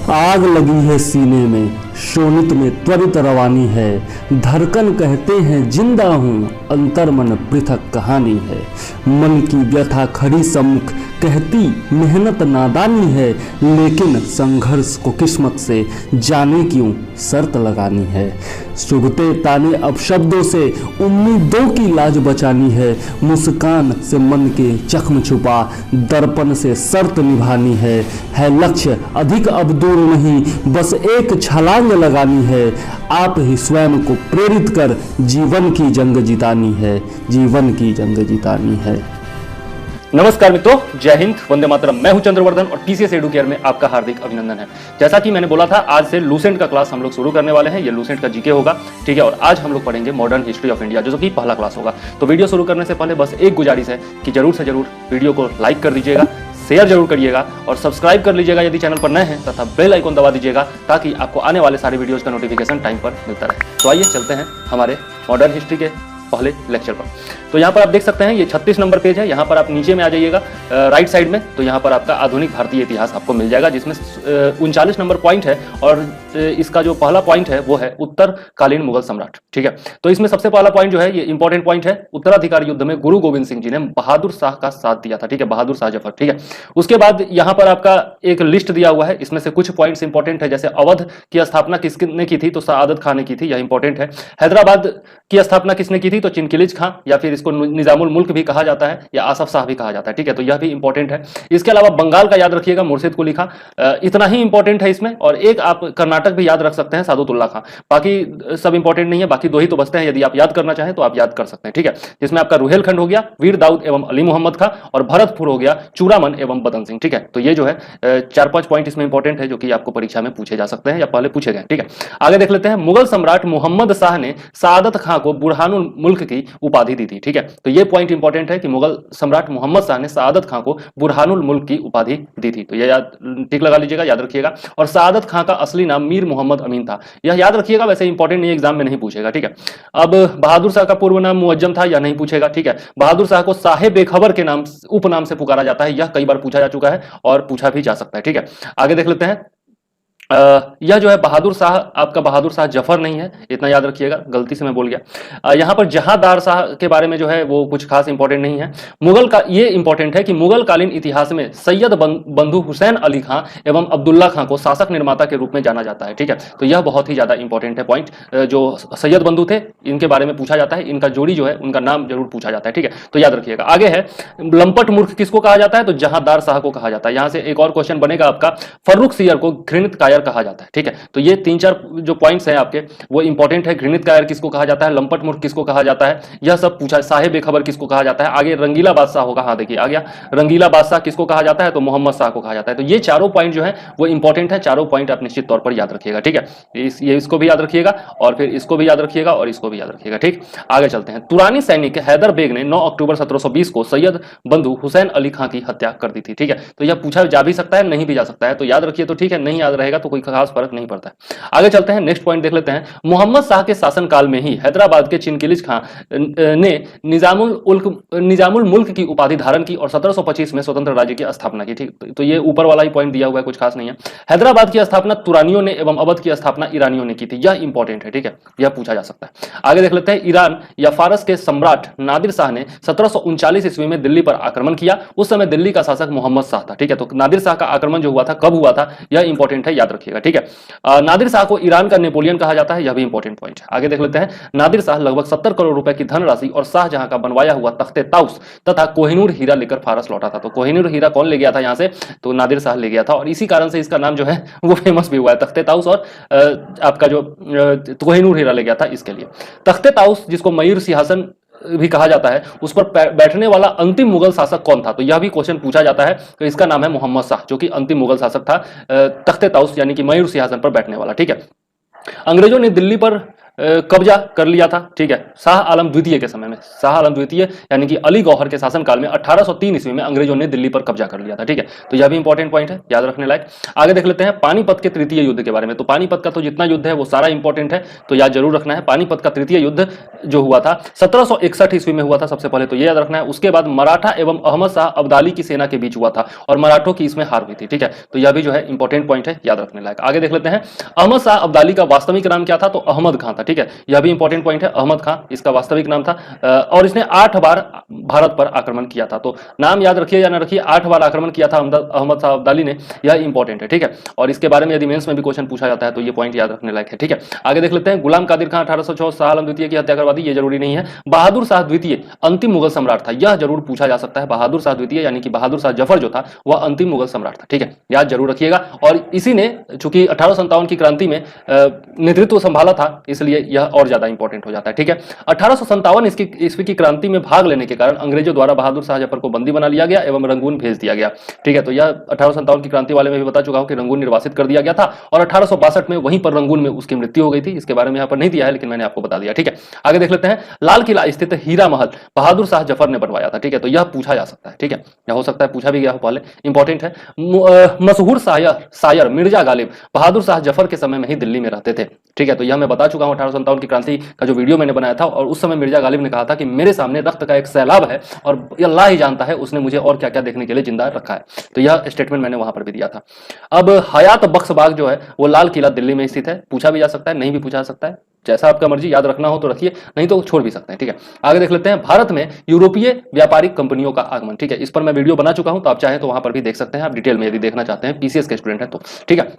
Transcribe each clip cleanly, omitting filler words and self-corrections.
आग लगी है सीने में, शोणित में त्वरित रवानी है। धड़कन कहते हैं जिंदा हूँ, अंतर मन पृथक कहानी है। मन की व्यथा खड़ी सम्मुख, कहती मेहनत नादानी है। लेकिन संघर्ष को किस्मत से जाने क्यों शर्त लगानी है। चुभते ताने अब शब्दों से उम्मीदों की लाज बचानी है। मुस्कान से मन के जख्म छुपा, दर्पण से शर्त निभानी है। लक्ष्य अधिक अब दूर नहीं, बस एक छलांग लगानी है। आप ही स्वयं को प्रेरित कर जीवन की जंग जितानी है, जीवन की जंग जितानी है। नमस्कार मित्रों, जय हिंद, वंदे मातरम। मैं हूं चंद्रवर्धन और टीसीएस एडुकेयर में आपका हार्दिक अभिनंदन है। जैसा कि मैंने बोला था, आज से लूसेंट का क्लास हम लोग शुरू करने वाले हैं। ये लूसेंट का जीके होगा, ठीक है। और आज हम लोग पढ़ेंगे मॉडर्न हिस्ट्री ऑफ इंडिया, जो कि पहला क्लास होगा। तो वीडियो शुरू करने से पहले बस एक गुजारिश है कि जरूर से जरूर वीडियो को लाइक कर दीजिएगा, शेयर जरूर करिएगा और सब्सक्राइब कर लीजिएगा यदि चैनल पर नए हैं, तथा बेल आइकन दबा दीजिएगा ताकि आपको आने वाले सारे वीडियोज का नोटिफिकेशन टाइम पर मिलता रहे। तो आइए चलते हैं हमारे मॉडर्न हिस्ट्री के पहले लेक्चर पर। तो यहाँ पर आप देख सकते हैं, ये 36 नंबर पेज है। यहाँ पर आप नीचे में आ जाइएगा राइट साइड में, तो यहाँ पर आपका आधुनिक भारतीय इतिहास आपको मिल जाएगा, जिसमें 39 नंबर पॉइंट है। और इसका जो पहला पॉइंट है वो है उत्तरकालीन मुगल सम्राट, ठीक है। तो इसमें सबसे पहला पॉइंट जो है, ये इंपॉर्टेंट पॉइंट है। उत्तराधिकार युद्ध में गुरु गोविंद सिंह जी ने बहादुर शाह का साथ दिया था, ठीक है, बहादुर शाह जफर, ठीक है। उसके बाद यहाँ पर आपका एक लिस्ट दिया हुआ है, इसमें से कुछ पॉइंट्स इंपॉर्टेंट है। जैसे अवध की स्थापना किसने की थी, तो सआदत खान ने की थी, यह इंपॉर्टेंट है। हैदराबाद की स्थापना किसने की थी, तो चिनकिलिज खां, या फिर इसको निजामुल मुल्क भी कहा जाता है, या आसफ शाह भी कहा जाता है, ठीक है। तो यह भी इंपॉर्टेंट है। इसके अलावा बंगाल का याद रखिएगा, मुर्शिद कुली खां, इतना ही इंपॉर्टेंट है इसमें। और एक आप कर्नाटक भी याद रख सकते हैं, सादुतुल्लाह खां। बाकी सब इंपॉर्टेंट नहीं है, बाकी दो ही तो बचते हैं। यदि आप याद करना चाहें तो आप याद कर सकते हैं, ठीक है। जिसमें आपका रुहेलखंड हो गया, वीर दाऊद एवं अली मोहम्मद खां, और भरतपुर हो गया, चूड़ामन एवं बदन सिंह, ठीक है। तो ये जो है 4-5 पॉइंट इसमें इंपॉर्टेंट है, जो कि आपको परीक्षा में पूछे जा सकते हैं या पहले पूछे गए, ठीक है। आगे देख लेते हैं। मुगल सम्राट मोहम्मद शाह ने सआदत खां को बुरहानुल मुल्क की उपाधि दी थी, ठीक है। तो ये पॉइंट इंपॉर्टेंट है कि मुगल सम्राट मोहम्मद शाह ने सआदत खां को बुरहानुल मुल्क की उपाधि दी थी। तो ये याद टिक लगा लीजिएगा, याद रखिएगा। और सआदत खां का असली नाम मीर मोहम्मद अमीन था, यह याद रखिएगा। वैसे इंपॉर्टेंट नहीं, एग्जाम में नहीं पूछेगा, ठीक है। अब बहादुर शाह का पूर्व नाम मुअज्जम था, यह नहीं पूछेगा, ठीक है। बहादुर शाह को साहेब बेखबर के नाम उपनाम से पुकारा जाता है, यह कई बार पूछा जा चुका है और पूछा भी जा सकता है, ठीक है। आगे देख लेते हैं। यह जो है बहादुर शाह, आपका बहादुर शाह जफर नहीं है, इतना याद रखिएगा, गलती से मैं बोल गया। यहाँ पर जहांदार शाह के बारे में जो है वो कुछ खास इंपॉर्टेंट नहीं है। मुगल का ये इंपॉर्टेंट है कि मुगल कालीन इतिहास में सैयद बंधु हुसैन अली खां एवं अब्दुल्ला खां को शासक निर्माता के रूप में जाना जाता है, ठीक है। तो यह बहुत ही ज्यादा इंपॉर्टेंट है पॉइंट। जो सैयद बंधु थे, इनके बारे में पूछा जाता है, इनका जोड़ी जो है उनका नाम जरूर पूछा जाता है, ठीक है। तो याद रखिएगा। आगे है, लंपट मूर्ख किसको कहा जाता है, तो जहांदार शाह को कहा जाता है। यहाँ से एक और क्वेश्चन बनेगा आपका, फर्रुख सियर को घृणित कायर कहा जाता है, ठीक है। तो ये 3-4 जो पॉइंट्स हैं आपके, वो इंपॉर्टेंट है। घृणित कायर किसको कहा जाता है, लंपट मूर्ख किसको कहा जाता है, यह सब पूछा है। साहेब बेखबर किसको कहा जाता है। आगे रंगीला बादशाह होगा, हाँ देखिए आ गया, रंगीला बादशाह किसको कहा जाता है, तो मोहम्मद शाह को कहा जाता है। तो ये चारों पॉइंट जो है वो इंपॉर्टेंट है। चारों पॉइंट आप निश्चित तौर पर याद रखिएगा, ठीक है। ये इसको भी याद रखिएगा और फिर इसको भी याद रखिएगा और इसको भी याद रखिएगा, ठीक। आगे चलते हैं। तुरानी सैनिक हैदर बेग ने 9 अक्टूबर 1720 को सैयद बंधु हुसैन अली खां की हत्या कर दी थी, ठीक है। तो यह पूछा जा भी सकता है, नहीं भी जा सकता है, तो याद रखिए तो ठीक है, नहीं याद रहेगा तो कोई खास फर्क नहीं पड़ता है। आगे चलते हैं, नेक्स्ट पॉइंट देख लेते हैं। मोहम्मद शाह के शासनकाल में ही हैदराबाद के चिनकिलिज खां ने निजामुल मुल्क की उपाधि धारण की और 1725 में स्वतंत्र राज्य की स्थापना की, ठीक। तो ये ऊपर वाला ही पॉइंट दिया हुआ है, कुछ खास नहीं है। हैदराबाद की स्थापना तुरानियों ने एवं अवध की स्थापना ईरानियों ने की थी, यह इंपॉर्टेंट है, ठीक है, यह पूछा जा सकता है। आगे देख लेते हैं। ईरान या फारस के सम्राट नादिर शाह ने 1739 ईस्वी में दिल्ली पर आक्रमण किया। उस समय दिल्ली का शासक मोहम्मद शाह था, ठीक है। तो नादिर शाह का आक्रमण जो हुआ था, कब हुआ था, यह इंपॉर्टेंट है, याद रखिएगा, ठीक है। नादिर शाह को ईरान का नेपोलियन कहा जाता है, यह भी इंपॉर्टेंट पॉइंट है। आगे देख लेते हैं। नादिर शाह लगभग 70 करोड़ रुपए की धनराशि और शाहजहां का बनवाया हुआ तख्ते ताउस तथा कोहिनूर हीरा लेकर फारस लौटा था। तो कोहिनूर हीरा कौन ले गया था यहाँ से, तो नादिर शाह ले गया था, और इसी कारण से इसका नाम जो है वो फेमस भी हुआ है, तख्ते ताउस। और आपका जो कोहिनूर हीरा ले गया था इसके लिए। तख्ते ताउस, जिसको मयूर सिंहासन भी कहा जाता है, उस पर बैठने वाला अंतिम मुगल शासक कौन था, तो यह भी क्वेश्चन पूछा जाता है। तो इसका नाम है मोहम्मद शाह, जो कि अंतिम मुगल शासक था, तख्ते ताउस यानी कि मयूर सिंहासन पर बैठने वाला, ठीक है। अंग्रेजों ने दिल्ली पर कब्जा कर लिया था, ठीक है, शाह आलम द्वितीय के समय में। शाह आलम द्वितीय यानी कि अली गौहर के शासनकाल में 1803 ईस्वी में अंग्रेजों ने दिल्ली पर कब्जा कर लिया था, ठीक है। तो यह भी इंपॉर्टेंट पॉइंट है, याद रखने लायक। आगे देख लेते हैं पानीपत के तृतीय युद्ध के बारे में। तो पानीपत का तो जितना युद्ध है वो सारा इंपॉर्टेंट है, तो याद जरूर रखना है। पानीपत का तृतीय युद्ध जो हुआ था 1761 ईस्वी में हुआ था, सबसे पहले तो ये याद रखना है। उसके बाद मराठा एवं अहमद शाह अब्दाली की सेना के बीच हुआ था और मराठों की इसमें हार हुई थी, ठीक है। तो यह भी जो है इंपॉर्टेंट पॉइंट है, याद रखने लायक। आगे देख लेते हैं अहमद शाह अब्दाली का वास्तविक नाम क्या था, तो अहमद खां था, ठीक है। यह भी इंपॉर्टेंट पॉइंट है, अहमद खां इसका वास्तविक नाम था। और इसने 8 बार भारत पर आक्रमण किया था। तो नाम याद रखिए या ना रखिए, 8 बार आक्रमण किया था अहमद शाह अब्दाली ने, यह इंपॉर्टेंट है, ठीक है। और इसके बारे में यदि मेंस में भी क्वेश्चन पूछा जाता है तो ये पॉइंट याद रखने लायक है, ठीक है। आगे देख लेते हैं गुलाम कादिर खां 1804 शाह आलम द्वितीय की हत्या करवा दी, ये जरूरी नहीं है। बहादुर शाह द्वितीय अंतिम मुगल सम्राट था, यह जरूर पूछा जा सकता है। बहादुर शाह द्वितीय यानी कि बहादुर शाह जफर जो था वह अंतिम मुगल सम्राट था, ठीक है, याद जरूर रखिएगा। और इसी ने चूंकि 1857 की क्रांति में नेतृत्व संभाला था, इसलिए यह और ज्यादा इंपॉर्टेंट हो जाता है, ठीक है। 1857 ईस्वी की क्रांति में भाग लेने के कारण अंग्रेजों द्वारा बहादुर शाह जफर को बंदी बना लिया गया एवं रंगून भेज दिया गया, ठीक है। तो यह 1857 की क्रांति वाले में भी बता चुका हूं कि रंगून निर्वासित कर दिया गया था और 1862 में वहीं पर रंगून में उसकी मृत्यु हो गई थी। इसके बारे में यहां पर नहीं दिया है, लेकिन मैंने आपको बता दिया, ठीक है। आगे देख लेते हैं लाल किला स्थित हीरा महल बहादुर शाह जफर ने बनवाया था, ठीक है। तो यह पूछा जा सकता है, ठीक है, यह हो सकता है पूछा भी गया हो पहले, इंपॉर्टेंट है। मशहूर शायर मिर्जा गालिब बहादुर शाह जफर के समय में ही दिल्ली में रहते थे, ठीक है। तो यह मैं बता चुका हूं 1857 की क्रांति का जो वीडियो मैंने बनाया था, और उस समय मिर्जा गालिब ने कहा था कि मेरे सामने रक्त का एक सैलाब है और अल्लाह ही जानता है उसने मुझे और क्या क्या देखने के लिए जिंदा रखा है। तो यह स्टेटमेंट मैंने वहां पर भी दिया था। अब हयात बख्श बाग जो है वो लाल किला दिल्ली में स्थित है, पूछा भी जा सकता है, नहीं भी पूछा जा सकता है, जैसा आपका मर्जी, याद रखना हो तो रखिए, नहीं तो छोड़ भी सकते हैं, ठीक है। आगे देख लेते हैं भारत में यूरोपीय व्यापारिक कंपनियों का आगमन, ठीक है। इस पर मैं वीडियो बना चुका हूं, तो आप चाहें तो वहां पर भी देख सकते हैं, आप डिटेल में यदि देखना चाहते हैं, पीसीएस के स्टूडेंट हैं तो, ठीक है।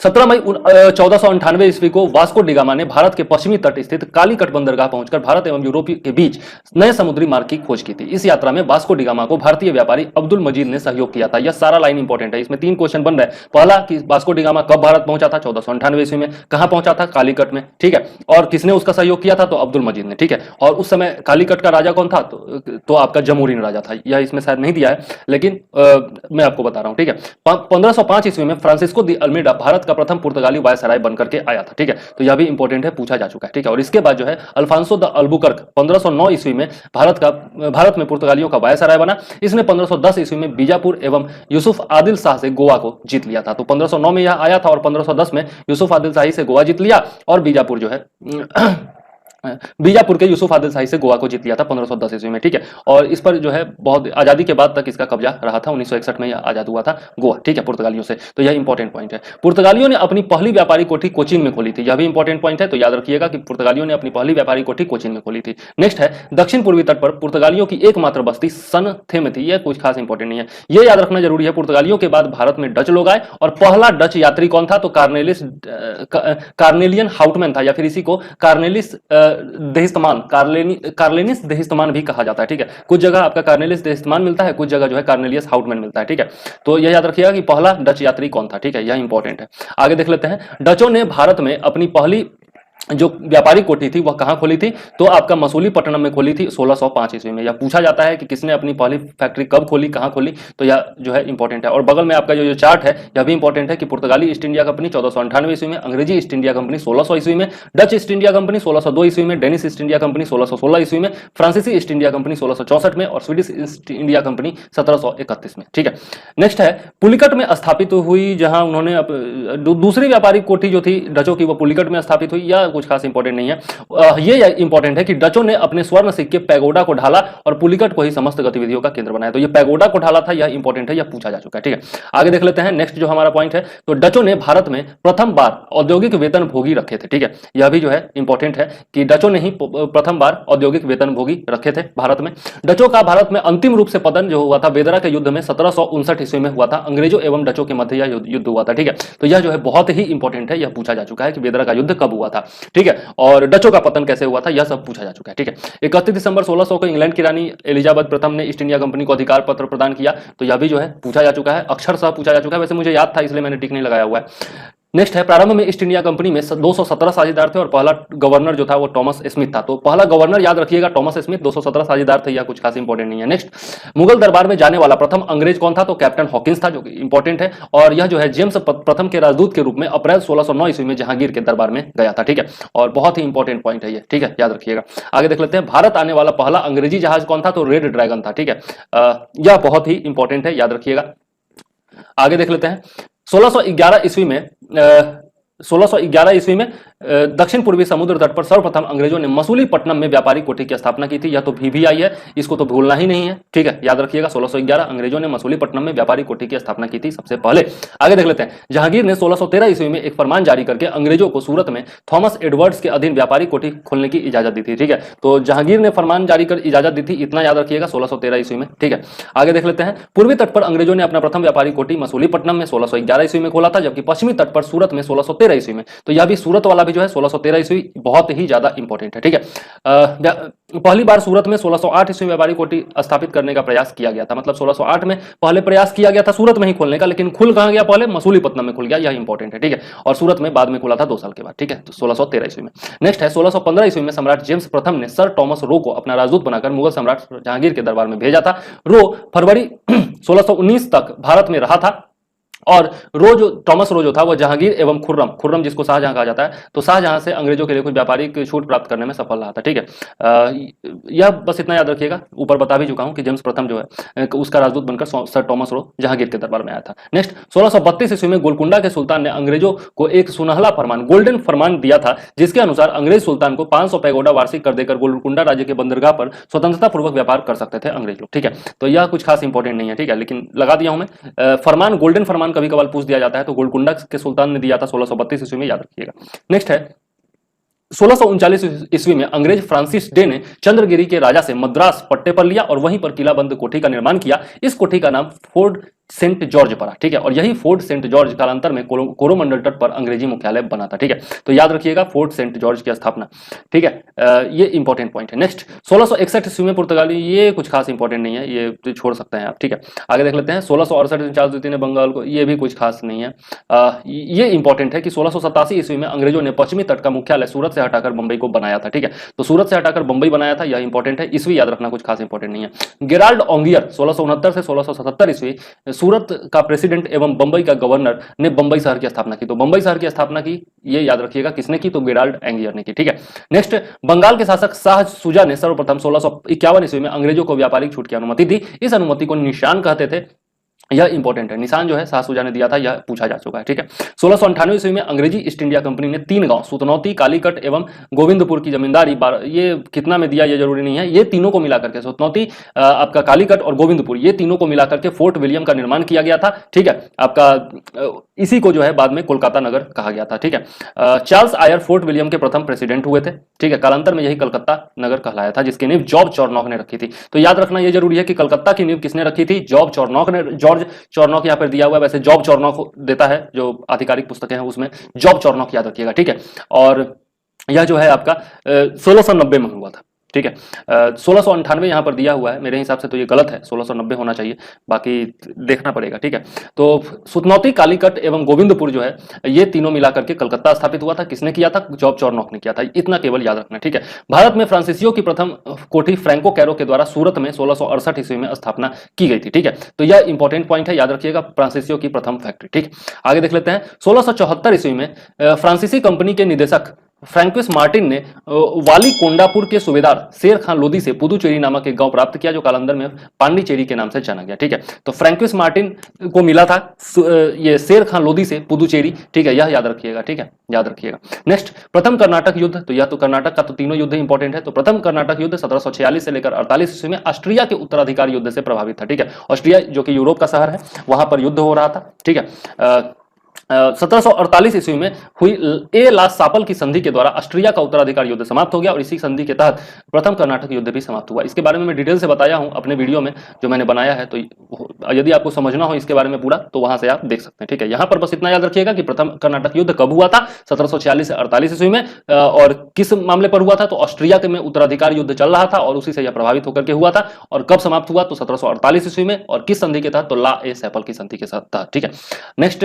17 मई 1498 ईस्वी को वास्को डिगामा ने भारत के पश्चिमी तट स्थित कालीकट बंदरगाह पहुंचकर भारत एवं यूरोप के बीच नए समुद्री मार्ग की खोज की थी। इस यात्रा में वास्को डिगामा को भारतीय व्यापारी अब्दुल मजीद ने सहयोग किया था। यह सारा लाइन इंपॉर्टेंट है, इसमें 3 क्वेश्चन बन रहे हैं। पहला कि वास्को डिगामा कब भारत पहुंचा था, 1498 ईस्वी में, कहां पहुंचा था, कालीकट में, ठीक है। और किसने उसका सहयोग किया था, तो अब्दुल मजीद ने, ठीक है। और उस समय कालीकट का राजा कौन था, तो आपका जमूरीन राजा था। यह इसमें शायद नहीं दिया है, लेकिन मैं आपको बता रहा हूं, ठीक है। 1505 ईस्वी में फ्रांसिस्को दी अल्मीडा भारत का प्रथम पुर्तगाली वायसराय बनकर के आया था, ठीक है। तो यह भी इंपॉर्टेंट है, पूछा जा चुका है, ठीक है। और इसके बाद जो है अल्फांसो द अल्बुकर्क 1509 ईस्वी में भारत में पुर्तगालियों का वायसराय बना। इसने 1510 ईस्वी में बीजापुर एवं यूसुफ आदिल शाह से गोवा को जीत लिया था। तो 1509 में यह आया था और 1510 में यूसुफ आदिल शाही से गोवा जीत लिया, और बीजापुर जो है बीजापुर के यूसुफ आदिल शाही से गोवा को जीत लिया था 1510 ईस्वी में, ठीक है। और इस पर जो है बहुत आजादी के बाद तक इसका कब्जा रहा था, 1961 में यह आजाद हुआ था गोवा, ठीक है, पुर्तगालियों से। तो यह इंपॉर्टेंट पॉइंट है। पुर्तगालियों ने अपनी पहली व्यापारी कोठी कोचीन में खोली थी, यह भी इंपॉर्टेंट पॉइंट है, तो याद रखिएगा कि पुर्तगालियों ने अपनी पहली व्यापारी कोठी कोचीन में खोली थी। नेक्स्ट है दक्षिण पूर्वी तट पर पुर्तगालियों की एकमात्र बस्ती सन थे में थी, यह कुछ खास इंपॉर्टेंट नहीं है, यह याद रखना जरूरी है। पुर्तगालियों के बाद भारत में डच लोग आए और पहला डच यात्री कौन था, तो कार्नेलियन हाउटमैन था, या फिर इसी को कार्नेलिस देहिस्तमान कार्लेनिस देहिस्तमान भी कहा जाता है, ठीक है। कुछ जगह आपका कार्नेलिस देहिस्तमान मिलता है, कुछ जगह जो है कार्नेलियस हाउटमैन मिलता है, ठीक है। तो यह याद रखिएगा कि पहला डच यात्री कौन था, ठीक है, यह इंपॉर्टेंट है। आगे देख लेते हैं डचों ने भारत में अपनी पहली जो व्यापारी कोठी थी वह कहां खोली थी, तो आपका मसूलीपट्टनम में खोली थी 1605 ईस्वी में। यह पूछा जाता है कि किसने अपनी पहली फैक्ट्री कब खोली, कहां खोली, तो यह जो है इंपॉर्टेंट है। और बगल में आपका जो चार्ट है यह भी इंपॉर्टेंट है कि पुर्तगाली ईस्ट इंडिया कंपनी 1498 ईस्वी में, अंग्रेजी ईस्ट इंडिया कंपनी 1600 ईस्वी में, डच ईस्ट इंडिया कंपनी 1602 ईस्वी में, डेनिश ईस्ट इंडिया कंपनी 1616 ईस्वी में, फ्रांसीसी ईस्ट इंडिया कंपनी 1664 में और स्वीडिश ईस्ट इंडिया कंपनी 1731 में, ठीक है। नेक्स्ट है पुलिकट में स्थापित हुई, जहां उन्होंने दूसरी व्यापारी कोठी जो थी डचों की, वह पुलिकट में स्थापित हुई, यह कुछ खास इंपॉर्टेंट नहीं है। ये इंपॉर्टेंट है कि डचों ने अपने स्वर्ण सिक्के पैगोडा को ढाला और पुलिकट को ही समस्त गतिविधियों का केंद्र बनाया। तो ये पैगोडा को ढाला था, यह इंपॉर्टेंट है, यह पूछा जा चुका है, ठीक है। आगे देख लेते हैं नेक्स्ट जो हमारा पॉइंट है, तो डचों ने भारत में प्रथम बार औद्योगिक वेतन भोगी रखे थे, ठीक है। यह भी जो है इंपॉर्टेंट है कि डचों ने ही प्रथम बार औद्योगिक वेतन भोगी रखे थे भारत में। डचों का भारत में अंतिम रूप से पतन जो हुआ था बेदरा के युद्ध में 1759 ईस्वी में हुआ था। अंग्रेजों एवं डचों के मध्य यह युद्ध हुआ था, ठीक है। तो यह जो है बहुत ही इंपॉर्टेंट है, यह पूछा जा चुका है कि बेदरा का युद्ध कब हुआ था, ठीक है, और डचों का पतन कैसे हुआ था, यह सब पूछा जा चुका है, ठीक है। 31 दिसंबर 1600 को इंग्लैंड की रानी एलिजाबेथ प्रथम ने ईस्ट इंडिया कंपनी को अधिकार पत्र प्रदान किया, तो यह भी जो है पूछा जा चुका है, अक्षर सह पूछा जा चुका है। वैसे मुझे याद था इसलिए मैंने टिक नहीं लगाया हुआ है। नेक्स्ट है, प्रारंभ में ईस्ट इंडिया कंपनी में 217 साझेदार थे और पहला गवर्नर जो था वो टॉमस स्मिथ था। तो पहला गवर्नर याद रखिएगा टॉमस स्मिथ, 217 साझेदार थे, या कुछ खास इंपॉर्टेंट नहीं है। नेक्स्ट, मुगल दरबार में जाने वाला प्रथम अंग्रेज कौन था? तो कैप्टन हॉकिंस था, जो कि इंपॉर्टेंट है। और यह जो है जेम्स प्रथम के राजदूत के रूप में अप्रैल 1609 ईस्वी में जहांगीर के दरबार में गया था। ठीक है, और बहुत ही इंपॉर्टेंट पॉइंट है ये, ठीक है, याद रखिएगा। आगे देख लेते हैं, भारत आने वाला पहला अंग्रेजी जहाज कौन था? तो रेड ड्रैगन था। ठीक है, यह बहुत ही इंपॉर्टेंट है, याद रखिएगा। आगे देख लेते हैं, 1611 ईस्वी में 1611 ईस्वी में दक्षिण पूर्वी समुद्र तट पर सर्वप्रथम अंग्रेजों ने मसूलीपट्टनम में व्यापारिक कोठी की स्थापना की थी। यह तो VVI है, इसको तो भूलना ही नहीं है। ठीक है, याद रखिएगा, 1611 अंग्रेजों ने मसूलीपट्टनम में व्यापारिक कोठी की स्थापना की थी सबसे पहले। आगे देख लेते हैं, जहांगीर ने 1613 ईस्वी में एक फरमान जारी करके अंग्रेजों को सूरत में थॉमस एडवर्ड्स के अधीन व्यापारिक कोठी खोलने की इजाजत दी थी। ठीक है, तो जहांगीर ने फरमान जारी कर इजाजत दी थी, इतना याद रखिएगा, 1613 ईस्वी में। ठीक है, आगे देख लेते हैं, पूर्वी तट पर अंग्रेजों ने अपना प्रथम व्यापारिक कोठी मसूलीपट्टनम में 1611 ईस्वी में खोला था, जबकि पश्चिमी तट पर सूरत में 1613 ईस्वी में। तो यह भी सूरत वाला भी जो है 1613 ईस्वी बहुत ही ज्यादा इंपॉर्टेंट है। ठीक है, पहली बार सूरत में 1608 ईस्वी में व्यापारिक कोठी स्थापित करने का प्रयास किया गया था। मतलब 1608 में पहले प्रयास किया गया था सूरत में ही खोलने का, लेकिन खुल कहां गया? पहले मसूलीपट्टनम में खुल गया, यह इंपॉर्टेंट है। ठीक है, और सूरत में बाद में खुला था 2 साल के बाद। ठीक है, तो 1613 ईस्वी में। नेक्स्ट है, 1615 ईस्वी में सम्राट जेम्स प्रथम ने सर टॉमस रो को अपना राजदूत बनाकर मुगल सम्राट जहांगीर के दरबार में भेजा था। रो फरवरी 1619 तक भारत में रहा था, और टॉमस रो जो था वो जहांगीर एवं खुर्रम जिसको शाहजहां कहा जाता है, तो शाहजहां से अंग्रेजों के लिए कुछ व्यापारिक छूट प्राप्त करने में सफल रहा था। ठीक है, यह बस इतना याद रखिएगा, ऊपर बता भी चुका हूं कि जेम्स प्रथम जो है उसका राजदूत बनकर सर टॉमस रो जहांगीर के दरबार में आया था। नेक्स्ट, 1632 ईस्वी में गोलकुंडा के सुल्तान ने अंग्रेजों को एक सुनहला फरमान, गोल्डन फरमान दिया था, जिसके अनुसार अंग्रेज सुल्तान को 500 पैगोडा वार्षिक कर देकर गोलकुंडा राज्य के बंदरगाह पर स्वतंत्रता पूर्वक व्यापार कर सकते थे अंग्रेज लोग। ठीक है, तो यह कुछ खास इंपॉर्टेंट नहीं है। ठीक है, लेकिन लगा दिया हूं मैं फरमान, गोल्डन फरमान कभी कभार पूछ दिया जाता है, तो गोलकुंडा के सुल्तान ने दिया था 1632 ईस्वी में, याद रखिएगा। नेक्स्ट है, 1639 ईस्वी में अंग्रेज फ्रांसिस डे ने चंद्रगिरी के राजा से मद्रास पट्टे पर लिया और वहीं पर किलाबंद कोठी का निर्माण किया। इस कोठी का नाम फोर्ट सेंट जॉर्ज पड़ा। ठीक है, और यही फोर्ट सेंट जॉर्ज कालांतर में कोरोमंडल तट पर अंग्रेजी मुख्यालय बना था। ठीक है, तो याद रखिएगा फोर्ट सेंट जॉर्ज की स्थापना। ठीक है, ये इंपॉर्टेंट पॉइंट है। नेक्स्ट, 1661 ईस्वी में पुर्तगाली, ये कुछ खास इंपॉर्टेंट नहीं है, ये तो छोड़ सकते हैं आप। ठीक है, आगे देख लेते हैं, 1668 में चार्ल्स द्वितीय ने बंगाल को, ये भी कुछ खास नहीं है। ये इंपॉर्टेंट है कि 1687 ईस्वी में अंग्रेजों ने पश्चिमी तट का मुख्यालय सूरत से हटाकर बंबई को बनाया था। ठीक है, तो सूरत से हटाकर बंबई बनाया था, यह इंपॉर्टेंट है। ईस्वी याद रखना, कुछ खास इंपॉर्टेंट नहीं है। गेराल्ड ओंगियर 1669 से 1677 ईस्वी सूरत का प्रेसिडेंट एवं बंबई का गवर्नर ने बंबई शहर की स्थापना की। तो बंबई शहर की स्थापना की, ये याद रखिएगा, किसने की? तो गेराल्ड एंगियर ने की। ठीक है, नेक्स्ट, बंगाल के शासक शाह सुजा ने सर्वप्रथम 1651 ईस्वी में अंग्रेजों को व्यापारिक छूट की अनुमति दी। इस अनुमति को निशान कहते थे, यह इंपॉर्टेंट है। निशान जो है शाह सुजा ने दिया था, यह पूछा जा चुका है। ठीक है, 1698 ईस्वी में अंग्रेजी ईस्ट इंडिया कंपनी ने 3 गांव सुतनौती, कालीकट एवं गोविंदपुर की जमींदारी, ये कितना में दिया ये जरूरी नहीं है, ये तीनों को मिलाकर के सुतनौती, आपका कालीकट और गोविंदपुर, ये तीनों को मिलाकर के फोर्ट विलियम का निर्माण किया गया था। ठीक है, आपका इसी को जो है बाद में कोलकाता नगर कहा गया था। ठीक है, चार्ल्स आयर फोर्ट विलियम के प्रथम प्रेसिडेंट हुए थे। ठीक है, कालांतर में यही कलकत्ता नगर कहलाया था, जिसकी नींव जॉर्ज चॉर्नॉक ने रखी थी। तो याद रखना ये जरूरी है कि कलकत्ता की नींव किसने रखी थी? जॉर्ज चॉर्नॉक ने। जॉर्ज चॉर्नॉक यहाँ पर दिया हुआ है, वैसे जॉब चॉर्नॉक देता है, जो आधिकारिक पुस्तकें हैं उसमें जॉब चॉर्नॉक याद रखिएगा। ठीक है, और यह जो है आपका 1690 में हुआ था। ठीक है, 1698 यहाँ पर दिया हुआ है, मेरे हिसाब से तो ये गलत है, 1690 होना चाहिए, बाकी देखना पड़ेगा। ठीक है, तो सुतनौती, कालीकट एवं गोविंदपुर जो है ये तीनों मिलाकर के कलकत्ता स्थापित हुआ था। किसने किया था? जॉब चॉर्नॉक ने किया था, इतना केवल याद रखना। ठीक है, भारत में फ्रांसीसियों की प्रथम कोठी फ्रैंको कैरो के द्वारा सूरत में 1668 ईस्वी में स्थापना की गई थी। ठीक है, तो यह इंपॉर्टेंट पॉइंट है, याद रखिएगा, फ्रांसीसियों की प्रथम फैक्ट्री। ठीक, आगे देख लेते हैं, 1674 ईस्वी में फ्रांसीसी कंपनी के निदेशक फ्रैंकिस मार्टिन ने वाली कोंडापुर के सूबेदार शेर खान लोदी से पुदुचेरी नामक एक गांव प्राप्त किया, जो कालांतर में पांडिचेरी के नाम से जाना गया। ठीक है, तो फ्रैंकिस मार्टिन को मिला था ये शेर खान लोदी से पुदुचेरी। ठीक है, यह याद रखिएगा। ठीक है, याद रखिएगा। नेक्स्ट, प्रथम कर्नाटक युद्ध, तो यह तो कर्नाटक का तो तीनों युद्ध इंपॉर्टेंट है। तो प्रथम कर्नाटक युद्ध 1746 से लेकर 48 ईस्वी में ऑस्ट्रिया के उत्तराधिकार युद्ध से प्रभावित था। ठीक है, ऑस्ट्रिया जो कि यूरोप का शहर है, वहां पर युद्ध हो रहा था। ठीक है, 1748 ईस्वी में हुई ए ला सापल की संधि के द्वारा ऑस्ट्रिया का उत्तराधिकार युद्ध समाप्त हो गया और इसी संधि के तहत प्रथम कर्नाटक युद्ध भी समाप्त हुआ। इसके बारे में मैं डिटेल से बताया हूं अपने वीडियो में जो मैंने बनाया है, तो यदि आपको समझना हो इसके बारे में पूरा तो वहां से आप देख सकते हैं। ठीक है, यहां पर बस इतना याद रखिएगा कि प्रथम कर्नाटक युद्ध कब हुआ था? 1746 से 48 ईस्वी में, और किस मामले पर हुआ था? तो ऑस्ट्रिया में उत्तराधिकार युद्ध चल रहा था और उसी से यह प्रभावित होकर के हुआ था। और कब समाप्त हुआ? तो 1748 ईस्वी में, और किस संधि के तहत? तो ला ए सैपल की संधि के तहत। ठीक है, नेक्स्ट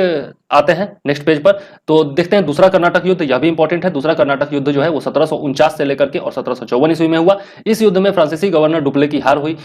आते आते हैं नेक्स्ट पेज पर, तो देखते हैं दूसरा कर्नाटक युद्ध, यह भी इंपॉर्टेंट है। दूसरा कर्नाटक युद्ध जो है वो 1749 से लेकर के और 1754 ईस्वी में हुआ। इस युद्ध में फ्रांसीसी गवर्नर डुप्ले की हार हुई,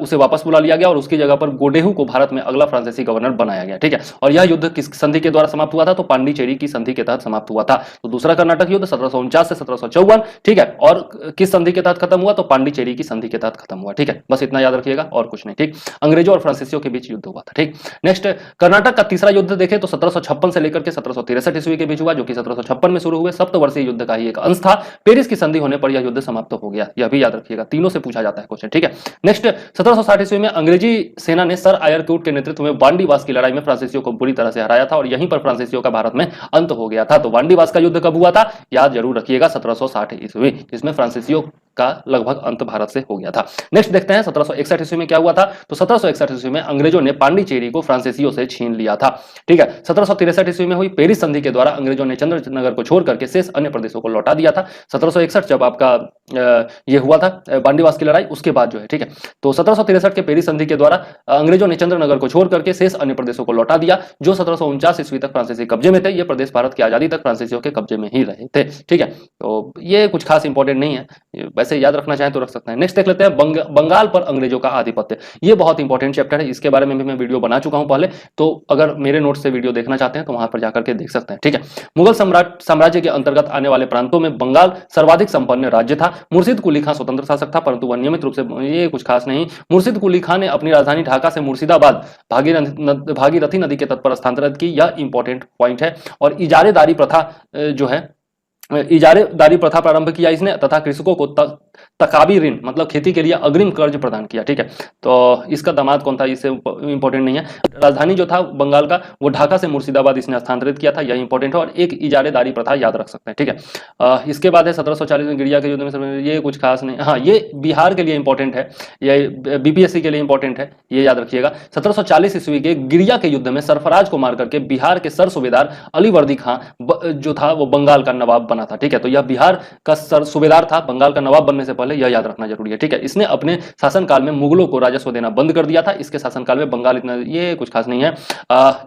उसे वापस बुला लिया गया और उसकी जगह पर गोडेहू को भारत में अगला फ्रांसीसी गवर्नर बनाया गया, ठीक है। और यह युद्ध किस संधि के द्वारा समाप्त हुआ था, तो पांडिचेरी की संधि के तहत समाप्त हुआ था। तो दूसरा कर्नाटक युद्ध 1749 से 1754, ठीक है। और किस संधि के तहत खत्म हुआ, तो पांडिचेरी की संधि के तहत खत्म हुआ, ठीक है। बस इतना याद रखिएगा और कुछ नहीं, ठीक। अंग्रेजों और फ्रांसीसियों के बीच युद्ध हुआ था, ठीक। नेक्स्ट कर्नाटक का तीसरा युद्ध देखें तो 1756 से लेकर के 1763 ईस्वी के बीच हुआ, जो कि 1756 में शुरू हुए। सप्तवर्षीय युद्ध का ही एक अंश था। पेरिस की संधि होने पर यह युद्ध समाप्त हो गया, यह भी याद रखिएगा, तीनों से पूछा जाता है क्वेश्चन, ठीक है। नेक्स्ट 1760 ईस्वी में अंग्रेजी सेना ने सर आयरकूट के नेतृत्व में वांडीवास की लड़ाई में फ्रांसीसियों को बुरी तरह से हराया था और यहीं पर फ्रांसीसियों का भारत में अंत हो गया था। तो वांडीवास का युद्ध कब हुआ था, याद जरूर रखिएगा, 1760 ईस्वी, जिसमें फ्रांसीसियों का लगभग अंत भारत से हो गया था। नेक्स्ट देखते हैं 1761 ईस्वी में क्या हुआ था, तो 1761 ईस्वी में अंग्रेजों ने पांडिचेरी को फ्रांसीसियों से छीन लिया था, ठीक है। 1763 ईस्वी में हुई पेरिस संधि के द्वारा अंग्रेजों ने चंद्रनगर को छोड़ करके शेष अन्य प्रदेशों को लौटा दिया था। 1761 जब आपका ये हुआ था वांडीवास की लड़ाई, उसके बाद जो है, ठीक है। तो 1763 के पेरिस संधि के द्वारा अंग्रेजों ने चंद्रनगर को छोड़ करके शेष अन्य प्रदेशों को लौटा दिया, जो 1749 ईस्वी तक फ्रांसीसी कब्जे में थे। ये प्रदेश भारत की आजादी तक फ्रांसीसियों के कब्जे में ही रहे थे, ठीक है। तो ये कुछ खास इंपॉर्टेंट नहीं है, वैसे याद रखना चाहें तो रख सकते हैं। नेक्स्ट देख लेते हैं बंगाल पर अंग्रेजों का आधिपत्य। ये बहुत इंपॉर्टेंट चैप्टर है, इसके बारे में भी मैं वीडियो बना चुका हूं पहले, तो अगर मेरे नोट से वीडियो देखना चाहते हैं तो वहां पर जाकर के देख सकते हैं, ठीक है। मुगल साम्राज्य के अंतर्गत आने वाले प्रांतों में बंगाल सर्वाधिक संपन्न राज्य था। मुर्शिद कुली खां स्वतंत्र शासक था, परंतु वह नियमित रूप से, ये कुछ खास नहीं, मुर्शिद कुली खां ने अपनी राजधानी ढाका से मुर्शिदाबाद भागीरथी नदी के तट पर स्थानांतरित की, यह इंपॉर्टेंट पॉइंट है। और इजारेदारी प्रथा जो है, इजारेदारी प्रथा प्रारंभ किया इसने, तथा कृषकों को तकाबी ऋण मतलब खेती के लिए अग्रिम कर्ज प्रदान किया, ठीक है। तो इसका दामाद कौन था, इससे इंपॉर्टेंट नहीं है। राजधानी जो था बंगाल का वो ढाका से मुर्शिदाबाद इसने स्थानांतरित किया था, यह इंपॉर्टेंट है। और एक इजारेदारी प्रथा याद रख सकते हैं, ठीक है। इसके बाद है 1740 में गिरिया के युद्ध में, ये कुछ खास नहीं, हाँ ये बिहार के लिए इंपॉर्टेंट है, ये बीपीएससी के लिए इंपॉर्टेंट है, ये याद रखिएगा। 1740 ईस्वी के गिरिया के युद्ध में सरफराज को मार करके बिहार के सर सूबेदार अलीवर्दी खां जो था वो बंगाल का नवाब बना था, ठीक है। तो यह बिहार का सर सूबेदार था, बंगाल का नवाब बनने से पहले, यह याद रखना जरूरी है, ठीक है। इसने अपने शासनकाल में मुगलों को राजस्व देना बंद कर दिया था। इसके शासनकाल में बंगाल इतना, ये कुछ खास नहीं है,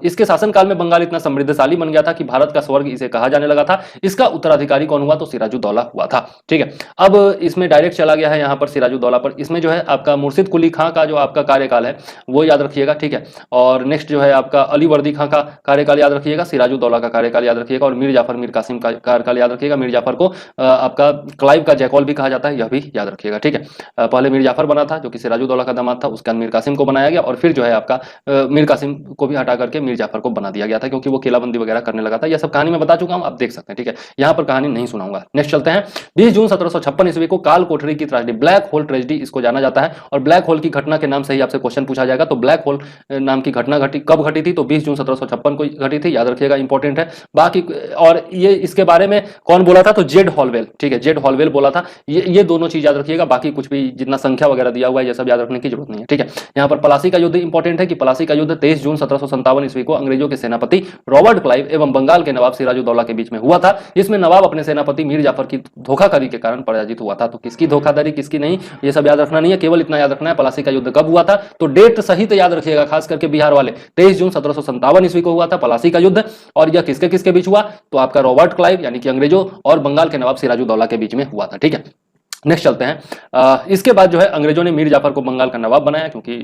इसके शासनकाल में बंगाल इतना समृद्धशाली बन गया था कि भारत का स्वर्ग इसे कहा जाने लगा था। इसका उत्तराधिकारी कौन हुआ, तो सिराजुद्दौला हुआ था, ठीक है। अब इसमें डायरेक्ट चला गया है यहाँ पर सिराजुद्दौला पर। इसमें जो है आपका मुर्शिद कुली खां का जो आपका कार्यकाल है वो याद रखिएगा, ठीक है। और नेक्स्ट जो है आपका अलीवर्दी खां का कार्यकाल याद रखिएगा, सिराजुद्दौला का कार्यकाल याद रखिएगा, और मीर जाफर मीर कासिम का कार्यकाल याद रखिएगा। मीर जाफर को आपका क्लाइव का जैकॉल भी कहा जाता है, यह भी याद रखिएगा, ठीक है। पहले मीर जाफर बना था जो कि सिराजुद्दौला का दामाद था, उसके बाद मीर कासिम को बनाया गया, और फिर जो है आपका मीर कासिम को भी हटा करके मीर जाफर को बना दिया गया था, क्योंकि वो किलाबंदी वगैरह करने लगा था। यह सब कहानी मैं बता चुका हूं, आप देख सकते हैं, ठीक है। यहाँ पर कहानी नहीं सुनाऊंगा। नेक्स्ट चलते हैं 20 जून 1756 ईस्वी को काल कोठरी की ट्रेजेडी, ब्लैक होल ट्रेजेडी इसको जाना जाता है। और ब्लैक होल की घटना के नाम से ही आपसे क्वेश्चन पूछा जाएगा। तो ब्लैक होल नाम की घटना कब घटी थी, तो 20 जून 1756 को घटी थी, याद रखिएगा, इंपॉर्टेंट है। बाकी और ये इसके बारे में कौन बोला था, तो जेड हॉलवेल, ठीक है, जेड हॉलवेल बोला था। ये दोनों चीज याद रखिएगा, बाकी कुछ भी जितना संख्या वगैरह दिया हुआ है ये सब याद रखने की जरूरत नहीं है, ठीक है। यहाँ पर प्लासी का युद्ध इंपॉर्टेंट है कि प्लासी का युद्ध 23 जून 1757 ईस्वी को अंग्रेजों के सेनापति रॉबर्ट क्लाइव एवं बंगाल के नवाब सिराजुद्दौला के बीच में हुआ था। इसमें नवाब अपने सेनापति मीर जाफर की धोखाधड़ी के कारण पराजित हुआ था। तो किसकी धोखाधड़ी किसकी नहीं, ये सब याद रखना नहीं है, केवल इतना याद रखना है प्लासी का युद्ध कब हुआ था। तो डेट सहित याद रखिएगा, खास करके बिहार वाले, 23 जून 1757 ईस्वी को हुआ था प्लासी का युद्ध। और यह किसके किसके बीच हुआ, तो आपका रॉबर्ट क्लाइव यानी कि अंग्रेजों और बंगाल के नवाब सिराजुद्दौला के बीच में हुआ था, ठीक है। नेक्स्ट चलते हैं। इसके बाद जो है अंग्रेजों ने मीर जाफर को बंगाल का नवाब बनाया, क्योंकि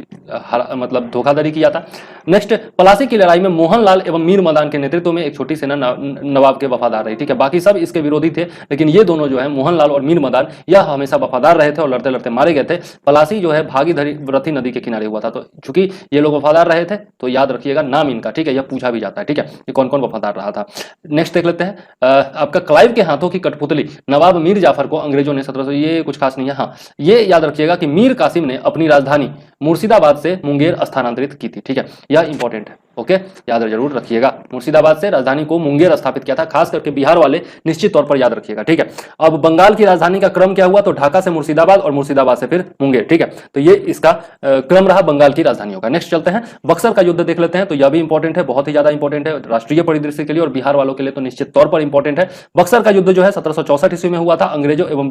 मतलब धोखाधड़ी किया था। नेक्स्ट, प्लासी की लड़ाई में मोहनलाल एवं मीर मदान के नेतृत्व में एक छोटी सेना नवाब के वफादार रही, ठीक है। बाकी सब इसके विरोधी थे, लेकिन ये दोनों जो है मोहनलाल और मीर मदान यह हमेशा वफादार रहे थे और लड़ते लड़ते मारे गए थे। प्लासी जो है भागीरथी नदी के किनारे हुआ था। तो चूंकि ये लोग वफादार रहे थे तो याद रखिएगा नाम इनका, ठीक है, यह पूछा भी जाता है, ठीक है, ये कौन कौन वफादार रहा था। नेक्स्ट देख लेते हैं। आपका क्लाइव के हाथों की कठपुतली नवाब मीर जाफर को अंग्रेजों ने 1700, ये कुछ खास नहीं है, हाँ ये याद रखिएगा कि मीर कासिम ने अपनी राजधानी मुर्शिदाबाद से मुंगेर स्थानांतरित की थी, ठीक है, यह इंपॉर्टेंट है, ओके, याद जरूर रखिएगा। मुर्शिदाबाद से राजधानी को मुंगेर स्थापित किया था, खास करके बिहार वाले निश्चित तौर पर याद रखिएगा, ठीक है। अब बंगाल की राजधानी का क्रम क्या हुआ, तो ढाका से मुर्शिदाबाद और मुर्शिदाबाद से फिर मुंगेर, ठीक है। तो ये इसका क्रम रहा बंगाल की राजधानियों का। नेक्स्ट चलते हैं, बक्सर का युद्ध देख लेते हैं। तो यह भी इंपॉर्टेंट है, बहुत ही ज्यादा इंपॉर्टेंट है राष्ट्रीय परिदृश्य के लिए और बिहार वालों के लिए तो निश्चित तौर पर इंपॉर्टेंट है। बक्सर का युद्ध जो है 1764 ईस्वी में हुआ था। अंग्रेजों एवं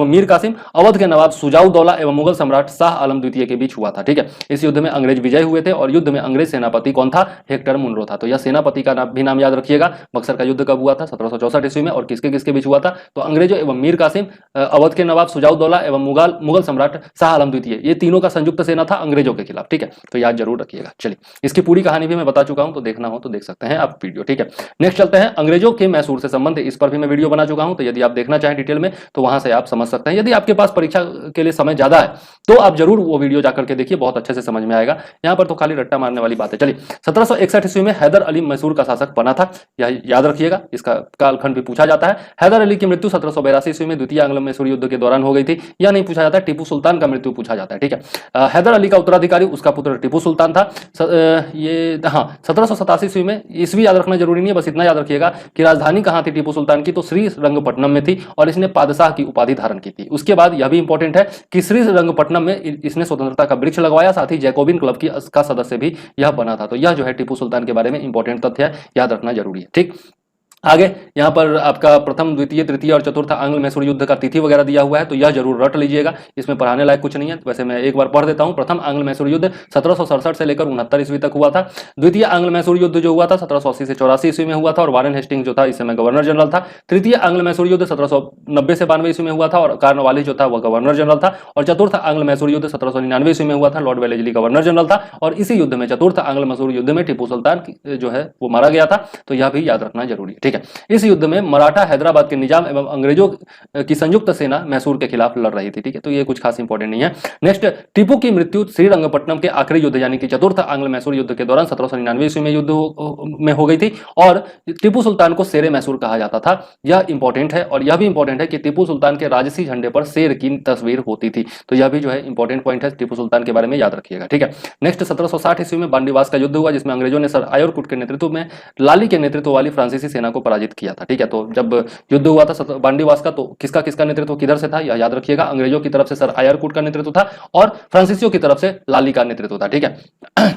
मीर कासिम अवध के नवाब सुजाउद्दौला एवं मुगल सम्राट शाह आलम द्वितीय के बीच हुआ था, ठीक है। इस युद्ध में अंग्रेज विजय हुए थे और युद्ध युद्ध में अंग्रेज सेनापति कौन था? हेक्टर मुनरो था। तो यह सेनापति का भी नाम याद रखिएगा। बक्सर का युद्ध कब हुआ था? 1764 ईस्वी में। और किसके किसके बीच हुआ था? तो अंग्रेजों एवं मीर कासिम, अवध के नवाब सुजाउद्दौला एवं मुगल सम्राट शाह आलम द्वितीय, ये तीनों का संयुक्त सेना था अंग्रेजों के खिलाफ। ठीक है, तो याद जरूर रखिएगा। चलिए, इसकी पूरी कहानी भी मैं बता चुका हूं, तो देखना हो तो देख सकते हैं आप वीडियो। ठीक है, नेक्स्ट चलते हैं अंग्रेजों के मैसूर से संबंधित। इस पर भी मैं वीडियो बना चुका हूं, तो यदि आप देखना चाहें डिटेल में तो वहां से आप समझ सकते हैं। यदि आपके पास परीक्षा के लिए समय ज्यादा है तो आप जरूर वो वीडियो जाकर के देखिए, बहुत अच्छे से समझ में आएगा। यहाँ पर तो खाली रट्टा मारने वाली बात है। चलिए, 1761 ईस्वी में हैदर अली मैसूर का शासक बना था, यह याद रखिएगा। इसका कालखंड भी पूछा जाता है। हैदर अली की मृत्यु 1782 ईस्वी में द्वितीय आंग्ल मैसूर युद्ध के दौरान हो गई थी। यह नहीं पूछा जाता, टीपू सुल्तान का मृत्यु पूछा जाता है। ठीक है, हैदर अली का उत्तराधिकारी उसका पुत्र टीपू सुल्तान था। ये हाँ, 1787 ईस्वी में, ईस्वी याद रखना जरूरी नहीं है, बस इतना याद रखिएगा कि राजधानी कहाँ थी टीपू सुल्तान की? तो श्रीरंगपट्टनम में थी और इसने पादशाह की उपाधि धारण की थी। उसके बाद यह भी इंपॉर्टेंट है कि श्रीरंगपट्टनम में इसने स्वतंत्रता का वृक्ष लगवाया, साथ ही जैकोबिन क्लब का सदस्य भी यह बना था। तो यह जो है टीपू सुल्तान के बारे में इंपॉर्टेंट तथ्य है, याद रखना जरूरी है। ठीक, आगे यहाँ पर आपका प्रथम, द्वितीय, तृतीय और चतुर्थ आंग्ल मैसूर युद्ध का तिथि वगैरह दिया हुआ है, तो यह जरूर रट लीजिएगा। इसमें पढ़ाने लायक कुछ नहीं है, वैसे मैं एक बार पढ़ देता हूँ। प्रथम आंग्ल मैसूर युद्ध 1767 से लेकर 69 ईस्वी तक हुआ था। द्वितीय आंग्ल मैसूर युद्ध जो हुआ था 1780 से 84 ईस्वी में हुआ था, और वारेन हेस्टिंग जो था इस समय गवर्नर जनरल था। तृतीय आंग्ल मैसूर युद्ध 1790 से 92 ईस्वी में हुआ था, और कार्नवालिस जो था वह गवर्नर जनरल था। और चतुर्थ आंग्ल मैसूर युद्ध 1799 ईस्वी में हुआ था, लॉर्ड वेलेस्ली गवर्नर जनरल था। और इसी युद्ध में, चतुर्थ आंग्ल मैसूर युद्ध में, टीपू सुल्तान जो है वो मारा गया था। तो यह भी याद रखना जरूरी है। ठीक है, इस युद्ध में मराठा, हैदराबाद के निजाम एवं अंग्रेजों की संयुक्त सेना मैसूर के खिलाफ लड़ रही थी। ठीक है, तो ये कुछ खास इंपॉर्टेंट नहीं है। नेक्स्ट, टीपू की मृत्यु श्रीरंगपट्टनम के आखिरी युद्ध यानी कि चतुर्थ आंग्ल मैसूर युद्ध के दौरान 1799 ईस्वी में युद्ध में हो गई थी, और टीपू सुल्तान को शेरे मैसूर कहा जाता था। यह इंपॉर्टेंट है। और यह भी इंपॉर्टेंट है कि टीपू सुल्तान के राजसी झंडे पर शेर की तस्वीर होती थी। तो यह भी जो है इंपॉर्टेंट पॉइंट है, टीपू सुल्तान के बारे में याद रखिएगा। ठीक है, नेक्स्ट 1760 ईस्वी में बांडीवास का युद्ध हुआ, जिसमें अंग्रेजों ने सर आयोरकुट के नेतृत्व में लाली के नेतृत्व वाली फ्रांसीसी सेना को पराजित किया था। ठीक है, तो जब युद्ध हुआ था बांडीवास का, तो किसका किसका नेतृत्व किधर से था यह याद रखिएगा। अंग्रेजों की तरफ से सर आयरकुट का नेतृत्व था, और फ्रांसीसियों की तरफ से लाली का नेतृत्व था। ठीक है,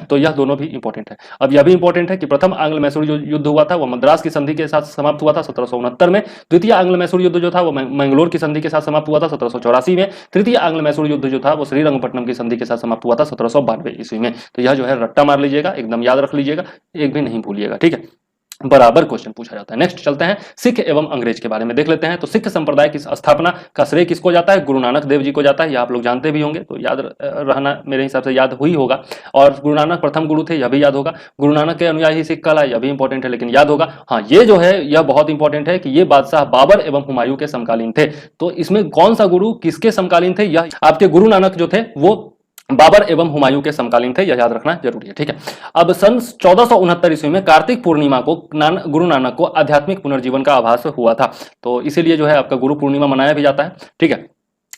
तो यह दोनों भी इंपॉर्टेंट है। अब यह भी इंपॉर्टेंट है कि प्रथम आंग्ल मैसूर युद्ध हुआ था वह मद्रास की संधि के साथ समाप्त हुआ था 1769 में। द्वितीय आंग्ल मैसूर युद्ध जो था वो मैंगलोर की संधि के साथ समाप्त हुआ था 1784 में। तृतीय आंग्ल मैसूर युद्ध जो था वो श्रीरंगपट्टनम की संधि के साथ समाप्त हुआ था 1792 ईस्वी में। तो यह जो है रट्टा मार लीजिएगा, एकदम याद रख लीजिएगा, एक भी नहीं भूलिएगा। ठीक है, बराबर क्वेश्चन पूछा जाता है। नेक्स्ट चलते हैं सिख एवं अंग्रेज के बारे में देख लेते हैं। तो सिख संप्रदाय की स्थापना का श्रेय किसको जाता है? गुरु नानक देव जी को जाता है। ये आप लोग जानते भी होंगे, तो याद रहना मेरे हिसाब से याद हुई होगा। और गुरु नानक प्रथम गुरु थे, यह भी याद होगा। गुरु नानक के अनुयायी सिख कहलाए, यह भी इंपॉर्टेंट है, लेकिन याद होगा। हाँ, ये जो है यह बहुत इंपॉर्टेंट है कि ये बादशाह बाबर एवं हुमायूं के समकालीन थे। तो इसमें कौन सा गुरु किसके समकालीन थे? यह आपके गुरु नानक जो थे वो बाबर एवं हुमायूं के समकालीन थे, यह याद रखना जरूरी है। ठीक है, अब सन 1469 ईस्वी में कार्तिक पूर्णिमा को गुरु नानक को आध्यात्मिक पुनर्जीवन का आभास हुआ था। तो इसीलिए जो है आपका गुरु पूर्णिमा मनाया भी जाता है। ठीक है,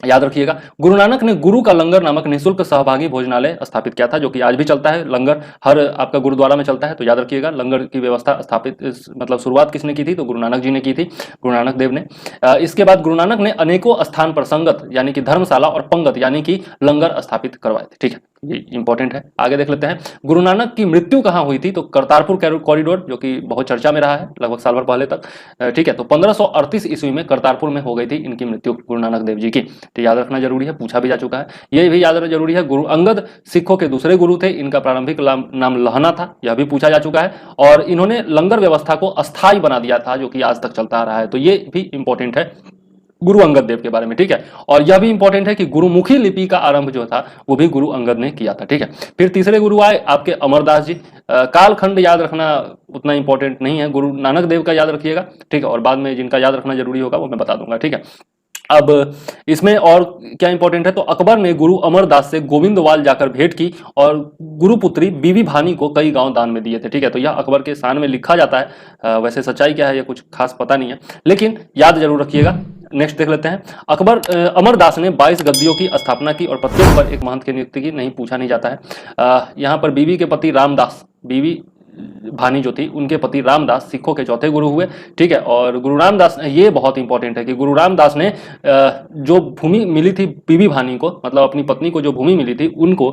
याद रखिएगा। गुरु नानक ने गुरु का लंगर नामक निःशुल्क सहभागी भोजनालय स्थापित किया था, जो कि आज भी चलता है। लंगर हर आपका गुरुद्वारा में चलता है, तो याद रखिएगा। लंगर की व्यवस्था स्थापित मतलब शुरुआत किसने की थी? तो गुरु नानक जी ने की थी, गुरु नानक देव ने। इसके बाद गुरु नानक ने अनेकों स्थान पर संगत यानी कि धर्मशाला और पंगत यानी कि लंगर स्थापित करवाए थे। ठीक है, ये इंपॉर्टेंट है। आगे देख लेते हैं, गुरु नानक की मृत्यु कहाँ हुई थी? तो करतारपुर कॉरिडोर, जो कि बहुत चर्चा में रहा है लगभग साल भर पहले तक। ठीक है, तो 1538 ईस्वी में करतारपुर में हो गई थी इनकी मृत्यु, गुरु नानक देव जी की। तो याद रखना जरूरी है, पूछा भी जा चुका है। ये भी याद रखना जरूरी है। गुरु अंगद सिखों के दूसरे गुरु थे, इनका प्रारंभिक नाम लहना था, यह भी पूछा जा चुका है। और इन्होंने लंगर व्यवस्था को अस्थायी बना दिया था, जो कि आज तक चलता आ रहा है। तो ये भी इंपॉर्टेंट है गुरु अंगद देव के बारे में। ठीक है, और यह भी इंपॉर्टेंट है कि गुरुमुखी लिपि का आरंभ जो था वो भी गुरु अंगद ने किया था। ठीक है, फिर तीसरे गुरु आए आपके अमरदास जी। कालखंड याद रखना उतना इंपॉर्टेंट नहीं है, गुरु नानक देव का याद रखिएगा। ठीक है, और बाद में जिनका याद रखना जरूरी होगा वो मैं बता दूंगा। ठीक है, अब इसमें और क्या इंपॉर्टेंट है? तो अकबर ने गुरु अमरदास से गोविंदवाल जाकर भेंट की, और गुरुपुत्री बीबी भानी को कई गांव दान में दिए थे। ठीक है, तो यह अकबर के शान में लिखा जाता है। वैसे सच्चाई क्या है ये कुछ खास पता नहीं है, लेकिन याद जरूर रखिएगा। नेक्स्ट देख लेते हैं, अमरदास ने 22 गद्दियों की स्थापना की और प्रत्येक पर एक महंत की नियुक्ति की। नहीं पूछा नहीं जाता है। यहाँ पर बीबी के पति रामदास, बीबी भानी जो थी उनके पति रामदास सिखों के चौथे गुरु हुए। ठीक है, और गुरु रामदास, ये बहुत इंपॉर्टेंट है कि गुरु रामदास ने जो भूमि मिली थी बीबी भानी को, मतलब अपनी पत्नी को जो भूमि मिली थी उनको,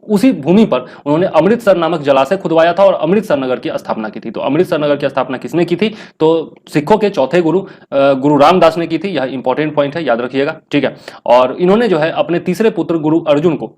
उसी भूमि पर उन्होंने अमृतसर नामक जलाशय खुदवाया था और अमृतसर नगर की स्थापना की थी। तो अमृतसर नगर की स्थापना किसने की थी? तो सिखों के चौथे गुरु गुरु रामदास ने की थी। यह इंपॉर्टेंट पॉइंट है, याद रखिएगा। ठीक है, और इन्होंने जो है अपने तीसरे पुत्र गुरु अर्जुन को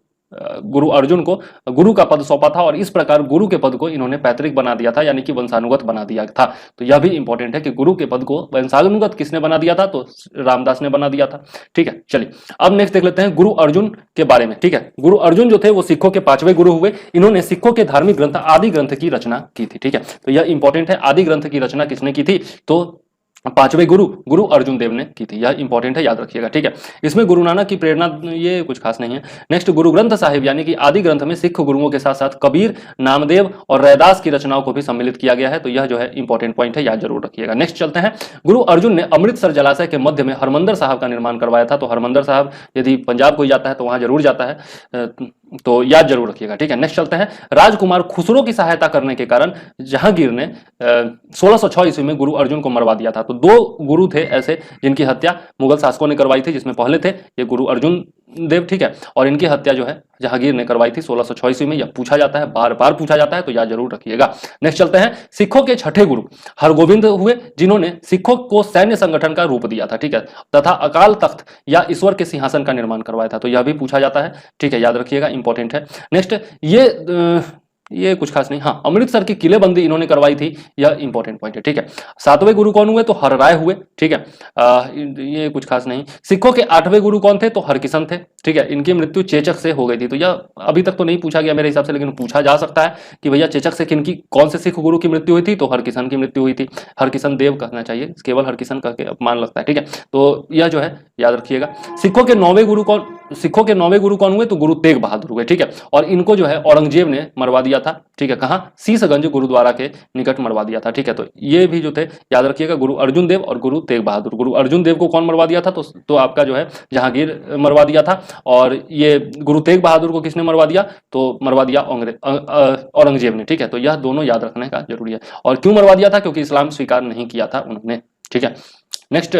गुरु अर्जुन को गुरु का पद सौंपा था और इस प्रकार गुरु के पद को इन्होंने पैतृक बना दिया था, यानी कि वंशानुगत बना दिया था। तो यह भी इंपॉर्टेंट है कि गुरु के पद को वंशानुगत किसने बना दिया था, तो रामदास ने बना दिया था। ठीक है, चलिए अब नेक्स्ट देख लेते हैं गुरु अर्जुन के बारे में। ठीक है, गुरु अर्जुन जो थे वो सिखों के 5वें गुरु हुए। इन्होंने सिखों के धार्मिक ग्रंथ आदि ग्रंथ की रचना की थी। ठीक है, तो यह इंपॉर्टेंट है, आदि ग्रंथ की रचना किसने की थी, तो 5वें गुरु गुरु अर्जुन देव ने की थी। यह इंपॉर्टेंट है, याद रखिएगा। ठीक है, इसमें गुरु नानक की प्रेरणा ये कुछ खास नहीं है। नेक्स्ट, गुरु ग्रंथ साहिब यानी कि आदि ग्रंथ में सिख गुरुओं के साथ साथ कबीर, नामदेव और रैदास की रचनाओं को भी सम्मिलित किया गया है। तो यह जो है इंपॉर्टेंट पॉइंट है, याद जरूर रखिएगा। नेक्स्ट चलते हैं, गुरु अर्जुन ने अमृतसर जलाशय के मध्य में हरमंदर साहब का निर्माण करवाया था। तो हरमंदर साहब यदि पंजाब कोई जाता है तो वहां जरूर जाता है, तो याद जरूर रखिएगा। ठीक है, नेक्स्ट चलते हैं, राजकुमार खुसरो की सहायता करने के कारण जहांगीर ने 1606 ईस्वी में गुरु अर्जुन को मरवा दिया था। तो 2 गुरु थे ऐसे जिनकी हत्या मुगल शासकों ने करवाई थी, जिसमें पहले थे ये गुरु अर्जुन देव। ठीक है, और इनकी हत्या जो है जहांगीर ने करवाई थी 1606 ईस्वी में। यह पूछा जाता है, बार बार पूछा जाता है, तो याद जरूर रखिएगा। नेक्स्ट चलते हैं, सिखों के 6ठे गुरु हरगोविंद हुए, जिन्होंने सिखों को सैन्य संगठन का रूप दिया था। ठीक है, तथा अकाल तख्त या ईश्वर के सिंहासन का निर्माण करवाया था। तो यह भी पूछा जाता है। ठीक है, याद रखिएगा, इंपॉर्टेंट है। नेक्स्ट, ये कुछ खास नहीं, हाँ, अमृतसर की किलेबंदी इन्होंने करवाई थी, यह इंपॉर्टेंट पॉइंट है। ठीक है, 7वें गुरु कौन हुए, तो हर राय हुए। ठीक है, ये कुछ खास नहीं। सिखों के 8वें गुरु कौन थे, तो हरकिशन थे। ठीक है, इनकी मृत्यु चेचक से हो गई थी। तो यह अभी तक तो नहीं पूछा गया मेरे हिसाब से, लेकिन पूछा जा सकता है कि भैया चेचक से किनकी, कौन से सिख गुरु की मृत्यु हुई थी, तो हरकिशन की मृत्यु हुई थी। हरकिशन देव कहना चाहिए, केवल हरकिशन करके अपमान लगता है। ठीक है, तो यह जो है याद रखिएगा। सिखों के 9वें गुरु कौन हुए, तो गुरु तेग बहादुर हुए। ठीक है, और इनको जो है औरंगजेब ने मरवा दिया था। ठीक है, कहां, शीशगंज गुरुद्वारा के निकट मरवा दिया था। ठीक है, तो ये भी जो थे याद रखिएगा, गुरु अर्जुन देव और गुरु तेग बहादुर। गुरु अर्जुन देव को कौन मरवा दिया था, तो आपका जो है जहांगीर मरवा दिया था। और ये गुरु तेग बहादुर को किसने मरवा दिया, तो मरवा दिया औरंगजेब ने। ठीक है, तो यह दोनों याद रखने का जरूरी है। और क्यों मरवा दिया था, क्योंकि इस्लाम स्वीकार नहीं किया था उन्होंने। ठीक है, नेक्स्ट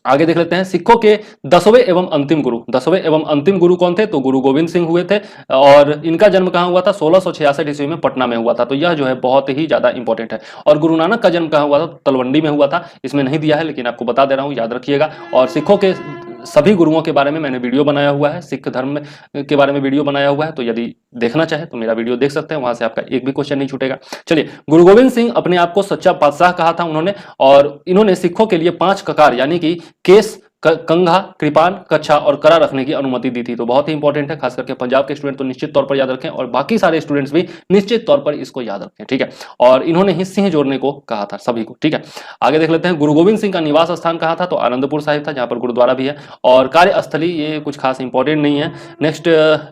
आगे देख लेते हैं, सिखों के 10वें एवं अंतिम गुरु कौन थे, तो गुरु गोविंद सिंह हुए थे। और इनका जन्म कहां हुआ था, 1666 ईस्वी में पटना में हुआ था। तो यह जो है बहुत ही ज्यादा इंपॉर्टेंट है। और गुरु नानक का जन्म कहां हुआ था, तलवंडी में हुआ था। इसमें नहीं दिया है, लेकिन आपको बता दे रहा हूं, याद रखिएगा। और सिखों के सभी गुरुओं के बारे में मैंने वीडियो बनाया हुआ है, सिख धर्म के बारे में वीडियो बनाया हुआ है। तो यदि देखना चाहे तो मेरा वीडियो देख सकते हैं, वहां से आपका एक भी क्वेश्चन नहीं छूटेगा। चलिए, गुरु गोविंद सिंह अपने आप को सच्चा बादशाह कहा था उन्होंने, और इन्होंने सिखों के लिए 5 ककार यानी कि केस, कंघा, कृपान, कच्छा और करा रखने की अनुमति दी थी। तो बहुत ही इंपॉर्टेंट है, खास करके पंजाब के स्टूडेंट तो निश्चित तौर पर याद रखें, और बाकी सारे स्टूडेंट्स भी निश्चित तौर पर इसको याद रखें। ठीक है, और इन्होंने ही सिंह जोड़ने को कहा था सभी को। ठीक है, आगे देख लेते हैं, गुरु गोविंद सिंह का निवास स्थान कहा था, तो आनंदपुर साहिब था, जहां पर गुरुद्वारा भी है। और कार्यस्थली ये कुछ खास इंपॉर्टेंट नहीं है। नेक्स्ट,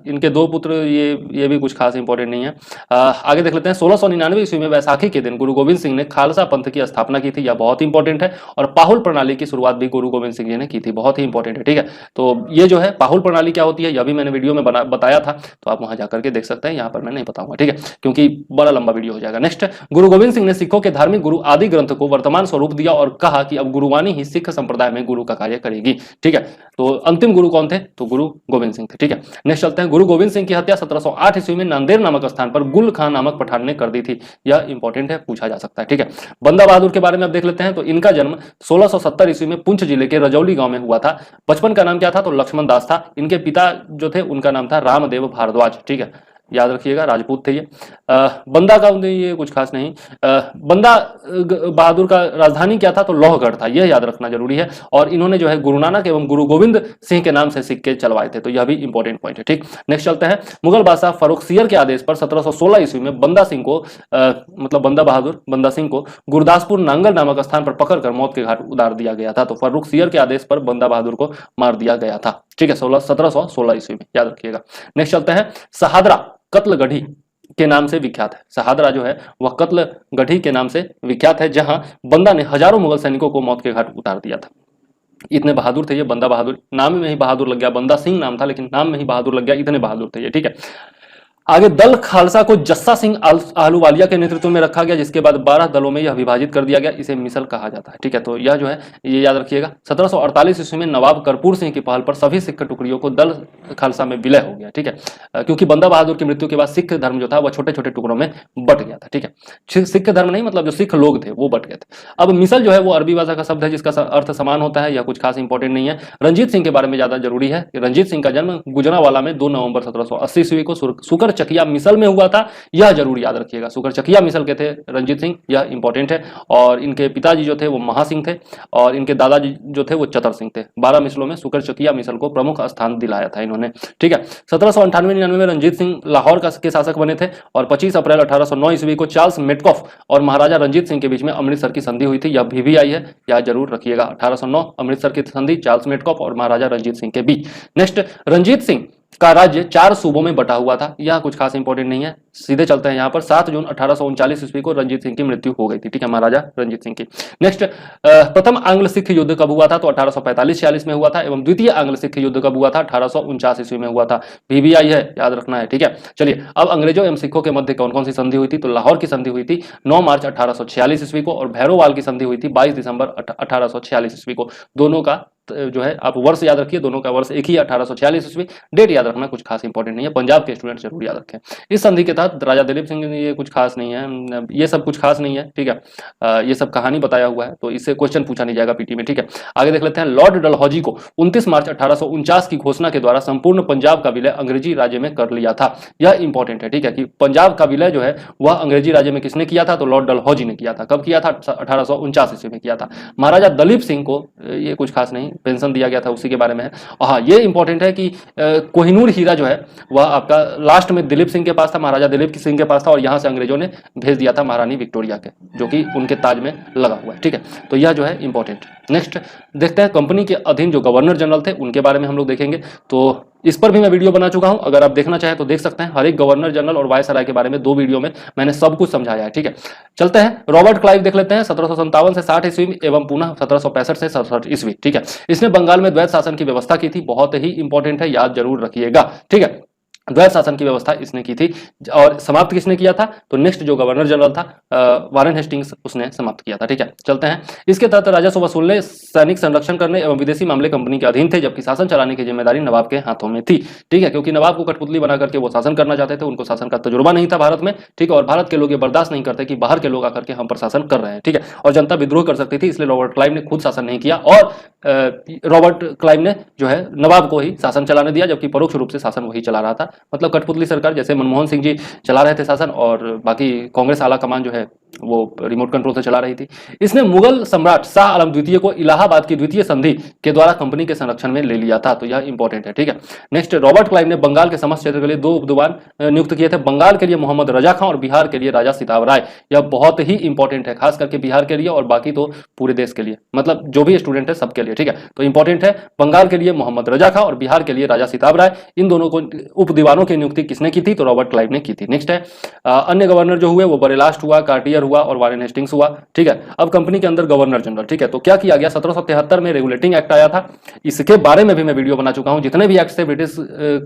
इनके 2 पुत्र, ये भी कुछ खास इंपॉर्टेंट नहीं है। आगे देख लेते हैं, 1699 ईस्वी में वैसाखी के दिन गुरु गोविंद सिंह ने खालसा पंथ की स्थापना की थी, यह बहुत इंपॉर्टेंट है। और पाहुल प्रणाली की शुरुआत भी गुरु गोविंद सिंह जी ने की थी, बहुत ही इंपॉर्टेंट। ठीक है, तो ये जो है पाहुल प्रणाली क्या होती है, यह भी मैंने वीडियो में बताया था, तो आप वहां जाकर के देख सकते हैं, यहां पर मैं नहीं बताऊंगा। ठीक है, क्योंकि बड़ा लंबा वीडियो हो जाएगा। नेक्स्ट, गुरु गोविंद सिंह ने सिखों के धार्मिक गुरु आदि ग्रंथ को वर्तमान स्वरूप दिया और कहा कि अब गुरुवाणी ही सिख संप्रदाय में गुरु का कार्य करेगी। ठीक है, तो अंतिम गुरु कौन थे, तो गुरु गोविंद सिंह थे। ठीक है, नेक्स्ट चलते हैं, गुरु गोविंद सिंह की हत्या 1708 ईस्वी में नांदेड़ नामक स्थान पर गुल खान नामक पठान ने कर दी थी। यह इंपॉर्टेंट है, पूछा जा सकता है। ठीक है, बंदा बहादुर के बारे में अब देख लेते हैं, तो इनका जन्म 1670 ईस्वी में पुंछ जिले के रजौली गांव में हुआ था। बचपन का नाम क्या था, तो लक्ष्मण दास था। इनके पिता जो थे उनका नाम था रामदेव भारद्वाज। ठीक है, याद रखिएगा, राजपूत थे ये। बंदा का ये कुछ खास नहीं। बंदा बहादुर का राजधानी क्या था, तो लोहगढ़ था, यह याद रखना जरूरी है। और इन्होंने जो है गुरु नानक एवं गुरु गोविंद सिंह के नाम से सिक्के चलवाए थे, तो यह भी इंपॉर्टेंट पॉइंट है। ठीक, नेक्स्ट चलते हैं, मुगल बादशाह फर्रुखसियर के आदेश पर 1716 ईस्वी में बंदा सिंह को मतलब बंदा बहादुर बंदा सिंह को गुरदासपुर नांगल नामक स्थान पर पकड़कर मौत के घाट उतार दिया गया था। तो फर्रुखसियर के आदेश पर बंदा बहादुर को मार दिया गया था। ठीक है, 1716 ईस्वी में, याद रखिएगा। नेक्स्ट चलते हैं, सहादरा कत्लगढ़ी के नाम से विख्यात है। सहादरा जो है वह कत्लगढ़ी के नाम से विख्यात है, जहां बंदा ने हजारों मुगल सैनिकों को मौत के घाट उतार दिया था। इतने बहादुर थे ये बंदा बहादुर, नाम में ही बहादुर लग गया, बंदा सिंह नाम था लेकिन नाम में ही बहादुर लग गया, इतने बहादुर थे ये। ठीक है, आगे दल खालसा को जस्सा सिंह आहलूवालिया के नेतृत्व में रखा गया, जिसके बाद 12 दलों में यह विभाजित कर दिया गया। इसे मिसल कहा जाता है। ठीक है, तो यह जो है ये याद रखिएगा। 1748 ईस्वी में नवाब कर्पूर सिंह की पहल पर सभी सिख टुकड़ियों को दल खालसा में विलय हो गया। ठीक है, क्योंकि बंदा बहादुर की मृत्यु के बाद सिख धर्म जो था वह छोटे छोटे टुकड़ों में बट गया था। ठीक है, सिख धर्म नहीं, मतलब जो सिख लोग थे वो बट गए थे। अब मिसल जो है वो अरबी भाषा का शब्द है जिसका अर्थ समान होता है। यह कुछ खास इंपॉर्टेंट नहीं है। रंजीत सिंह के बारे में ज्यादा जरूरी है। रंजीत सिंह का जन्म गुजरांवाला में 2 नवंबर 1780 ईस्वी को सुकर चकिया मिसल में हुआ था। यह जरूर याद रखिएगा, सुकर चकिया मिसल के थे रंजीत सिंह, यह इंपॉर्टेंट है। और इनके पिताजी जो थे वो महासिंह थे और इनके दादाजी जो थे वो चतर सिंह थे। 12 मिसलों में सुकर चकिया मिसल को प्रमुख स्थान दिलाया था इन्होंने। ठीक है, 1798-99 में रंजीत सिंह लाहौर के शासक बने थे और 25 अप्रैल 1809 ईस्वी को चार्ल्स मेटकॉफ और महाराजा रंजीत सिंह के बीच में अमृतसर की संधि हुई थी। यह भी आई है, यह जरूर रखिएगा। 1809 अमृतसर की संधि चार्ल्स मेटकॉफ और महाराजा रंजीत सिंह के बीच। नेक्स्ट, रंजीत सिंह का राज्य 4 सूबों में बटा हुआ था। यह कुछ खास इंपॉर्टेंट नहीं है, सीधे चलते हैं यहाँ पर। 7 जून 1839 ईस्वी को रंजीत सिंह की मृत्यु हो गई थी। ठीक है, महाराजा रंजीत सिंह की। नेक्स्ट, प्रथम आंग्ल सिख युद्ध कब हुआ था? तो 1845-46 में हुआ था। एवं द्वितीय आंग्ल सिख युद्ध कब हुआ था? 1849 ईस्वी में हुआ था। VBI है, याद रखना है। ठीक है, चलिए अब अंग्रेजों एवं सिखों के मध्य कौन कौन सी संधि हुई थी? तो लाहौर की संधि हुई थी 9 मार्च 1846 ईस्वी को और भैरोवाल की संधि हुई थी 22 दिसंबर 1846 ईस्वी को। दोनों का जो है आप वर्ष याद रखिए, दोनों का वर्ष एक ही है, 1846 ईस्वी। डेट याद रखना, कुछ खास इंपॉर्टेंट नहीं है। पंजाब के स्टूडेंट जरूर याद रखें। इस संधि के तहत राजा दिलीप सिंह ने, ये कुछ खास नहीं है, ये सब कुछ खास नहीं है। ठीक है, ये सब कहानी बताया हुआ है तो इससे क्वेश्चन पूछा नहीं जाएगा पीटी में। ठीक है, आगे देख लेते हैं। लॉर्ड डलहौजी को 29 मार्च 1849 की घोषणा के द्वारा संपूर्ण पंजाब का विलय अंग्रेजी राज्य में कर लिया था। यह इंपॉर्टेंट है। ठीक है, कि पंजाब का विलय जो है वह अंग्रेजी राज्य में किसने किया था? तो लॉर्ड डलहौजी ने किया था। कब किया था? 1849 ईस्वी में किया था। महाराजा दलीप सिंह को, ये कुछ खास नहीं, पेंशन दिया गया था, उसी के बारे में है। हाँ, ये इंपॉर्टेंट है कि कोहिनूर हीरा जो है वह आपका लास्ट में दिलीप सिंह के पास था, महाराजा दिलीप सिंह के पास था और यहां से अंग्रेजों ने भेज दिया था महारानी विक्टोरिया के, जो कि उनके ताज में लगा हुआ है। ठीक है, तो यह जो है इंपॉर्टेंट। नेक्स्ट देखते हैं, कंपनी के अधीन जो गवर्नर जनरल थे उनके बारे में हम लोग देखेंगे। तो इस पर भी मैं वीडियो बना चुका हूं, अगर आप देखना चाहें तो देख सकते हैं। हर एक गवर्नर जनरल और वायसराय के बारे में 2 वीडियो में मैंने सब कुछ समझाया है। ठीक है, चलते हैं रॉबर्ट क्लाइव देख लेते हैं। 1757 से 60 ईस्वी एवं पुनः 1765 से 67 ईस्वी। ठीक है, इसने बंगाल में द्वैत शासन की व्यवस्था की थी। बहुत ही इंपॉर्टेंट है, याद जरूर रखिएगा। ठीक है, द्वैत शासन की व्यवस्था इसने की थी और समाप्त किसने किया था? तो नेक्स्ट जो गवर्नर जनरल था वारेन हेस्टिंग्स, उसने समाप्त किया था। ठीक है, चलते हैं। इसके तहत राजस्व वसूलने, सैनिक संरक्षण करने एवं विदेशी मामले कंपनी के अधीन थे, जबकि शासन चलाने की जिम्मेदारी नवाब के हाथों में थी। ठीक है, क्योंकि नवाब को कठपुतली बना करके वो शासन करना चाहते थे, उनको शासन का तजुर्बा नहीं था भारत में। ठीक है, और भारत के लोग ये बर्दाश्त नहीं करते कि बाहर के लोग आकर के हम पर शासन कर रहे हैं। ठीक है, और जनता विद्रोह कर सकती थी, इसलिए रॉबर्ट क्लाइव ने खुद शासन नहीं किया और रॉबर्ट क्लाइव ने जो है नवाब को ही शासन चलाने दिया, जबकि परोक्ष रूप से शासन वही चला रहा था। मतलब कठपुतली सरकार, जैसे मनमोहन सिंह जी चला रहे थे शासन और बाकी कांग्रेस आला कमान जो है वो रिमोट कंट्रोल से चला रही थी। इसने मुगल सम्राट शाह आलम द्वितीय को इलाहाबाद की द्वितीय संधि के द्वारा कंपनी के संरक्षण में ले लिया था, तो यह इंपॉर्टेंट है। ठीक है, नेक्स्ट, रॉबर्ट क्लाइव ने बंगाल के समस्त क्षेत्र के लिए 2 उपदीवान नियुक्त किए थे। बंगाल के लिए मोहम्मद रजा खां और बिहार के लिए राजा सिताब राय। यह बहुत ही इंपॉर्टेंट है, खास करके बिहार के लिए और बाकी तो पूरे देश के लिए, मतलब जो भी स्टूडेंट है सबके लिए। ठीक है, तो इंपॉर्टेंट है, बंगाल के लिए मोहम्मद रजा खां और बिहार के लिए राजा सिताब राय। इन दोनों को उप दीवानों की नियुक्ति किसने की थी? तो रॉबर्ट क्लाइव ने की थी। नेक्स्ट है, अन्य गवर्नर जो हुए वो बरेलास्ट हुआ, कार्टियर हुआ और वारेन हेस्टिंग्स हुआ। ठीक है, अब कंपनी के अंदर गवर्नर जनरल। ठीक है, तो क्या किया गया? 1773 में रेगुलेटिंग एक्ट आया था, इसके बारे में भी मैं वीडियो बना चुका हूं। जितने भी एक्ट थे ब्रिटिश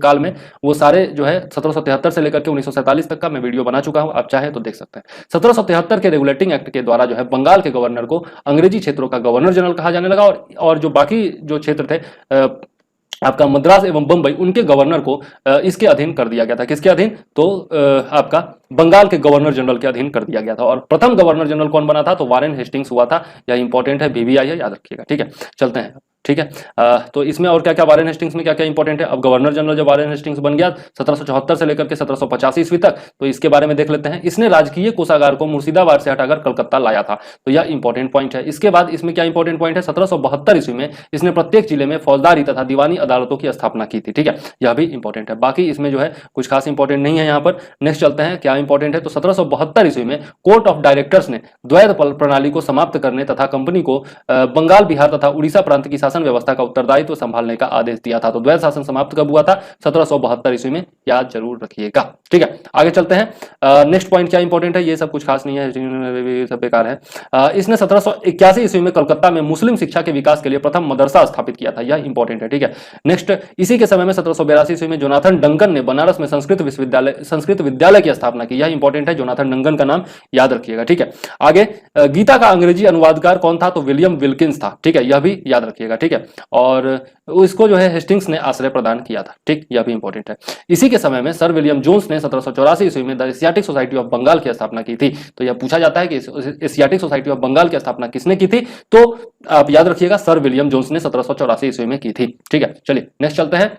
काल में वो सारे जो है 1773 से लेकर के 1947 तक का मैं वीडियो बना चुका हूं, आप चाहे तो देख सकते हैं। 1773 के रेगुलेटिंग एक्ट के द्वारा जो है बंगाल के गवर्नर को अंग्रेजी क्षेत्रों का गवर्नर जनरल कहा जाने लगा और जो बाकी जो क्षेत्र थे आपका मद्रास एवं बंबई, उनके गवर्नर को इसके अधीन कर दिया गया था। किसके अधीन? तो आपका बंगाल के गवर्नर जनरल के अधीन कर दिया गया था। और प्रथम गवर्नर जनरल कौन बना था? तो वारेन हेस्टिंग्स हुआ था। यह इंपॉर्टेंट है, VBI है, याद रखिएगा। ठीक है, चलते हैं। ठीक है, तो इसमें और क्या क्या वारेन हेस्टिंग्स में क्या क्या इंपॉर्टेंट है? अब गवर्नर जनरल जब वारेन हेस्टिंग्स बन गया 1774 से लेकर के 1785 ईस्वी तक, तो इसके बारे में देख लेते हैं। इसने राजकीय कोषागार को मुर्शिदाबाद से हटाकर कलकत्ता लाया था, तो यह इंपॉर्टेंट पॉइंट है। इसके बाद इसमें क्या इंपॉर्टेंट पॉइंट है? 1772 ईस्वी में इसने प्रत्येक जिले में फौजदारी तथा दीवानी अदालतों की स्थापना की थी। ठीक है, यह भी इंपॉर्टेंट है। बाकी इसमें जो है कुछ खास इंपॉर्टेंट नहीं है यहाँ पर। नेक्स्ट चलते हैं, क्या इंपॉर्टेंट है? तो 1772 ईस्वी में कोर्ट ऑफ डायरेक्टर्स ने द्वैत प्रणाली को समाप्त करने तथा कंपनी को बंगाल, बिहार तथा उड़ीसा प्रांत की शासन व्यवस्था का उत्तरदायित्व संभालने का आदेश दिया था। तो द्वैध शासन समाप्त कब हुआ था? 1772 ईस्वी में, याद जरूर रखिएगा। ठीक है, आगे चलते हैं। नेक्स्ट पॉइंट क्या इंपॉर्टेंट है, ये सब कुछ खास नहीं है, सब बेकार है। इसने 1781 ईस्वी में कलकत्ता में मुस्लिम शिक्षा के विकास के लिए प्रथम मदरसा स्थापित किया था, यह इंपॉर्टेंट है। ठीक है, नेक्स्ट, इसी के समय में 1782 ईस्वी में जोनाथन डंकन ने बनारस में संस्कृत विद्यालय की स्थापना की, यह इंपॉर्टेंट है। जोनाथन डंकन का नाम याद रखिएगा। ठीक है, आगे गीता का अंग्रेजी अनुवादकार कौन था? तो विलियम विल्किंस था। ठीक है, यह भी याद रखिएगा। ठीक है, और इसको जो है हेस्टिंग्स ने आश्रय प्रदान किया था। ठीक, यह भी इंपॉर्टेंट है। इसी के समय में सर विलियम जोन्स ने 1784 ईस्वी में the Asiatic Society of Bengal की स्थापना की थी। तो यह पूछा जाता है कि एशियाटिक सोसाइटी ऑफ बंगाल की स्थापना किसने की थी? तो आप याद रखिएगा, सर विलियम जोन्स ने 1784 ईस्वी में की थी। ठीक है, चलिए नेक्स्ट चलते हैं।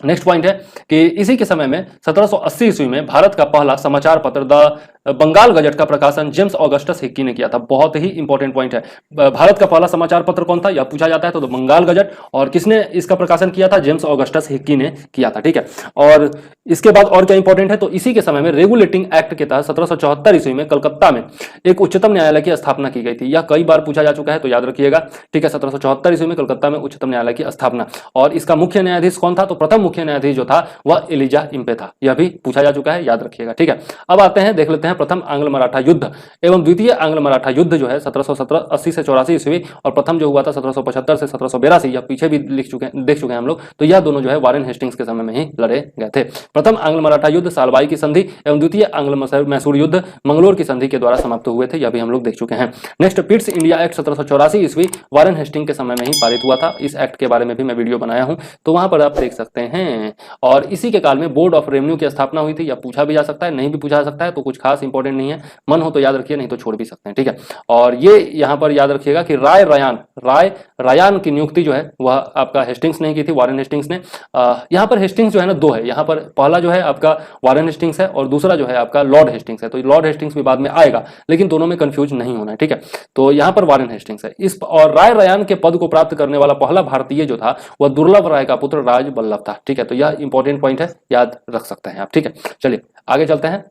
नेक्स्ट पॉइंट है कि इसी के समय में 1780 ईस्वी में भारत का पहला समाचार पत्र द बंगाल गजट का प्रकाशन जेम्स ऑगस्टस हिक्की ने किया था। बहुत ही इंपॉर्टेंट पॉइंट है। भारत का पहला समाचार पत्र कौन था, यह पूछा जाता है। तो बंगाल गजट, और किसने इसका प्रकाशन किया था? जेम्स ऑगस्टस हिक्की ने किया था। ठीक है, और इसके बाद और क्या इंपॉर्टेंट है, तो इसी के समय में रेगुलेटिंग एक्ट के तहत 1774 ईस्वी में कलकत्ता में एक उच्चतम न्यायालय की स्थापना की गई थी। यह कई बार पूछा जा चुका है, तो याद रखिएगा। ठीक है, 1774 ईस्वी में कलकत्ता में उच्चतम न्यायालय की स्थापना, और इसका मुख्य न्यायाधीश कौन था? तो प्रथम मुख्य न्यायाधीश जो था वह एलिजा इम्पे था। यह भी पूछा जा चुका है, याद रखिएगा। ठीक है, अब आते हैं, देख लेते हैं प्रथम आंग्ल मराठा युद्ध एवं द्वितीय आंग्ल मराठा युद्ध जो है 1780 से 84 ईस्वी, और प्रथम जो हुआ था 1775 से 1782, यह पीछे भी देख चुके हैं हम लोग। तो यह दोनों जो है वारेन हेस्टिंग्स के समय में ही लड़े गए थे। प्रथम आंग्ल मराठा युद्ध सालबाई की संधि एवं द्वितीय आंग्ल मैसूर युद्ध मंगलोर की संधि के द्वारा समाप्त हुए थे, यह भी हम लोग देख चुके हैं। नेक्स्ट, पिट्स इंडिया एक्ट 1784 ईस्वी वारेन हेस्टिंग के समय में ही पारित हुआ था। इस एक्ट के बारे में भी मैं वीडियो बनाया हूं, तो वहां पर आप देख सकते हैं। और इसी के काल में बोर्ड ऑफ रेवेन्यू की स्थापना हुई थी। यह पूछा भी जा सकता है, नहीं भी पूछा जा सकता है, तो कुछ खास इंपॉर्टेंट नहीं है। मन हो तो याद रखिए, नहीं तो छोड़ भी सकते हैं। ठीक है, और ये यहां पर याद रखिएगा कि राय रयान की नियुक्ति जो है वह आपका हेस्टिंग्स ने की थी, वारेन हेस्टिंग्स ने। यहां पर हेस्टिंग्स जो है ना, दो है। यहां पर पहला जो है आपका वारेन हेस्टिंग्स है, और दूसरा जो है आपका लॉर्ड हेस्टिंग्स है। तो लॉर्ड हेस्टिंग्स भी बाद में आएगा, लेकिन दोनों में कंफ्यूज नहीं होना है। ठीक है, तो यहां पर वारेन हेस्टिंग्स है। इस और राय रयान के पद को प्राप्त करने वाला पहला भारतीय जो था वह दुर्लभ राय का पुत्र राज बल्लभ था। ठीक है, तो यह इंपॉर्टेंट पॉइंट है, याद रख सकते हैं आप। ठीक है, चलिए आगे चलते हैं।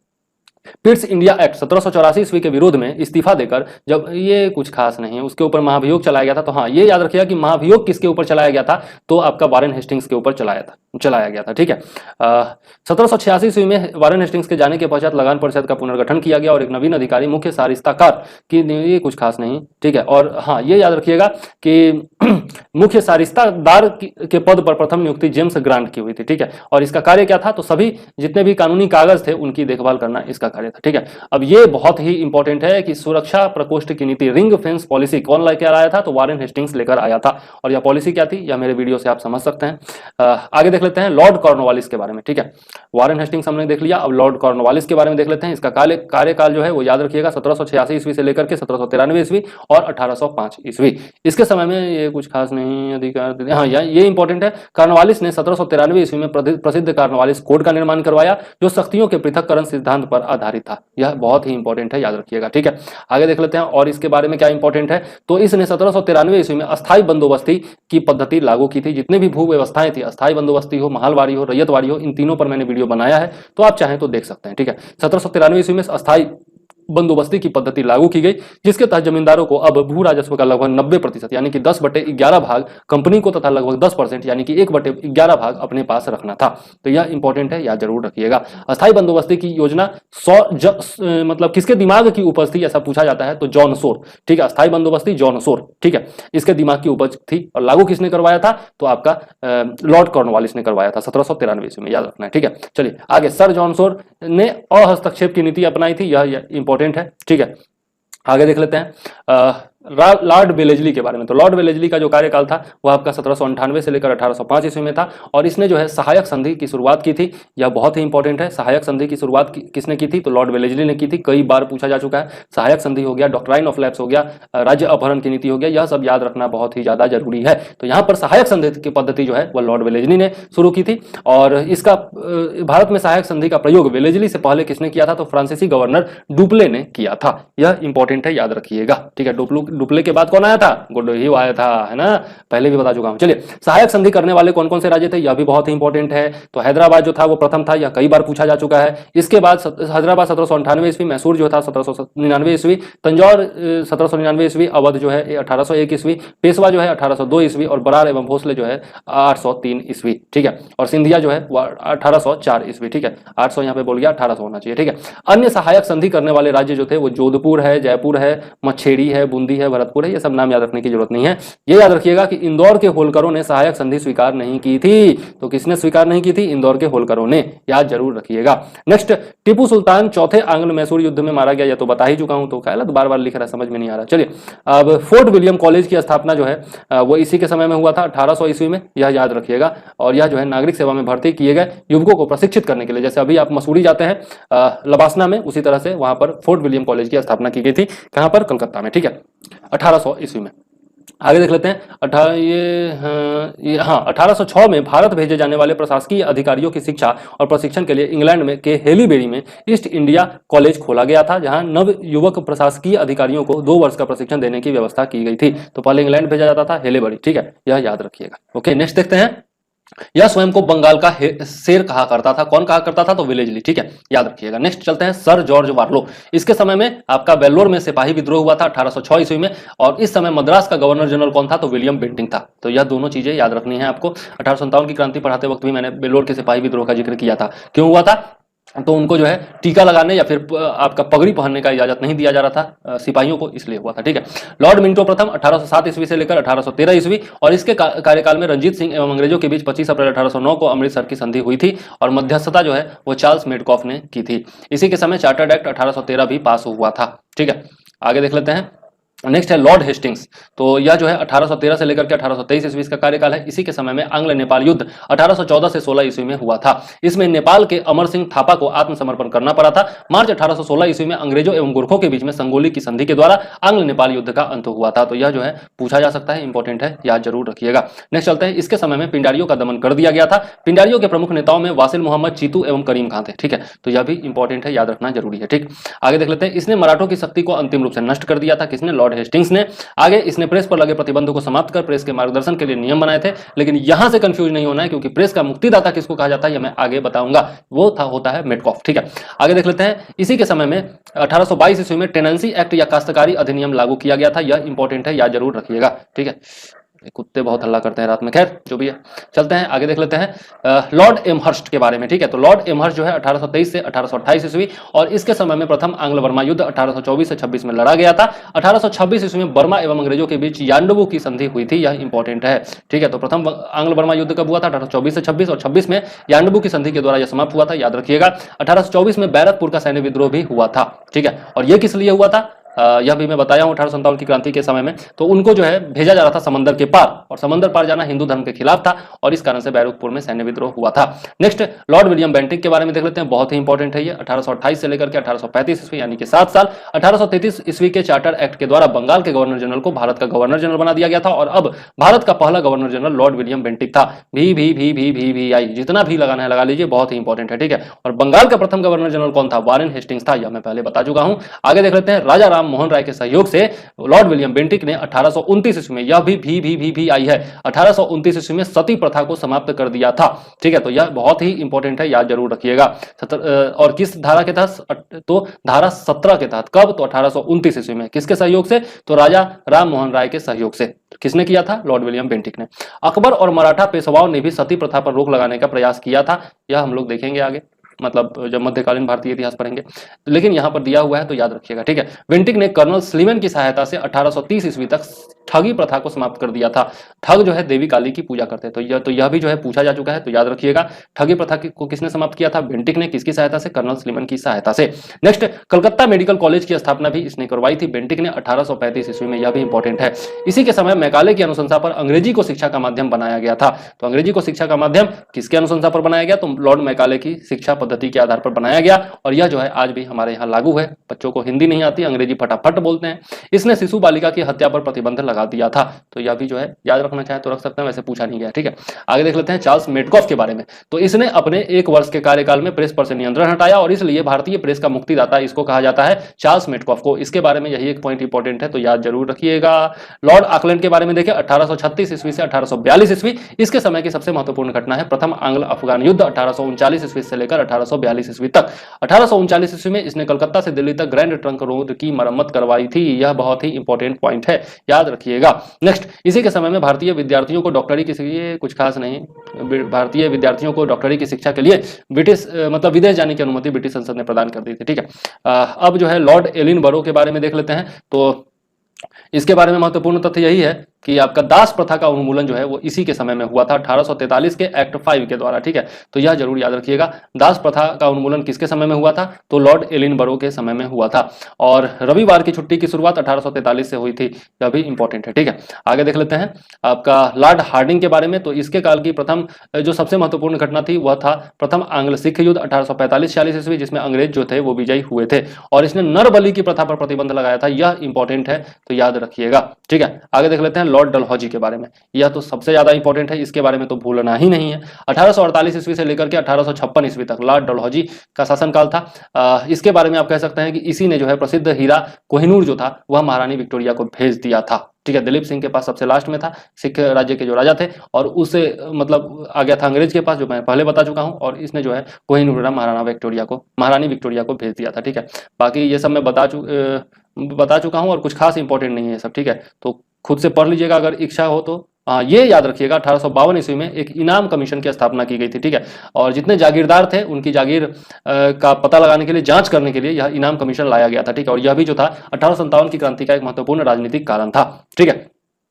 पिट्स इंडिया एक्ट 1784 ईस्वी के विरोध में इस्तीफा देकर, जब ये कुछ खास नहीं है, उसके ऊपर महाभियोग चलाया गया था। तो हाँ, ये याद रखिएगा कि महाभियोग किसके ऊपर चलाया गया था? तो आपका वारेन हेस्टिंग्स के ऊपर चलाया गया था। ठीक है, 1786 ईस्वी में वारेन हेस्टिंग्स के जाने के पश्चात लगान परिषद का पुनर्गठन किया गया और एक नवीन अधिकारी मुख्य सारिस्ताकार की, ये कुछ खास नहीं। ठीक है, और हाँ, ये याद रखिएगा कि मुख्य सारिस्तादार के पद पर प्रथम नियुक्ति जेम्स ग्रांट की हुई थी। ठीक है, और इसका कार्य क्या था? तो सभी जितने भी कानूनी कागज थे उनकी देखभाल करना इसका कार्य था। ठीक है, अब ये बहुत ही इंपॉर्टेंट है कि सुरक्षा प्रकोष्ठ की नीति, रिंग फेंस पॉलिसी कौन लेकर आया था? तो वारेन हेस्टिंग्स लेकर आया था। और यह पॉलिसी क्या थी, यह मेरे वीडियो से आप समझ सकते हैं। आगे देख लेते हैं लॉर्ड कॉर्नवालिस के बारे में। ठीक है, वारेन हेस्टिंग्स हमने देख लिया, अब लॉर्ड कॉर्नवालिस के बारे में देख लेते हैं। इसका कार्यकाल जो है वो याद रखिएगा 1786 ईस्वी से लेकर के 1793 ईस्वी और 1805 ईस्वी। इसके समय में ये कुछ खास नहीं अधिकार। हाँ, ये इंपॉर्टेंट है। कॉर्नवालिस ने 1793 ईस्वी में प्रसिद्ध कॉर्नवालिस कोड का निर्माण करवाया, जो शक्तियों के पृथक्करण सिद्धांत पर आधारित था। यह बहुत ही इंपॉर्टेंट है, याद रखिएगा। ठीक है, आगे देख लेते हैं और इसके बारे में क्या इंपॉर्टेंट है। तो इसने 1793 ईस्वी में अस्थायी बंदोबस्ती की पद्धति लागू की थी। जितने भी भू व्यवस्थाएं थी, अस्थायी बंदोबस्ती हो, महलवारी हो, रैयतवाड़ी हो, इन तीनों पर मैंने वीडियो बनाया है, तो आप चाहें तो देख सकते हैं। ठीक है, 1793 ईस्वी में अस्थायी बंदोबस्ती की पद्धति लागू की गई, जिसके तहत जमींदारों को अब भू राजस्व का लगभग 90% यानी कि 10/11 भाग कंपनी को तथा लगभग 10% यानी कि 1/11 भाग अपने पास रखना था। तो यह इंपॉर्टेंट है, याद जरूर रखिएगा। अस्थायी बंदोबस्ती की योजना मतलब किसके दिमाग की उपज थी, ऐसा पूछा जाता है, तो जॉन सोर। ठीक है, अस्थायी बंदोबस्ती जॉन सोर, ठीक है, इसके दिमाग की उपज थी। और लागू किसने करवाया था? तो आपका लॉर्ड कॉर्नवालिस ने करवाया था 1793 ईस्वी में, याद रखना है। ठीक है, चलिए आगे। सर जॉन सोर ने अहस्तक्षेप की नीति अपनाई थी, यह इंपॉर्टेंट है। ठीक है, आगे देख लेते हैं लॉर्ड वेलेस्ली के बारे में। तो लॉर्ड वेलेस्ली का जो कार्यकाल था वह आपका 1798 से लेकर 1805 ईस्वी में था, और इसने जो है सहायक संधि की शुरुआत की थी। यह बहुत ही इंपॉर्टेंट है। सहायक संधि की शुरुआत किसने की थी? तो लॉर्ड वेलेस्ली ने की थी। कई बार पूछा जा चुका है। सहायक संधि हो गया, डॉक्ट्राइन ऑफ लैप्स हो गया, राज्य अपहरण की नीति हो गया, यह सब याद रखना बहुत ही ज्यादा जरूरी है। तो यहाँ पर सहायक संधि की पद्धति जो है वह लॉर्ड वेलेस्ली ने शुरू की थी। और इसका भारत में सहायक संधि का प्रयोग वेलेस्ली से पहले किसने किया था? तो फ्रांसीसी गवर्नर डुप्ले ने किया था। यह इंपॉर्टेंट है, याद रखिएगा। ठीक है, डुप्ले के बाद कौन आया था? गुडहिल आया था, है ना, पहले भी बता चुका हूं। चलिए, सहायक संधि करने वाले कौन कौन से राज्य थे, यह भी बहुत ही इंपॉर्टेंट है। तो हैदराबाद जो था वो प्रथम था, यह कई बार पूछा जा चुका है। इसके बाद हैदराबाद 1798 ईस्वी, मैसूर जो था 1799 ईस्वी, तंजौर 1799 ईस्वी, अवध जो है 1801 ईस्वी, पेशवा जो है 1802 ईस्वी और बरार एवं भोसले जो है 803 ईस्वी, ठीक है। और सिंधिया जो है वो 1804 ईस्वी, ठीक है। 800 यहाँ पे बोल गया, 1800 होना चाहिए, ठीक है। अन्य सहायक संधि करने वाले राज्य जो थे वो जोधपुर है, जयपुर है, मच्छेड़ी है, बूंदी है, भरतपुर है, ये सब नाम याद रखने की जरूरत नहीं है। ये याद रखिएगा कि इंदौर के होलकरों ने सहायक संधि स्वीकार नहीं की थी। तो किसने स्वीकार नहीं की थी? इंदौर के होलकरों ने, याद जरूर रखिएगा। नेक्स्ट, टीपू सुल्तान चौथे आंग्ल मैसूर युद्ध में मारा गया, ये तो बता ही चुका हूं, तो क्या बार बार लिख रहा है, समझ में नहीं आ रहा। चलिए, अब फोर्ट विलियम कॉलेज की स्थापना जो है वो इसी के समय में हुआ था, 1800 ईस्वी में, यह याद रखिएगा। और यह जो है नागरिक सेवा में भर्ती किए गए युवकों को प्रशिक्षित करने के लिए, जैसे अभी आप मसूरी जाते हैं लबासना में, उसी तरह से वहां पर फोर्ट विलियम कॉलेज की स्थापना की गई थी। कहां पर? कलकत्ता में, ठीक है, 1800 ईस्वी में। आगे देख लेते हैं। 1806 में भारत भेजे जाने वाले प्रशासकीय अधिकारियों की शिक्षा और प्रशिक्षण के लिए इंग्लैंड में के हेलीबेरी में ईस्ट इंडिया कॉलेज खोला गया था, जहां नव युवक प्रशासकीय अधिकारियों को 2 वर्ष का प्रशिक्षण देने की व्यवस्था की गई थी। तो पहले इंग्लैंड भेजा जाता था, हेलीबेरी, ठीक है, यह याद रखिएगा। ओके, नेक्स्ट देखते हैं। यह स्वयं को बंगाल का शेर कहा करता था। कौन कहा करता था? तो विलेजली, ठीक है, याद रखिएगा। नेक्स्ट चलते हैं, सर जॉर्ज वार्लो। इसके समय में आपका वेल्लोर में सिपाही विद्रोह हुआ था 1806 ईस्वी में, और इस समय मद्रास का गवर्नर जनरल कौन था? तो विलियम बेंटिंग था। तो यह दोनों चीजें याद रखनी है आपको। 1857 की क्रांति पढ़ाते वक्त भी मैंने वेल्लोर के सिपाही विद्रोह का जिक्र किया था। क्यों हुआ था? तो उनको जो है टीका लगाने या फिर आपका पगड़ी पहनने का इजाजत नहीं दिया जा रहा था सिपाहियों को, इसलिए हुआ था, ठीक है। लॉर्ड मिंटो प्रथम 1807 ईस्वी से लेकर 1813 ईस्वी, और इसके कार्यकाल में रंजीत सिंह एवं अंग्रेजों के बीच 25 अप्रैल 1809 को अमृतसर की संधि हुई थी, और मध्यस्थता जो है वो चार्ल्स मेडकॉफ ने की थी। इसी के समय चार्टर्ड एक्ट 1813 भी पास हुआ था, ठीक है। आगे देख लेते हैं। नेक्स्ट है लॉर्ड हेस्टिंग्स। तो यह जो है 1813 से लेकर के 1823 ईस्वी का कार्यकाल है। इसी के समय में आंग्ल नेपाल युद्ध 1814 से 16 ईस्वी में हुआ था। इसमें नेपाल के अमर सिंह थापा को आत्मसमर्पण करना पड़ा था। मार्च 1816 ईस्वी में अंग्रेजों एवं गोरखों के बीच में संगोली की संधि के द्वारा आंग्ल नेपाल युद्ध का अंत हुआ था। तो यह जो है पूछा जा सकता है, इंपॉर्टेंट है, याद जरूर रखिएगा। नेक्स्ट चलते हैं। इसके समय में पिंडारियों का दमन कर दिया गया था। पिंडारियों के प्रमुख नेताओं में वासिल मोहम्मद, चीतू एवं करीम खां थे, ठीक है। तो यह भी इंपॉर्टेंट है, याद रखना जरूरी है, ठीक। आगे देख लेते हैं। इसने मराठों की शक्ति को अंतिम रूप से नष्ट कर दिया था। किसने? लॉर्ड हेस्टिंग्स ने। आगे इसने प्रेस पर लगे प्रतिबंधों को समाप्त कर प्रेस के मार्गदर्शन के लिए नियम बनाए थे। लेकिन यहां से कंफ्यूज नहीं होना है, क्योंकि प्रेस का मुक्तिदाता किसको कहा जाता है, यह मैं आगे बताऊंगा। वो होता है मेडकॉफ, ठीक है। आगे देख लेते हैं। इसी के समय में 1822 ईस्वी में टेनेंसी एक्ट या काश्तकारी अधिनियम लागू किया गया था। यह इंपॉर्टेंट है, याद जरूर रखिएगा, ठीक है। कुत्ते बहुत हल्ला करते हैं रात में, खैर जो भी है। चलते हैं आगे देख लेते हैं लॉर्ड एमहर्स्ट के बारे में, ठीक है। तो लॉर्ड एमहर्स्ट जो है 1823 से 1828 ईस्वी, और इसके समय में प्रथम आंग्ल बर्मा युद्ध 1824 से 26 में लड़ा गया था। 1826 ईस्वी में बर्मा एवं अंग्रेजों के बीच यांडबू की संधि हुई थी, यह इंपॉर्टेंट है, ठीक है। तो प्रथम आंग्ल बर्मा युद्ध कब हुआ था? 1824 से 26, और 26 में यांडबू की संधि के द्वारा यह समाप्त हुआ था, याद रखिएगा। 1824 में बैरकपुर का सैन्य विद्रोह भी हुआ था, ठीक है। और यह किस लिए हुआ था? यह भी मैं बताया हूं 1857 की क्रांति के समय में। तो उनको जो है भेजा जा रहा था समंदर के पार, और समंदर पार जाना हिंदू धर्म के खिलाफ था, और इस कारण से बैरकपुर में सैन्य विद्रोह हुआ था। नेक्स्ट लॉर्ड विलियम बेंटिक के बारे में देख लेते हैं, बहुत ही इंपॉर्टेंट है ये। 1828 से लेकर के 1835 ईस्वी, यानी कि 7 साल। 1833 ईस्वी के चार्टर एक्ट के द्वारा बंगाल के गवर्नर जनरल को भारत का गवर्नर जनरल बना दिया गया था, और अब भारत का पहला governor general Lord William Bentinck था। भी आई, जितना भी लगाना है लगा लीजिए, बहुत ही इंपॉर्टेंट है, ठीक है। और बंगाल का प्रथम गवर्नर जनरल कौन था? वारेन हेस्टिंग्स था, यह मैं पहले बता चुका हूं। आगे देख लेते हैं। राजा राम मोहन राय के सहयोग से लॉर्ड विलियम बेंटिक ने 1829 ईस्वी में, यह भी आई है, 1829 ईस्वी में सती प्रथा को समाप्त कर दिया था, ठीक है। तो यह बहुत ही इंपॉर्टेंट है, याद जरूर रखिएगा। और किस धारा के तहत? तो धारा 17 के तहत। कब? तो 1829 ईस्वी में। किसके सहयोग से? तो राजा राम मोहन राय के सहयोग से। किसने किया था? लॉर्ड विलियम बेंटिक ने। अकबर और मराठा पेशवाओं ने भी सती प्रथा पर रोक लगाने का प्रयास किया था, यह हम लोग देखेंगे आगे, मतलब जब मध्यकालीन भारतीय इतिहास पढ़ेंगे। लेकिन यहां पर दिया हुआ है, तो याद रखिएगा, ठीक है। बेंटिक ने कर्नल स्लीमन की सहायता से 1830 ईस्वी तक ठगी प्रथा को समाप्त कर दिया था। ठग जो है देवी काली की पूजा करते हैं, तो यह भी जो है पूछा जा चुका है, तो याद रखिएगा। ठगी प्रथा को किसने समाप्त किया था? बेंटिक ने। किसकी सहायता से? कर्नल स्लीमन की सहायता से। नेक्स्ट, कलकत्ता मेडिकल कॉलेज की स्थापना भी इसने करवाई थी, बेंटिक ने, 1835 ईस्वी में, यह भी इंपॉर्टेंट है। इसी के समय मैकाले की अनुशंसा पर अंग्रेजी को शिक्षा का माध्यम बनाया गया था। तो अंग्रेजी को शिक्षा का माध्यम किसके अनुशंसा पर बनाया गया? तो लॉर्ड मैकाले की शिक्षा पद्धति के आधार पर बनाया गया, और यह जो है आज भी हमारे यहाँ लागू है। बच्चों को हिंदी नहीं आती, अंग्रेजी फटाफट बोलते हैं। इसने शिशु बालिका की हत्या पर प्रतिबंध लगा दिया था। तो यह भी जो है याद रखना चाहे तो रख सकते हैं, वैसे पूछा नहीं गया। ठीक है, आगे देख लेते हैं चार्ल्स मेटकॉफ के बारे में। तो इसने अपने 1 वर्ष के कार्यकाल में प्रेस पर से नियंत्रण हटाया और इसलिए भारतीय प्रेस का मुक्तिदाता इसको कहा जाता है, चार्ल्स मेटकॉफ को। इसके बारे में यही एक पॉइंट इंपॉर्टेंट है, तो याद जरूर रखिएगा। लॉर्ड ऑकलैंड के बारे में देखें, 1836 ईस्वी से 1842 ईस्वी, इसके समय की सबसे महत्वपूर्ण घटना है प्रथम आंग्ल अफगान युद्ध 1839 ईस्वी से लेकर 1842 ईस्वी तक। 1839 ईस्वी में इसने कलकत्ता से दिल्ली तक ग्रैंड ट्रंक रोड की मरम्मत करवाई थी। यह बहुत ही इंपॉर्टेंट पॉइंट है, याद रखिएगा। नेक्स्ट, इसी के समय में भारतीय विद्यार्थियों को डॉक्टरी की कुछ खास नहीं, भारतीय विद्यार्थियों को डॉक्टरी की शिक्षा के लिए ब्रिटिश मतलब विदेश जाने की अनुमति ब्रिटिश संसद ने प्रदान कर दी थी। ठीक है, अब जो है लॉर्ड एलिनबरो के बारे में देख लेते हैं। तो इसके बारे में महत्वपूर्ण तथ्य यही है कि आपका दास प्रथा का उन्मूलन जो है वो इसी के समय में हुआ था 1843 के एक्ट 5 के द्वारा। ठीक है, तो यह जरूर याद रखिएगा। दास प्रथा का उन्मूलन किसके समय में हुआ था? तो लॉर्ड एलिनबरो के समय में हुआ था। और रविवार की छुट्टी की शुरुआत 1843 से हुई थी, यह भी इंपॉर्टेंट है। ठीक है, आगे देख लेते हैं आपका लॉर्ड हार्डिंग के बारे में। तो इसके काल की प्रथम जो सबसे महत्वपूर्ण घटना थी वह था प्रथम आंग्ल सिख युद्ध 1845-46 ईस्वी, जिसमें अंग्रेज जो थे वो विजयी हुए थे और इसने नर बलि की प्रथा पर प्रतिबंध लगाया था। यह इंपॉर्टेंट है, तो याद रखिएगा। ठीक है, आगे देख लेते हैं लॉर्ड डलहौजी के बारे में। यह तो सबसे ज्यादा इंपॉर्टेंट है, इसके बारे में तो भूलना ही नहीं है। 1848 ईस्वी से लेकर के 1856 ईस्वी तक लॉर्ड डलहौजी का शासनकाल था। इसके बारे में आप कह सकते हैं कि इसी ने जो है प्रसिद्ध हीरा कोहिनूर जो था वह महारानी विक्टोरिया को भेज दिया था। ठीक है, दिलीप सिंह के पास सबसे लास्ट में था, सिख राज्य के जो राजा थे, और उसे मतलब आ गया था अंग्रेज के पास, जो मैं पहले बता चुका हूं, और इसने जो है कोहिनूर महारानी विक्टोरिया को भेज दिया था। ठीक है, बाकी ये सब मैं बता चुका हूं और कुछ खास इंपॉर्टेंट नहीं है सब। ठीक है, तो खुद से पढ़ लीजिएगा अगर इच्छा हो तो। ये याद रखिएगा 1852 ईस्वी में एक इनाम कमीशन की स्थापना की गई थी। ठीक है, और जितने जागीरदार थे उनकी जागीर का पता लगाने के लिए, जांच करने के लिए यह इनाम कमीशन लाया गया था। ठीक है, और यह भी जो था 1857 की क्रांति का एक महत्वपूर्ण राजनीतिक कारण था। ठीक है,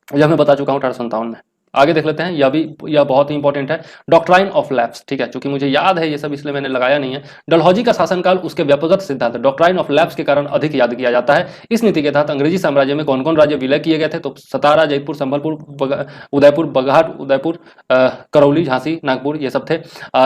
यह मैं बता चुका हूं 1857 में। आगे देख लेते हैं, यह बहुत ही इंपॉर्टेंट है, डॉक्ट्राइन ऑफ लैप्स। ठीक है, क्योंकि मुझे याद है ये सब इसलिए मैंने लगाया नहीं है। डलहौजी का शासनकाल उसके व्यापक सिद्धांत डॉक्ट्राइन ऑफ लैप्स के कारण अधिक याद किया जाता है। इस नीति के तहत अंग्रेजी साम्राज्य में कौन कौन राज्य विलय किए गए थे? तो सतारा, जयपुर, संबलपुर, उदयपुर, बगहाट, उदयपुर, करौली, झांसी, नागपुर, ये सब थे।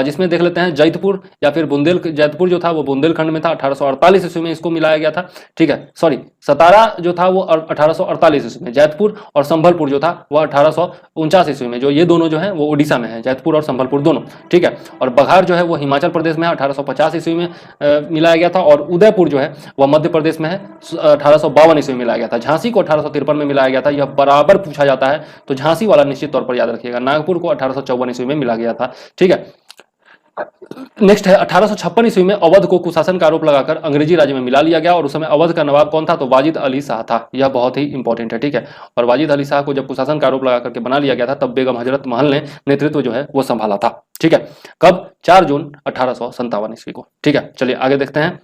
जिसमें देख लेते हैं जैतपुर या फिर जैतपुर जो था वो बुंदेलखंड में था, 1848 ईस्वी में इसको मिलाया गया था। ठीक है, सॉरी, सतारा जो था वो 1848 ईस्वी में, जैतपुर और संबलपुर जो था वह 1849 ईस्वी में, जो ये दोनों जो है वो ओडिशा में है, जैतपुर और संबलपुर दोनों। ठीक है, और बघार जो है वो हिमाचल प्रदेश में है, 1850 ईस्वी में मिलाया गया था, और उदयपुर जो है वह मध्य प्रदेश में है, 1852 ईस्वी में मिलाया गया था। झांसी को 1853 में मिलाया गया था, यह बराबर पूछा जाता है, तो झांसी वाला निश्चित तौर पर याद रखिएगा। नागपुर को 1854 ईस्वी में मिला गया था। ठीक है, नेक्स्ट है 1856 ईस्वी में अवध को कुशासन का आरोप लगाकर अंग्रेजी राज्य में मिला लिया गया, और उस समय अवध का नवाब कौन था? तो वाजिद अली शाह था। यह बहुत ही इंपॉर्टेंट है। ठीक है, और वाजिद अली शाह को जब कुशासन का आरोप लगा करके बना लिया गया था तब बेगम हजरत महल ने नेतृत्व जो है वो संभाला था। ठीक है, कब? 4 जून 1857 ईस्वी को। ठीक है, चलिए आगे देखते हैं।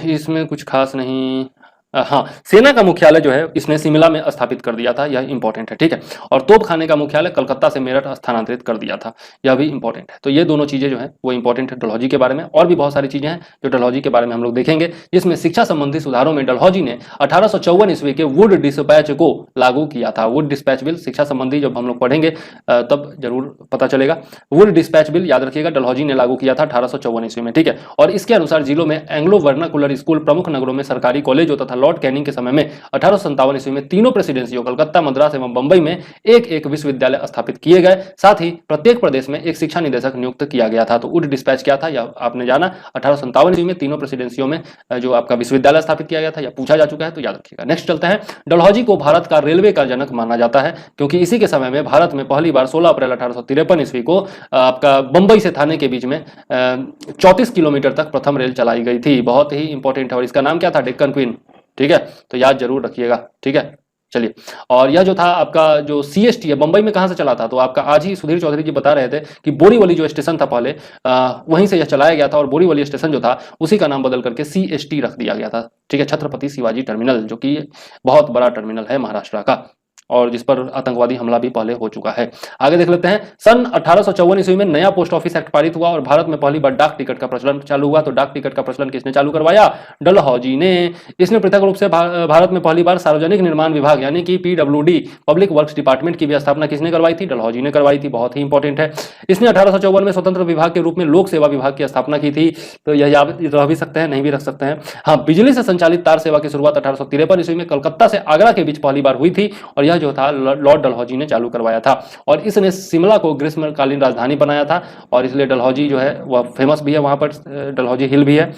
इसमें कुछ खास नहीं। हाँ, सेना का मुख्यालय जो है इसने शिमला में स्थापित कर दिया था, यह इंपॉर्टेंट है। ठीक है, और तोपखाने का मुख्यालय कलकत्ता से मेरठ स्थानांतरित कर दिया था, यह भी इंपॉर्टेंट है। तो ये दोनों चीजें जो है वो इंपॉर्टेंट है डलहौजी के बारे में। और भी बहुत सारी चीजें हैं जो डलहौजी के बारे में हम लोग देखेंगे, जिसमें शिक्षा संबंधी सुधारों में डलहौजी ने 1854 ईस्वी के वुड डिस्पैच को लागू किया था। वुड डिस्पैच बिल शिक्षा संबंधी जब हम लोग पढ़ेंगे तब जरूर पता चलेगा। वुड डिस्पैच बिल याद रखिएगा, डलहौजी ने लागू किया था 1854 ईस्वी में। ठीक है, और इसके अनुसार जिलों में एंग्लो वर्नाकुलर स्कूल, प्रमुख नगरों में सरकारी कॉलेज होता था। लॉर्ड कैनिंग के समय में 1857 ईस्वी में तीनों प्रेसिडेंसियों कलकत्ता, मद्रास एवं बंबई में एक एक विश्वविद्यालय स्थापित किए गए। साथ ही प्रत्येक प्रदेश में एक शिक्षा निदेशक नियुक्त किया गया था। तो वुड डिस्पैच क्या था यह आपने जाना। 1857 ईस्वी में तीनों प्रेसिडेंसियों में जो आपका विश्वविद्यालय स्थापित किया गया था, यह पूछा जा चुका है, तो याद रखिएगा। नेक्स्ट चलते हैं, डलहौजी को भारत का रेलवे का जनक माना जाता है, क्योंकि इसी के समय में भारत में पहली बार 16 अप्रैल 1853 ईस्वी को आपका बंबई से थाने के बीच में 34 किलोमीटर तक प्रथम रेल चलाई गई थी। बहुत ही इंपॉर्टेंट है, और इसका नाम क्या था? डेक्कन क्वीन। ठीक है, तो याद जरूर रखिएगा। ठीक है, चलिए, और यह जो था आपका जो CST है बंबई में कहां से चला था? तो आपका आज ही सुधीर चौधरी जी बता रहे थे कि बोरीवली जो स्टेशन था पहले वहीं से यह चलाया गया था, और बोरीवली स्टेशन जो था उसी का नाम बदल करके CST रख दिया गया था। ठीक है, छत्रपति शिवाजी टर्मिनल, जो कि बहुत बड़ा टर्मिनल है महाराष्ट्र का। और जिस पर आतंकवादी हमला भी पहले हो चुका है। आगे देख लेते हैं, सन 1854 ईस्वी में नया पोस्ट ऑफिस एक्ट पारित हुआ और भारत में पहली बार डाक टिकट का प्रचलन चालू हुआ। तो डाक टिकट का प्रचलन किसने चालू करवाया? डलहौजी ने। इसने पृथक रूप से भारत में पहली बार सार्वजनिक निर्माण विभाग यानी कि पीडब्ल्यूडी पब्लिक वर्क्स डिपार्टमेंट की भी स्थापना किसने करवाई थी? डलहौजी ने करवाई थी। बहुत ही इंपॉर्टेंट है। इसने 1854 में स्वतंत्र विभाग के रूप में लोक सेवा विभाग की स्थापना की थी। तो यह याद रह भी सकते हैं, नहीं भी रख सकते हैं। हाँ, बिजली से संचालित तार सेवा की शुरुआत 1853 ईस्वी में कलकत्ता से आगरा के बीच पहली बार हुई थी और यह जो था लॉर्ड डलहौजी ने चालू करवाया था और इसने शिमला को ग्रीष्मकालीन राजधानी बनाया था और इसलिए डलहौजी जो है वह फेमस भी है, वहां पर डलहौजी हिल भी है,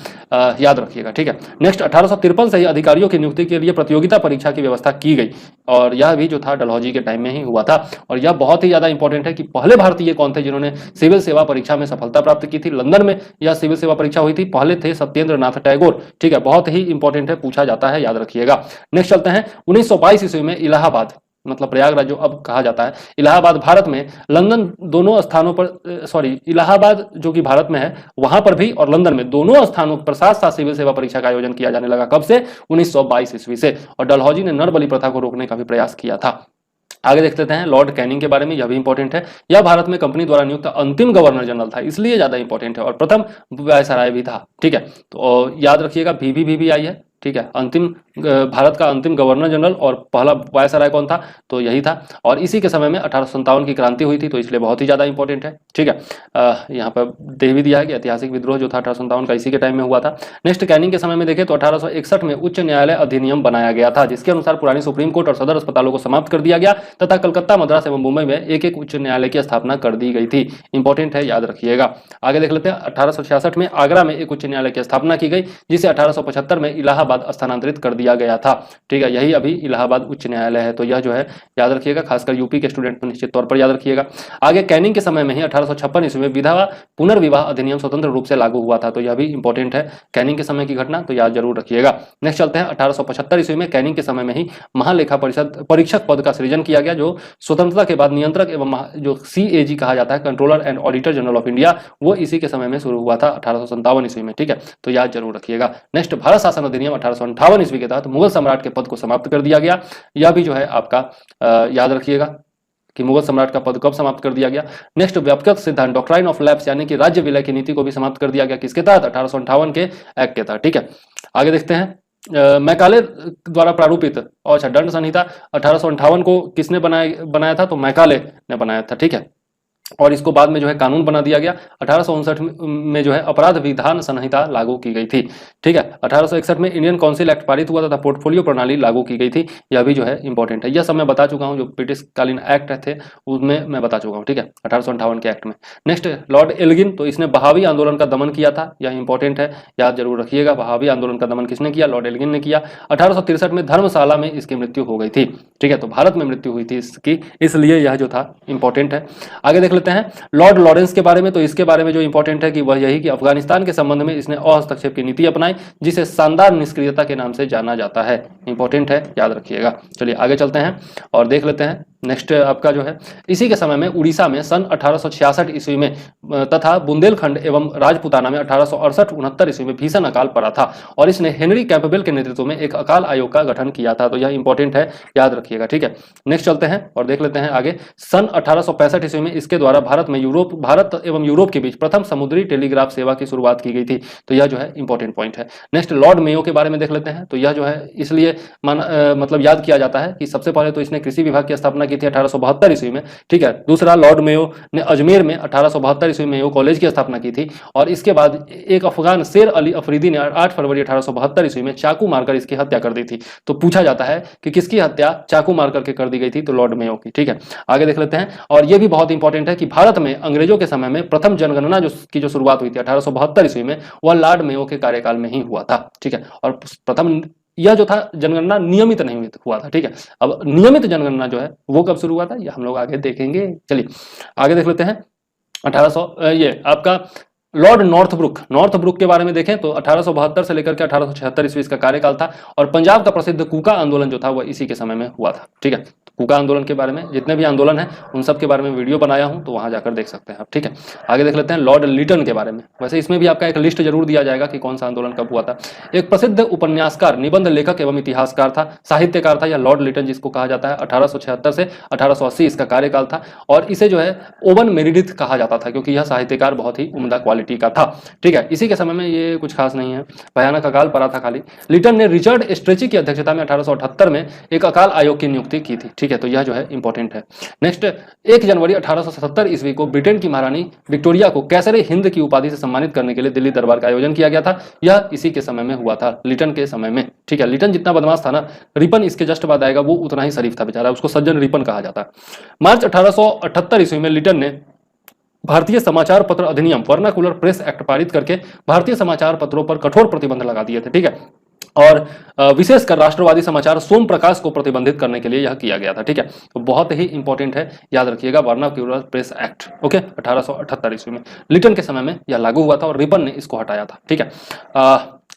याद रखिएगा, ठीक है। नेक्स्ट, 1853 से ही अधिकारियों की नियुक्ति के लिए प्रतियोगिता परीक्षा की व्यवस्था की गई और यह भी जो था डलहौजी के टाइम में ही हुआ था और यह बहुत ही ज्यादा इंपॉर्टेंट है कि पहले भारतीय कौन थे जिन्होंने सिविल सेवा परीक्षा में सफलता प्राप्त की थी। लंदन में यह सिविल सेवा परीक्षा हुई थी, पहले थे सत्येंद्र नाथ टैगोर, ठीक है। बहुत ही इंपॉर्टेंट है, पूछा जाता है, याद रखिएगा। नेक्स्ट चलते हैं, 1922 ईस्वी में इलाहाबाद मतलब प्रयागराज जो अब कहा जाता है, इलाहाबाद भारत में लंदन दोनों स्थानों पर इलाहाबाद जो कि भारत में है वहां पर भी और लंदन में दोनों स्थानों पर साथ साथ सिविल सेवा परीक्षा का आयोजन किया जाने लगा। कब से? 1922 ईस्वी से। और डलहौजी ने नर बलि प्रथा को रोकने का भी प्रयास किया था। आगे देख लेते हैं लॉर्ड कैनिंग के बारे में, यह भी इंपॉर्टेंट है। यह भारत में कंपनी द्वारा नियुक्त अंतिम गवर्नर जनरल था, इसलिए ज्यादा इंपॉर्टेंट है और प्रथम वायसराय भी था, ठीक है। तो याद रखिएगा, भी आई है, ठीक है। अंतिम भारत का अंतिम गवर्नर जनरल और पहला वायसराय कौन था? तो यही था और इसी के समय में 1857 की क्रांति हुई थी, तो इसलिए बहुत ही ज्यादा इंपॉर्टेंट है, ठीक है। यहाँ पर दे भी दिया है कि ऐतिहासिक विद्रोह जो था 1857 का इसी के टाइम में हुआ था। नेक्स्ट, कैनिंग के समय में देखें तो 1861 में उच्च न्यायालय अधिनियम बनाया गया था जिसके अनुसार पुरानी सुप्रीम कोर्ट और सदर अस्पतालों को समाप्त कर दिया गया तथा कलकत्ता, मद्रास एवं मुंबई में एक एक उच्च न्यायालय की स्थापना कर दी गई थी। इंपॉर्टेंट है, याद रखिएगा। आगे देख लेते हैं, 1866 में आगरा में एक उच्च न्यायालय की स्थापना की गई जिसे 1875 में इलाहाबाद स्थानांतरित कर दिया गया था, ठीक है। यही अभी इलाहाबाद उच्च न्यायालय है, तो यह जो है याद रखिएगा, खासकर यूपी के स्टूडेंट में निश्चित तौर पर याद रखिएगा। आगे कैनिंग के समय में ही 1856 ईस्वी में विधवा पुनर्विवाह अधिनियम स्वतंत्र रूप से लागू हुआ था, तो यह भी इंपॉर्टेंट है, कैनिंग के समय की घटना, तो याद जरूर रखिएगा। नेक्स्ट चलते हैं, 1875 ईस्वी में कैनिंग के समय में ही महालेखा परिषद परीक्षक पद का सृजन किया गया जो स्वतंत्रता के बाद नियंत्रक एवं जो CAG कहा जाता है, controller and auditor general of India, वो इसी के समय में शुरू हुआ था 1857 ईस्वी में, ठीक है। तो याद जरूर रखिएगा। नेक्स्ट, भारत शासन अधिनियम 1858 ईस्वी के तहत मुगल सम्राट के पद को समाप्त कर दिया गया। यह भी जो है आपका याद रखिएगा कि मुगल सम्राट का पद कब समाप्त कर दिया गया। नेक्स्ट, व्यक्तिगत सिद्धांत डॉक्ट्राइन ऑफ लैप्स यानी कि राज्य विलय की नीति को भी समाप्त कर दिया गया, किसके तहत? 1858 के एक्ट के तहत, ठीक है। आगे देखते हैं, मैकाले द्वारा प्रारूपित अच्छा दंड संहिता 1858 को किसने बनाया था? तो मैकाले ने बनाया था, ठीक है। और इसको बाद में जो है कानून बना दिया गया। 1859 में जो है अपराध विधान संहिता लागू की गई थी, ठीक है। 1861 में इंडियन काउंसिल एक्ट पारित हुआ था, पोर्टफोलियो प्रणाली लागू की गई थी, यह भी जो है इंपॉर्टेंट है। यह सब मैं बता चुका हूं, जो ब्रिटिश कालीन एक्ट थे उसमें मैं बता चुका हूं, ठीक है, 1858 के एक्ट में। नेक्स्ट, लॉर्ड एल्गिन, तो इसने बहावी आंदोलन का दमन किया था, यह इंपॉर्टेंट है, याद जरूर रखिएगा। बहावी आंदोलन का दमन किसने किया? लॉर्ड एल्गिन ने किया। 1863 में धर्मशाला में इसकी मृत्यु हो गई थी, ठीक है। तो भारत में मृत्यु हुई थी इसकी, इसलिए यह जो था इंपॉर्टेंट है। आगे देख लेते हैं लॉर्ड लॉरेंस के बारे में, तो इसके बारे में जो इंपॉर्टेंट है कि वह यही कि अफगानिस्तान के संबंध में इसने अहस्तक्षेप की नीति अपनाई जिसे शानदार निष्क्रियता के नाम से जाना जाता है। इंपॉर्टेंट है, याद रखिएगा। चलिए आगे चलते हैं और देख लेते हैं नेक्स्ट आपका जो है इसी के समय में उड़ीसा में सन 1866 ईस्वी में तथा बुंदेलखंड एवं राजपुताना में 1868-69 ईस्वी में भीषण अकाल पड़ा था और इसने हेनरी कैम्पबेल के नेतृत्व में एक अकाल आयोग का गठन किया था, तो यह इंपॉर्टेंट है, याद रखिएगा, ठीक है। नेक्स्ट चलते हैं और देख लेते हैं आगे। सन 1865 ईस्वी में इसके द्वारा भारत एवं यूरोप के बीच प्रथम समुद्री टेलीग्राफ सेवा की शुरुआत की गई थी, तो यह जो है इंपॉर्टेंट पॉइंट है। नेक्स्ट, लॉर्ड मेयो के बारे में देख लेते हैं, तो यह जो है इसलिए मतलब याद किया जाता है कि सबसे पहले तो इसने कृषि विभाग की स्थापना की थी 1872 ईस्वी में, ठीक है। दूसरा, लॉर्ड मेयो ने अजमेर में 1872 ईस्वी में मेयो कॉलेज की स्थापना की थी और इसके बाद एक अफगान शेर अली अफरीदी ने 8 फरवरी 1872 ईस्वी में चाकू मारकर इसकी हत्या कर दी थी। तो पूछा जाता है कि किसकी हत्या चाकू मारकर के कर दी गई थी, तो लॉर्ड मेयो की, ठीक है। आगे देख लेते हैं और यह भी बहुत इंपॉर्टेंट है कि भारत में अंग्रेजों के समय में प्रथम जनगणना जो शुरुआत हुई थी 1872 ईस्वी में, वह लॉर्ड मेयो के कार्यकाल में ही हुआ था, ठीक है। और प्रथम यह जो था जनगणना नियमित नहीं हुआ था, ठीक है। अब नियमित जनगणना जो है वो कब शुरू हुआ था, यह हम लोग आगे देखेंगे। चलिए आगे देख लेते हैं। 1800 ये आपका लॉर्ड नॉर्थब्रुक के बारे में देखें तो 1872 से लेकर के 1876 ईस्वी इसका कार्यकाल था। और पंजाब का प्रसिद्ध कूका आंदोलन जो था वह इसी के समय में हुआ था। ठीक है, कूका आंदोलन के बारे में जितने भी आंदोलन हैं उन सब के बारे में वीडियो बनाया हूं, तो वहां जाकर देख सकते हैं आप। ठीक है, आगे देख लेते हैं लॉर्ड लिटन के बारे में। वैसे इसमें भी आपका एक लिस्ट जरूर दिया जाएगा कि कौन सा आंदोलन कब हुआ था। एक प्रसिद्ध उपन्यासकार, निबंध लेखक एवं इतिहासकार था, साहित्यकार था यह लॉर्ड लिटन, जिसको कहा जाता है। 1876 से 1880 इसका कार्यकाल था। और इसे जो है ओवन मेरिडिथ कहा जाता था, क्योंकि यह साहित्यकार बहुत ही उम्दा क्वालिटी का था। ठीक है, इसी के समय में ये कुछ खास नहीं है, भयानक अकाल पड़ा था खाली। लिटन ने रिचर्ड स्ट्रेची की अध्यक्षता में 1878 में एक अकाल आयोग की नियुक्ति की थी। ठीक है, तो यह जो है इंपॉर्टेंट है। नेक्स्ट, 1 जनवरी 1877 ईस्वी को ब्रिटेन की महारानी विक्टोरिया को कैसरे हिंद की उपाधि से सम्मानित करने के लिए दिल्ली दरबार का आयोजन किया गया था। यह इसी के समय में हुआ था, लिटन के समय में। ठीक है, लिटन जितना बदमाश था ना, रिपन इसके जस्ट बाद आएगा, वो उतना ही शरीफ था बेचारा, उसको सज्जन रिपन कहा जाता है। मार्च 1878 ईस्वी में लिटन ने भारतीय समाचार पत्र अधिनियम वर्नाकुलर प्रेस एक्ट पारित करके भारतीय समाचार पत्रों पर कठोर प्रतिबंध लगा दिए थे। ठीक है, और विशेषकर राष्ट्रवादी समाचार सोम प्रकाश को प्रतिबंधित करने के लिए यह किया गया था। ठीक है, तो बहुत ही इंपॉर्टेंट है, याद रखिएगा, वर्नाक्यूलर प्रेस एक्ट। ओके, 1878 ईस्वी में लिटन के समय में यह लागू हुआ था और रिपन ने इसको हटाया था। ठीक है,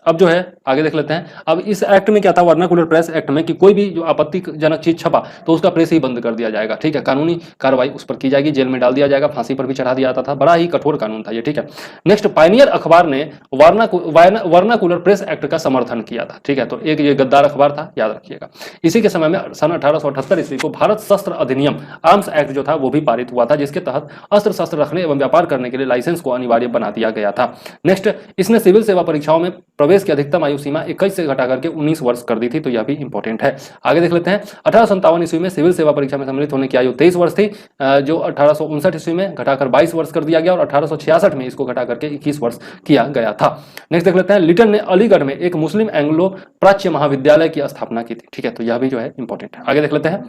अब जो है आगे देख लेते हैं। अब इस एक्ट में क्या था, वर्नाकुलर प्रेस एक्ट में, कि कोई भी जो आपत्तिजनक चीज छपा तो उसका प्रेस ही बंद कर दिया जाएगा। ठीक है, कानूनी कार्रवाई उस पर की जाएगी, जेल में डाल दिया जाएगा, फांसी पर भी चढ़ा दिया जाता था। बड़ा ही कठोर कानून था ये। ठीक है, नेक्स्ट, पायनियर अखबार ने वर्नाकुलर प्रेस एक्ट का समर्थन किया था। ठीक है, तो एक ये गद्दार अखबार था, याद रखिएगा। इसी के समय में सन 1878 ईस्वी को भारत शस्त्र अधिनियम आर्म्स एक्ट जो था वो भी पारित हुआ था, जिसके तहत अस्त्र शस्त्र रखने एवं व्यापार करने के लिए लाइसेंस को अनिवार्य बना दिया गया था। नेक्स्ट, इसने सिविल सेवा परीक्षाओं में प्रवेश की अधिकतम आयु सीमा 21 से घटा करके 19 वर्ष कर दी थी, तो यह भी इंपॉर्टेंट है। आगे देख लेते हैं। 1857 ईस्वी में सिविल सेवा परीक्षा में सम्मिलित होने की आयु 23 वर्ष थी, जो 1859 ईस्वी में घटाकर 22 वर्ष कर दिया गया, और 1866 में इसको घटा करके 21 वर्ष किया गया था। नेक्स्ट देख लेते हैं। लिटन ने अलीगढ़ में एक मुस्लिम एंग्लो प्राच्य महाविद्यालय की स्थापना की थी। ठीक है, तो यह भी जो है इंपॉर्टेंट है। आगे देख लेते हैं।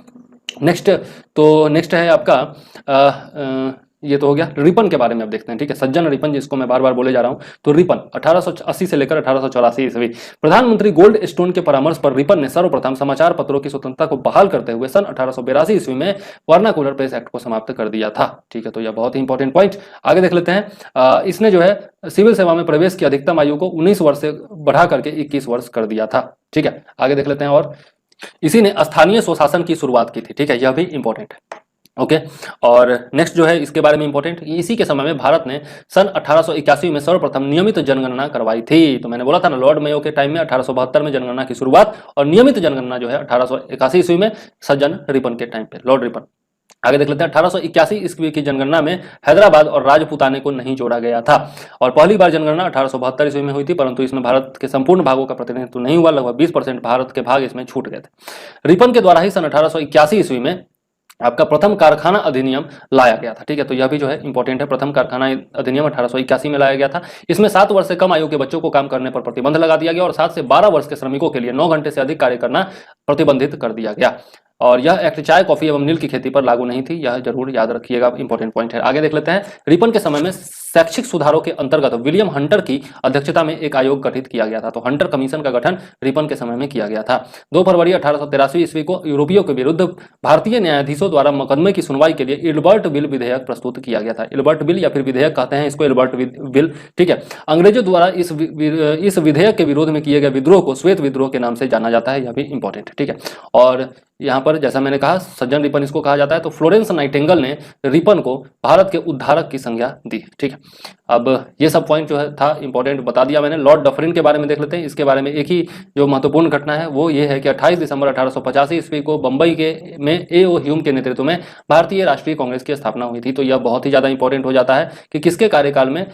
नेक्स्ट है आपका ये तो हो गया रिपन के बारे में। अब देखते हैं। ठीक है, सज्जन रिपन, जिसको मैं बार बार बोले जा रहा हूं, तो रिपन 1880 से लेकर 1884 ईस्वी प्रधानमंत्री गोल्ड स्टोन के परामर्श पर रिपन ने सर्वप्रथम समाचार पत्रों की स्वतंत्रता को बहाल करते हुए सन 1882 ईस्वी में वर्नाकुलर प्रेस एक्ट को समाप्त कर दिया था। ठीक है, तो यह बहुत ही इंपॉर्टेंट पॉइंट। आगे देख लेते हैं। इसने जो है सिविल सेवा में प्रवेश की अधिकतम आयु को 19 वर्ष से बढ़ा करके 21 वर्ष कर दिया था। ठीक है, आगे देख लेते हैं। और इसी ने स्थानीय स्वशासन की शुरुआत की थी। ठीक है, यह भी इंपॉर्टेंट है। ओके, और नेक्स्ट जो है इसके बारे में इंपॉर्टेंट, इसी के समय में भारत ने सन 1881 में सर्वप्रथम नियमित जनगणना करवाई थी। तो मैंने बोला था ना, लॉर्ड मेयो के टाइम में 1872 में जनगणना की शुरुआत, और नियमित जनगणना जो है 1881 ईस्वी में सज्जन रिपन के टाइम पे, लॉर्ड रिपन। आगे देख लेते हैं। 1881 ईस्वी की जनगणना में हैदराबाद और राजपूताने को नहीं जोड़ा गया था, और पहली बार जनगणना 1872 ईस्वी में हुई थी, परंतु इसमें भारत के संपूर्ण भागों का प्रतिनिधित्व नहीं हुआ। लगभग 20% भारत के भाग इसमें छूट गए थे। रिपन के द्वारा ही सन 1881 ईस्वी में आपका प्रथम कारखाना अधिनियम लाया गया था। ठीक है, तो यह भी जो है इंपॉर्टेंट है। प्रथम कारखाना अधिनियम 1881 में लाया गया था। इसमें 7 वर्ष से कम आयु के बच्चों को काम करने पर प्रतिबंध लगा दिया गया, और 7 से 12 वर्ष के श्रमिकों के लिए 9 घंटे से अधिक कार्य करना प्रतिबंधित कर दिया गया। और यह एक्ट चाय, कॉफी एवं नील की खेती पर लागू नहीं थी, यह जरूर याद रखिएगा, इंपॉर्टेंट पॉइंट है। आगे देख लेते हैं। रिपन के समय में शैक्षिक सुधारों के अंतर्गत विलियम हंटर की अध्यक्षता में एक आयोग गठित किया गया था। तो हंटर कमीशन का गठन रिपन के समय में किया गया था। 2 फरवरी 1883 ईस्वी को यूरोपियों के विरुद्ध भारतीय न्यायाधीशों द्वारा मुकदमे की सुनवाई के लिए इल्बर्ट बिल विधेयक प्रस्तुत किया गया था। इल्बर्ट बिल या फिर विधेयक कहते हैं इसको, इल्बर्ट बिल। ठीक है, अंग्रेजों द्वारा इस विधेयक के विरोध में किए गए विद्रोह को श्वेत विद्रोह के नाम से जाना जाता है, यह भी इंपॉर्टेंट है। ठीक है, और यहाँ पर जैसा मैंने कहा सज्जन रिपन इसको कहा जाता है। तो फ्लोरेंस नाइटिंगेल ने रिपन को भारत के उद्धारक की संज्ञा दी। ठीक है, अब ये सब पॉइंट जो है था इंपॉर्टेंट बता दिया मैंने। लॉर्ड डफरिन के बारे में देख लेते हैं। इसके बारे में एक ही जो महत्वपूर्ण घटना है वो ये है कि 28 दिसंबर 1885 ईस्वी को बंबई में A.O. ह्यूम के नेतृत्व में भारतीय राष्ट्रीय कांग्रेस की स्थापना हुई थी। तो यह बहुत ही ज्यादा इंपॉर्टेंट हो जाता है कि किसके कार्यकाल में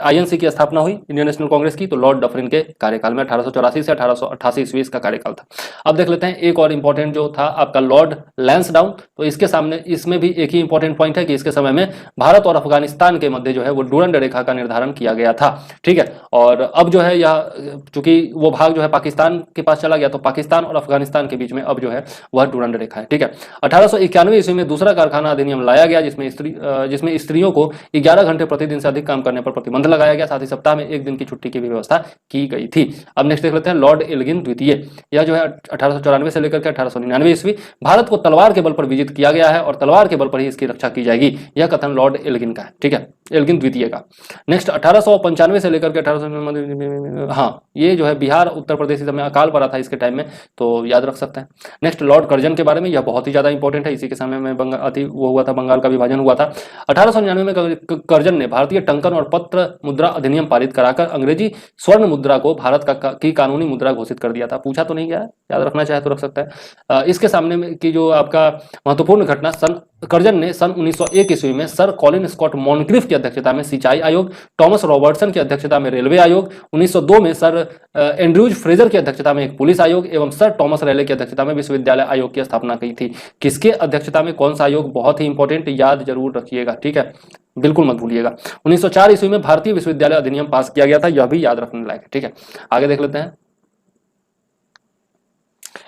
INC की स्थापना हुई, इंडियन नेशनल कांग्रेस की, तो लॉर्ड डफरिन के कार्यकाल में 1884 से 1888 ईस्वी इसका कार्यकाल था। अब देख लेते हैं एक और इंपॉर्टेंट जो था आपका लॉर्ड लैंसडाउन। तो इसके सामने इसमें भी एक ही इंपॉर्टेंट पॉइंट है कि इसके समय में भारत और अफगानिस्तान के मध्य जो है वो डूरंड रेखा का निर्धारण किया गया था। ठीक है, और अब जो है यह चूंकि वो भाग जो है पाकिस्तान के पास चला गया, तो पाकिस्तान और अफगानिस्तान के बीच में अब जो है वह डूरंड रेखा है। ठीक है, 1891 ईस्वी में दूसरा कारखाना अधिनियम लाया गया, जिसमें स्त्रियों को 11 घंटे प्रतिदिन से अधिक काम करने पर प्रतिबंध प्रतिबंध लगाया गया, साथ ही सप्ताह में एक दिन की छुट्टी की भी व्यवस्था की गई थी। अब नेक्स्ट देख लेते हैं लॉर्ड एल्गिन द्वितीय। यह जो है 1894 से लेकर के 1899 ईस्वी भारत को तलवार के बल पर विजित किया गया है और तलवार के बल पर ही इसकी रक्षा की जाएगी, यह कथन लॉर्ड एल्गिन का है, ठीक है, एल्गिन द्वितीय का। नेक्स्ट 1895 से लेकर के 1800, हाँ ये जो है बिहार उत्तर प्रदेश इस समय अकाल पड़ा था इसके टाइम में, तो याद रख सकते हैं। नेक्स्ट लॉर्ड कर्जन के बारे में, यह बहुत ही ज्यादा इंपॉर्टेंट है, इसी के समय में वो हुआ था, बंगाल का विभाजन हुआ था। 1899 में कर्जन ने भारतीय टंकन और पत्र मुद्रा अधिनियम पारित कराकर अंग्रेजी स्वर्ण मुद्रा को भारत की कानूनी मुद्रा घोषित कर दिया था। पूछा तो नहीं गया, याद रखना चाहे तो रख सकता है। इसके सामने की जो आपका महत्वपूर्ण घटना, कर्जन ने सन 1901 ईस्वी में सर कॉलिन स्कॉट मॉनक्रिफ की अध्यक्षता में सिंचाई आयोग, टॉमस रॉबर्टसन की अध्यक्षता में रेलवे आयोग, 1902 में सर एंड्रयूज फ्रेजर की अध्यक्षता में एक पुलिस आयोग एवं सर टॉमस रेले की अध्यक्षता में विश्वविद्यालय आयोग की स्थापना की थी। किसके अध्यक्षता में कौन सा आयोग, बहुत ही इंपॉर्टेंट, याद जरूर रखिएगा, ठीक है, बिल्कुल मत भूलिएगा। 1904 ईस्वी में भारतीय विश्वविद्यालय अधिनियम पास किया गया था, यह भी याद रखने लायक है, ठीक है। आगे देख लेते हैं।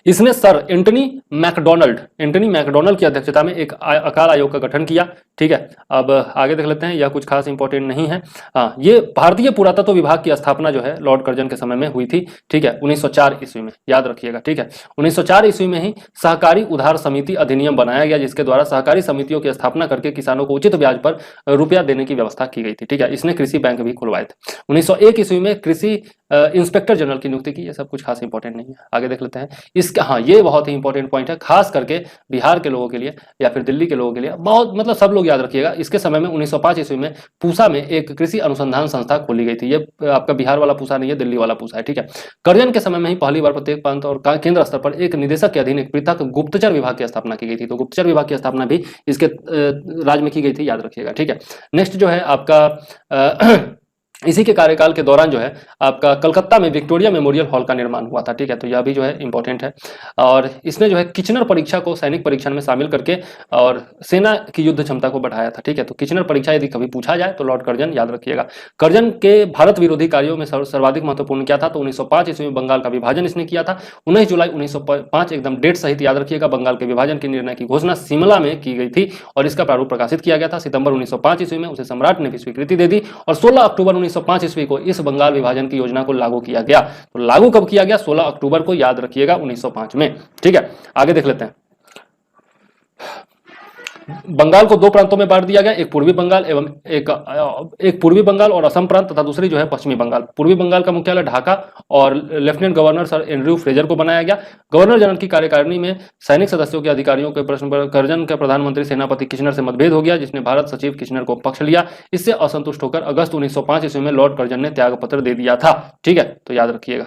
इसने सर एंटनी मैकडोनल्ड की अध्यक्षता में एक अकाल आयोग का गठन किया, ठीक है। अब आगे देख लेते हैं, यह कुछ खास इंपॉर्टेंट नहीं है। हाँ, ये भारतीय पुरातत्व विभाग की स्थापना जो है लॉर्ड कर्जन के समय में हुई थी, ठीक है, 1904 ईस्वी में, याद रखिएगा, ठीक है। 1904 ईस्वी में ही सहकारी उधार समिति अधिनियम बनाया गया, जिसके द्वारा सहकारी समितियों की स्थापना करके किसानों को उचित ब्याज पर रुपया देने की व्यवस्था की गई थी, ठीक है। इसने कृषि बैंक भी खुलवाए थे। 1901 ईस्वी में कृषि इंस्पेक्टर जनरल की नियुक्ति की, ये सब कुछ खास इंपॉर्टेंट नहीं है। आगे देख लेते हैं इसका, हाँ ये बहुत ही इंपॉर्टेंट पॉइंट है, खास करके बिहार के लोगों के लिए या फिर दिल्ली के लोगों के लिए, बहुत मतलब सब लोग याद रखिएगा। इसके समय में 1905 ईस्वी में पूसा में एक कृषि अनुसंधान संस्था खोली गई थी। ये आपका बिहार वाला पूसा नहीं है, दिल्ली वाला पूसा है, ठीक है। कर्जन के समय में ही पहली बार प्रत्येक प्रांत और केंद्र स्तर पर एक निदेशक के अधीन एक पृथक गुप्तचर विभाग की स्थापना की गई थी। तो गुप्तचर विभाग की स्थापना भी इसके राज्य में की गई थी, याद रखिएगा, ठीक है। नेक्स्ट जो है आपका इसी के कार्यकाल के दौरान जो है आपका कलकत्ता में विक्टोरिया मेमोरियल हॉल का निर्माण हुआ था, ठीक है, तो यह भी जो है इंपॉर्टेंट है। और इसने जो है किचनर परीक्षा को सैनिक परीक्षण में शामिल करके और सेना की युद्ध क्षमता को बढ़ाया था, ठीक है। तो किचनर परीक्षा यदि कभी पूछा जाए तो लॉर्ड कर्जन याद रखिएगा। कर्जन के भारत विरोधी कार्यों में सर्वाधिक महत्वपूर्ण क्या था, तो 1905 ईस्वी में बंगाल का विभाजन इसने किया था। 19 जुलाई 1905 एकदम डेट सहित याद रखिएगा, बंगाल के विभाजन के निर्णय की घोषणा शिमला में की गई थी और इसका प्रारूप प्रकाशित किया गया था। सितंबर 1905 ईस्वी में उसे सम्राट ने भी स्वीकृति दे दी और 16 अक्टूबर 1905 ईस्वी को इस बंगाल विभाजन की योजना को लागू किया गया। तो लागू कब किया गया, 16 अक्टूबर को, याद रखिएगा 1905 में, ठीक है। आगे देख लेते हैं। बंगाल को दो प्रांतों में बांट दिया गया, एक पूर्वी बंगाल एवं एक पूर्वी बंगाल और असम प्रांत तथा दूसरी जो है पश्चिमी बंगाल। पूर्वी बंगाल का मुख्यालय ढाका और lieutenant governor sir Andrew Fraser को बनाया गया। गवर्नर जनरल की कार्यकारिणी में सैनिक सदस्यों के अधिकारियों के प्रश्न पर कर्जन के प्रधानमंत्री सेनापति किचनर से मतभेद हो गया, जिसने भारत सचिव किचनर को पक्ष लिया। इससे असंतुष्ट होकर अगस्त 1905 ईस्वी में लॉर्ड कर्जन ने त्याग पत्र दे दिया था, ठीक है, तो याद रखिएगा।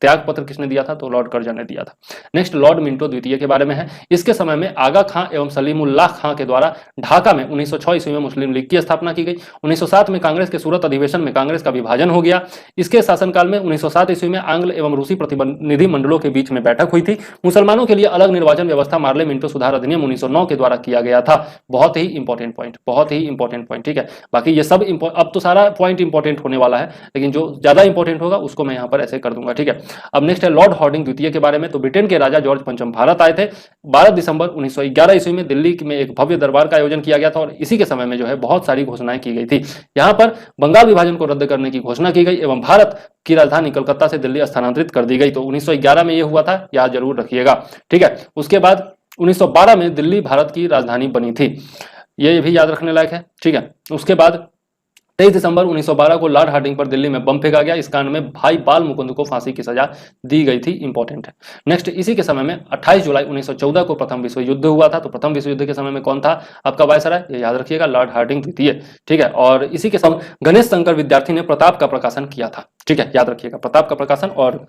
त्याग पत्र किसने दिया था, तो लॉर्ड कर्जन ने दिया था। नेक्स्ट लॉर्ड मिंटो द्वितीय के बारे में है। इसके समय में आगा खां एवं सलीमुल्लाह खां के द्वारा ढाका में 1906 ईस्वी में मुस्लिम लीग की स्थापना की गई। 1907 में कांग्रेस के सूरत अधिवेशन में कांग्रेस का विभाजन हो गया। इसके शासनकाल में 1907 ईस्वी में आंग्ल एवं रूसी प्रतिनिधि मंडलों के बीच में बैठक हुई थी। मुसलमानों के लिए अलग निर्वाचन व्यवस्था मार्ले मिंटो सुधार अधिनियम 1909 के द्वारा किया गया था। बहुत ही इंपॉर्टेंट पॉइंट, बहुत ही इंपॉर्टेंट पॉइंट, ठीक है। बाकी ये सब अब तो सारा पॉइंट इंपॉर्टेंट होने वाला है, लेकिन जो ज्यादा इंपॉर्टेंट होगा उसको मैं यहाँ पर ऐसे कर दूंगा, ठीक है। अब नेक्स्ट है लॉर्ड हार्डिंग द्वितीय के बारे में। तो ब्रिटेन के राजा जॉर्ज पंचम भारत आए थे। 12 दिसंबर 1911 ईस्वी में दिल्ली में एक भव्य दरबार का आयोजन किया गया था और इसी के समय में जो है बहुत सारी घोषणाएं की गई थी। यहाँ पर बंगाल विभाजन को रद्द करने की घोषणा की गई एवं भारत की राजधानी कलकत्ता से दिल्ली स्थानांतरित कर दी गई। तो 1911 में यह हुआ था, याद जरूर रखिएगा, ठीक है। उसके बाद 1912 में दिल्ली भारत की राजधानी बनी थी, ये भी याद रखने लायक है, ठीक है। उसके बाद 23 दिसंबर 1912 को लॉर्ड हार्डिंग पर दिल्ली में बम फेंका गया। इस कांड में भाई बाल मुकुंद को फांसी की सजा दी गई थी, इंपॉर्टेंट है। नेक्स्ट इसी के समय में 28 जुलाई 1914 को प्रथम विश्व युद्ध हुआ था। तो प्रथम विश्व युद्ध के समय में कौन था आपका वायसराय, ये याद रखिएगा, लॉर्ड हार्डिंग द्वितीय, ठीक है। और इसी के समय गणेश शंकर विद्यार्थी ने प्रताप का प्रकाशन किया था, ठीक है, याद रखिएगा। प्रताप का प्रकाशन और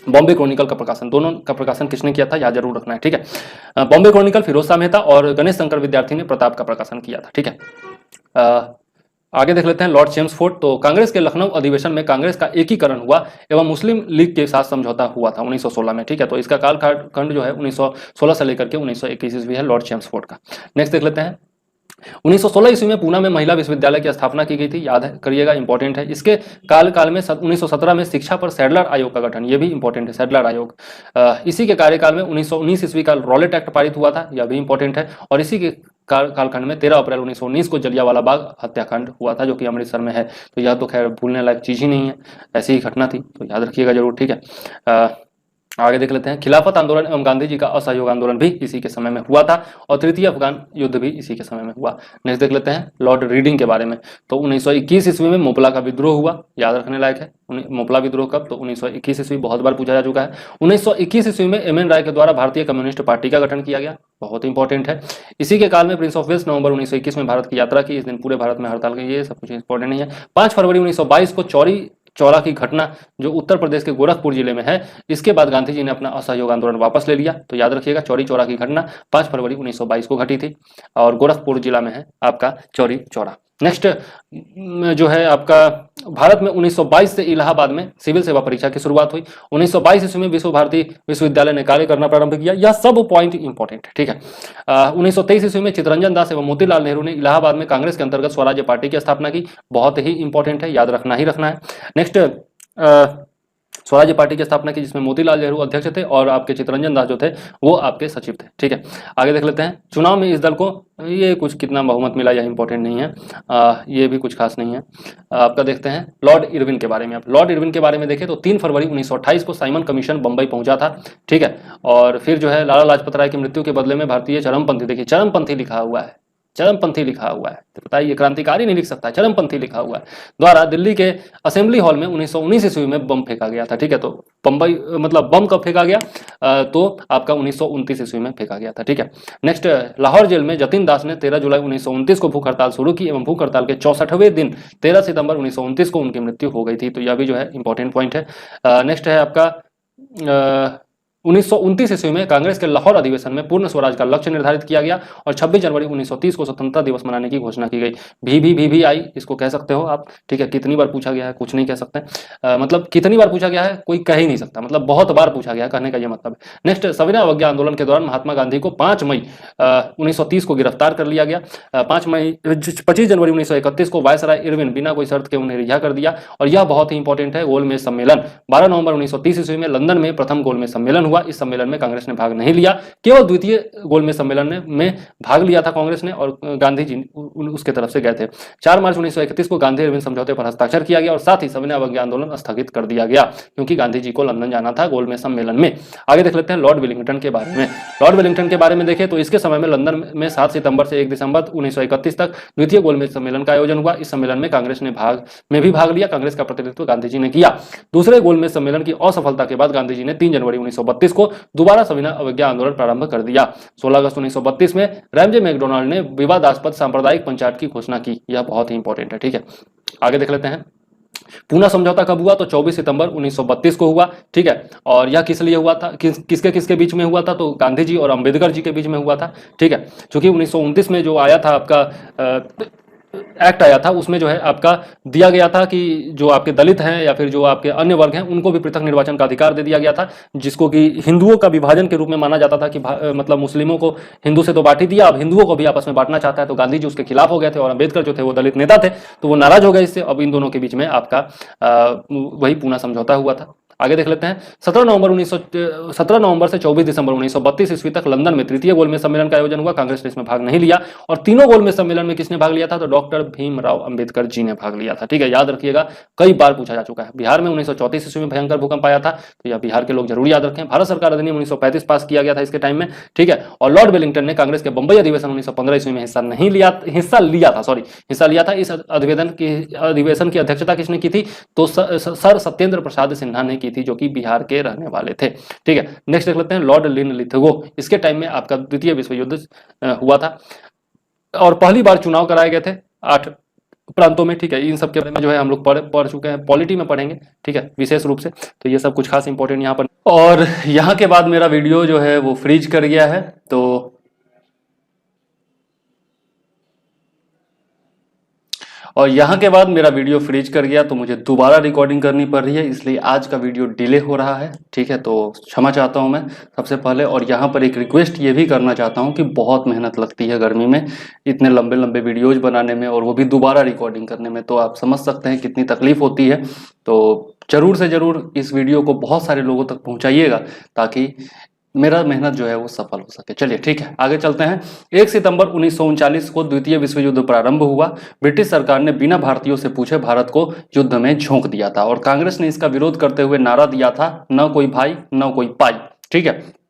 बॉम्बे क्रॉनिकल का प्रकाशन, दोनों का प्रकाशन किसने किया था, याद जरूर रखना है, ठीक है। बॉम्बे क्रॉनिकल फिरोज शाह मेहता और गणेश शंकर विद्यार्थी ने प्रताप का प्रकाशन किया था, ठीक है। आगे देख लेते हैं लॉर्ड चेम्सफोर्ड। तो कांग्रेस के लखनऊ अधिवेशन में कांग्रेस का एकीकरण हुआ एवं मुस्लिम लीग के साथ समझौता हुआ था 1916 में, ठीक है। तो इसका कालखंड जो है 1916 से लेकर के 1921 ईस्वी है लॉर्ड चेम्सफोर्ड का। नेक्स्ट देख लेते हैं 1916 ईस्वी में पूना में महिला विश्वविद्यालय की स्थापना की गई थी, याद है करिएगा, इंपॉर्टेंट है। इसके काल में 1917 में शिक्षा पर सैडलर आयोग का गठन, ये भी इंपॉर्टेंट है, सैडलर आयोग। इसी के कार्यकाल में 1919 ईस्वी का रॉलेट एक्ट पारित हुआ था, यह भी इंपॉर्टेंट है। और इसी के कालखंड में 13 अप्रैल 1919 को जलियांवाला बाग हत्याकांड हुआ था, जो कि अमृतसर में है। तो यह तो खैर भूलने लायक चीज ही नहीं है, ऐसी ही घटना थी, तो याद रखिएगा जरूर, ठीक है। आगे देख लेते हैं। खिलाफत आंदोलन एवं गांधी जी का असहयोग आंदोलन भी इसी के समय में हुआ था, और तृतीय अफगान युद्ध भी इसी के समय में हुआ। नेक्स्ट देख लेते हैं लॉर्ड रीडिंग के बारे में। तो 1921 ईस्वी में मोपला का विद्रोह हुआ, याद रखने लायक है। मोपला विद्रोह कब? तो 1921 ईस्वी, बहुत बार पूछा जा चुका है। 1921 ईस्वी में एम एन राय के द्वारा भारतीय कम्युनिस्ट पार्टी का गठन किया गया, बहुत इंपॉर्टेंट है। इसी के काल में प्रिंस ऑफ वेल्स नवंबर 1921 में भारत की यात्रा की, इस दिन पूरे भारत में हड़ताल की, ये सब कुछ इंपॉर्टेंट नहीं है। 5 फरवरी 1922 को चौरी चौरा की घटना, जो उत्तर प्रदेश के गोरखपुर जिले में है, इसके बाद गांधी जी ने अपना असहयोग आंदोलन वापस ले लिया। तो याद रखिएगा, चौरी चौरा की घटना 5 फरवरी 1922 को घटी थी, और गोरखपुर जिला में है आपका चौरी चौरा। नेक्स्ट जो है आपका भारत में 1922 से इलाहाबाद में सिविल सेवा परीक्षा की शुरुआत हुई। 1922 ईस्वी में विश्व भारती विश्वविद्यालय ने कार्य करना प्रारंभ किया, यह सब पॉइंट इंपॉर्टेंट है, ठीक है। 1923 ईस्वी में चित्तरंजन दास एवं मोतीलाल नेहरू ने इलाहाबाद में कांग्रेस के अंतर्गत स्वराज्य पार्टी की स्थापना की, बहुत ही इंपॉर्टेंट है, याद रखना ही रखना है। नेक्स्ट स्वराज्य पार्टी की स्थापना की, जिसमें मोतीलाल नेहरू अध्यक्ष थे और आपके चित्तरंजन दास जो थे वो आपके सचिव थे, ठीक है। आगे देख लेते हैं। चुनाव में इस दल को ये कुछ कितना बहुमत मिला, यह इंपॉर्टेंट नहीं है, ये भी कुछ खास नहीं है। आपका देखते हैं लॉर्ड इरविन के बारे में। आप लॉर्ड इरविन के बारे में देखें तो 3 फरवरी 1928 को साइमन कमीशन बंबई पहुंचा था, ठीक है। और फिर जो है लाला लाजपत राय की मृत्यु के बदले में भारतीय चरमपंथी, देखिए चरमपंथी लिखा हुआ है, चरमपंथी लिखा हुआ है, तो बताइए क्रांतिकारी नहीं लिख सकता है, चरमपंथी लिखा हुआ है, द्वारा दिल्ली के असेंबली हॉल में 1919 ईस्वी में बम फेंका गया था, ठीक है। तो बम्बई मतलब बम कब फेंका गया? तो आपका 1929 ईस्वी में फेंका गया था, ठीक है। नेक्स्ट, लाहौर जेल में जतिन दास ने 13 जुलाई 1929 को भूख हड़ताल शुरू की एवं भूख हड़ताल के 64वें दिन 13 सितंबर 1929 को उनकी मृत्यु हो गई थी, तो यह भी जो है इंपॉर्टेंट पॉइंट है। नेक्स्ट है आपका 1929 ईस्वी में कांग्रेस के लाहौर अधिवेशन में पूर्ण स्वराज का लक्ष्य निर्धारित किया गया, और 26 जनवरी 1930 को स्वतंत्रता दिवस मनाने की घोषणा की गई। भी आई इसको कह सकते हो आप, ठीक है। कितनी बार पूछा गया है, कुछ नहीं कह सकते, मतलब कितनी बार पूछा गया है कोई कह ही नहीं सकता, मतलब बहुत बार पूछा गया है, कहने का ये मतलब है। नेक्स्ट, सविनय अवज्ञा आंदोलन के दौरान महात्मा गांधी को 5 मई 1930 को गिरफ्तार कर लिया गया। 25 जनवरी 1931 को वायसराय इरविन बिना कोई शर्त के उन्हें रिहा कर दिया। और यह बहुत ही इंपॉर्टेंट है, गोलमेज सम्मेलन 12 नवंबर 1930 ईस्वी में लंदन में प्रथम गोलमेज सम्मेलन हुआ। इस सम्मेलन में कांग्रेस ने भाग नहीं लिया, केवल द्वितीय गोलमेज सम्मेलन में भाग लिया था कांग्रेस ने, और गांधी जी उसके तरफ से गए थे। 4 मार्च 1931 को गांधी इरविन समझौते पर हस्ताक्षर किया गया, और साथ ही सविनय अवज्ञा आंदोलन स्थगित कर दिया गया, क्योंकि गांधी जी को लंदन जाना था गोलमेज सम्मेलन में। आगे देख लेते हैं लॉर्ड विलिंगटन के बारे में। लॉर्ड विलिंगटन के बारे में देखें तो इसके समय में लंदन में 7 सितंबर से 1 दिसंबर 1931 तक द्वितीय गोलमेज सम्मेलन का आयोजन हुआ। इस सम्मेलन में कांग्रेस ने भाग लिया, कांग्रेस का प्रतिनिधित्व गांधी जी ने किया। दूसरे गोलमेज सम्मेलन की असफलता के बाद गांधी जी ने 3 जनवरी 1932 को दोबारा सविनय अवज्ञा आंदोलन प्रारंभ कर दिया। 16 अगस्त 1932 में रैमजे मैकडोनाल्ड ने विवादास्पद सांप्रदायिक पंचायत की घोषणा की, यह बहुत ही इंपॉर्टेंट है, ठीक है। आगे देख लेते हैं। पूना समझौता कब हुआ? तो 24 सितंबर 1932 को हुआ, ठीक है। और यह किस लिए हुआ था, किसके किसके बीच में हुआ था? तो गांधी जी और अंबेडकर जी के बीच में हुआ था, ठीक है। क्योंकि 1929 में जो आया था आपका एक्ट आया था, उसमें जो है आपका दिया गया था कि जो आपके दलित हैं या फिर जो आपके अन्य वर्ग हैं उनको भी पृथक निर्वाचन का अधिकार दे दिया गया था, जिसको कि हिंदुओं का विभाजन के रूप में माना जाता था कि मतलब मुस्लिमों को हिंदू से तो बांट ही दिया, अब हिंदुओं को भी आपस में बांटना चाहता है। तो गांधी जी उसके खिलाफ हो गए थे, और अंबेडकर जो थे वो दलित नेता थे, तो वो नाराज हो गए इससे। अब इन दोनों के बीच में आपका वही पूना समझौता हुआ था। आगे देख लेते हैं। 17 नवंबर से 24 दिसंबर 1932 ईस्वी तक लंदन में तृतीय गोलमेज सम्मेलन का आयोजन हुआ। कांग्रेस ने इसमें भाग नहीं लिया। और तीनों गोलमेज सम्मेलन में किसने भाग लिया था? तो डॉक्टर भीमराव अंबेडकर जी ने भाग लिया था, ठीक है। याद रखिएगा, कई बार पूछा जा चुका है। बिहार में 1934 ईस्वी में भयंकर भूकंप आया था, तो यह बिहार के लोग जरूर याद रखें। भारत सरकार अधिनियम 1935 पास किया गया था इसके टाइम में, ठीक है। और लॉर्ड वेलिंगटन ने कांग्रेस के बंबई अधिवेशन 1915 ईस्वी में हिस्सा लिया था। इस अधिवेशन की अध्यक्षता किसने की थी? तो सर सत्येंद्र प्रसाद सिन्हा ने की थी, जो कि बिहार के रहने वाले थे, ठीक है। नेक्स्ट देख लेते हैं लॉर्ड लिनलिथगो। इसके टाइम में आपका द्वितीय विश्व युद्ध हुआ था, और पहली बार चुनाव कराए गए थे 8 प्रांतों में, ठीक है। इन सब के बारे में जो है हम लोग पढ़ चुके हैं, पॉलिटी में पढ़ेंगे, ठीक है, विशेष रूप से। तो ये सब कुछ खास इंपॉर्टेंट यहाँ पर। और यहाँ के बाद मेरा वीडियो जो है वो फ्रीज कर गया है, तो और यहाँ के बाद मेरा वीडियो फ्रीज कर गया तो मुझे दोबारा रिकॉर्डिंग करनी पड़ रही है, इसलिए आज का वीडियो डिले हो रहा है। ठीक है, तो क्षमा चाहता हूँ मैं सबसे पहले। और यहाँ पर एक रिक्वेस्ट ये भी करना चाहता हूँ कि बहुत मेहनत लगती है गर्मी में इतने लंबे लंबे वीडियोज बनाने में, और वो भी दोबारा रिकॉर्डिंग करने में, तो आप समझ सकते हैं कितनी तकलीफ होती है। तो जरूर से जरूर इस वीडियो को बहुत सारे लोगों तक पहुँचाइएगा ताकि मेरा मेहनत जो है वो सफल हो सके। चलिए ठीक है, आगे चलते हैं। 1 सितंबर 1939 को द्वितीय विश्व युद्ध प्रारंभ हुआ। ब्रिटिश सरकार ने बिना भारतीयों से पूछे भारत को युद्ध में झोंक दिया था, और कांग्रेस ने इसका विरोध करते हुए नारा दिया था, न कोई भाई न कोई पाई। ठीक है,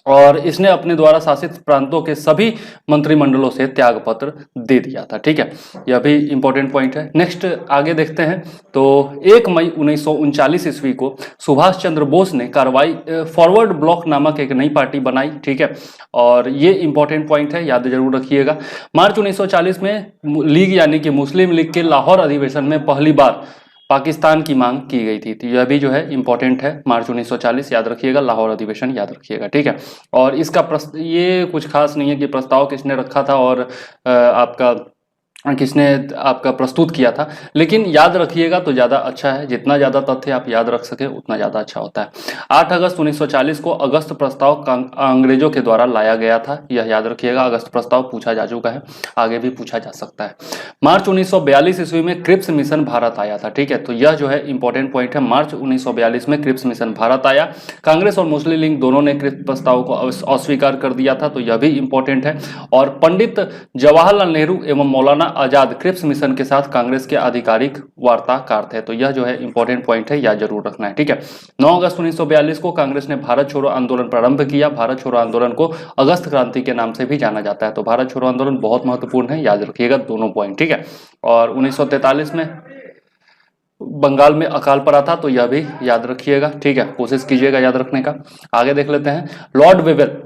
और इसने अपने द्वारा शासित प्रांतों के सभी मंत्रिमंडलों से त्याग पत्र दे दिया था। ठीक है, यह भी इंपॉर्टेंट पॉइंट है। नेक्स्ट आगे देखते हैं। तो 1 मई 1939 ईस्वी को सुभाष चंद्र बोस ने कार्रवाई फॉरवर्ड ब्लॉक नामक एक नई पार्टी बनाई। ठीक है, और ये इंपॉर्टेंट पॉइंट है, याद जरूर रखिएगा। मार्च 1940 में लीग यानी कि मुस्लिम लीग के लाहौर अधिवेशन में पहली बार पाकिस्तान की मांग की गई थी। तो यह भी जो है इंपॉर्टेंट है, मार्च 1940 याद रखिएगा, लाहौर अधिवेशन याद रखिएगा। ठीक है, और इसका ये कुछ खास नहीं है कि प्रस्ताव किसने रखा था और आपका किसने आपका प्रस्तुत किया था, लेकिन याद रखिएगा तो ज़्यादा अच्छा है। जितना ज़्यादा तथ्य आप याद रख सके उतना ज़्यादा अच्छा होता है। 8 अगस्त 1940 को अगस्त प्रस्ताव अंग्रेजों के द्वारा लाया गया था, यह याद रखिएगा। अगस्त प्रस्ताव पूछा जा चुका है, आगे भी पूछा जा सकता है। मार्च 1942 ईस्वी में क्रिप्स मिशन भारत आया था। ठीक है, तो यह जो है इंपॉर्टेंट पॉइंट है। मार्च 1942 में क्रिप्स मिशन भारत आया। कांग्रेस और मुस्लिम लीग दोनों ने क्रिप्स प्रस्ताव को अस्वीकार कर दिया था, तो यह भी इंपॉर्टेंट है। और पंडित जवाहरलाल नेहरू एवं मौलाना आजाद क्रिप्स मिशन के साथ कांग्रेस के आधिकारिक वार्ताकार थे, तो यह जो है इंपॉर्टेंट पॉइंट है, याद जरूर रखना है। ठीक है, 9 अगस्त 1942 को कांग्रेस ने भारत छोड़ो आंदोलन प्रारंभ किया। भारत छोड़ो आंदोलन को अगस्त क्रांति के नाम से भी जाना जाता है, तो भारत छोड़ो आंदोलन बहुत महत्वपूर्ण है, याद रखिएगा दोनों पॉइंट। ठीक है, और 1943 में बंगाल में अकाल पड़ा था, तो यह भी याद रखिएगा। ठीक है, कोशिश कीजिएगा याद रखने का। आगे देख लेते हैं लॉर्ड वेवेल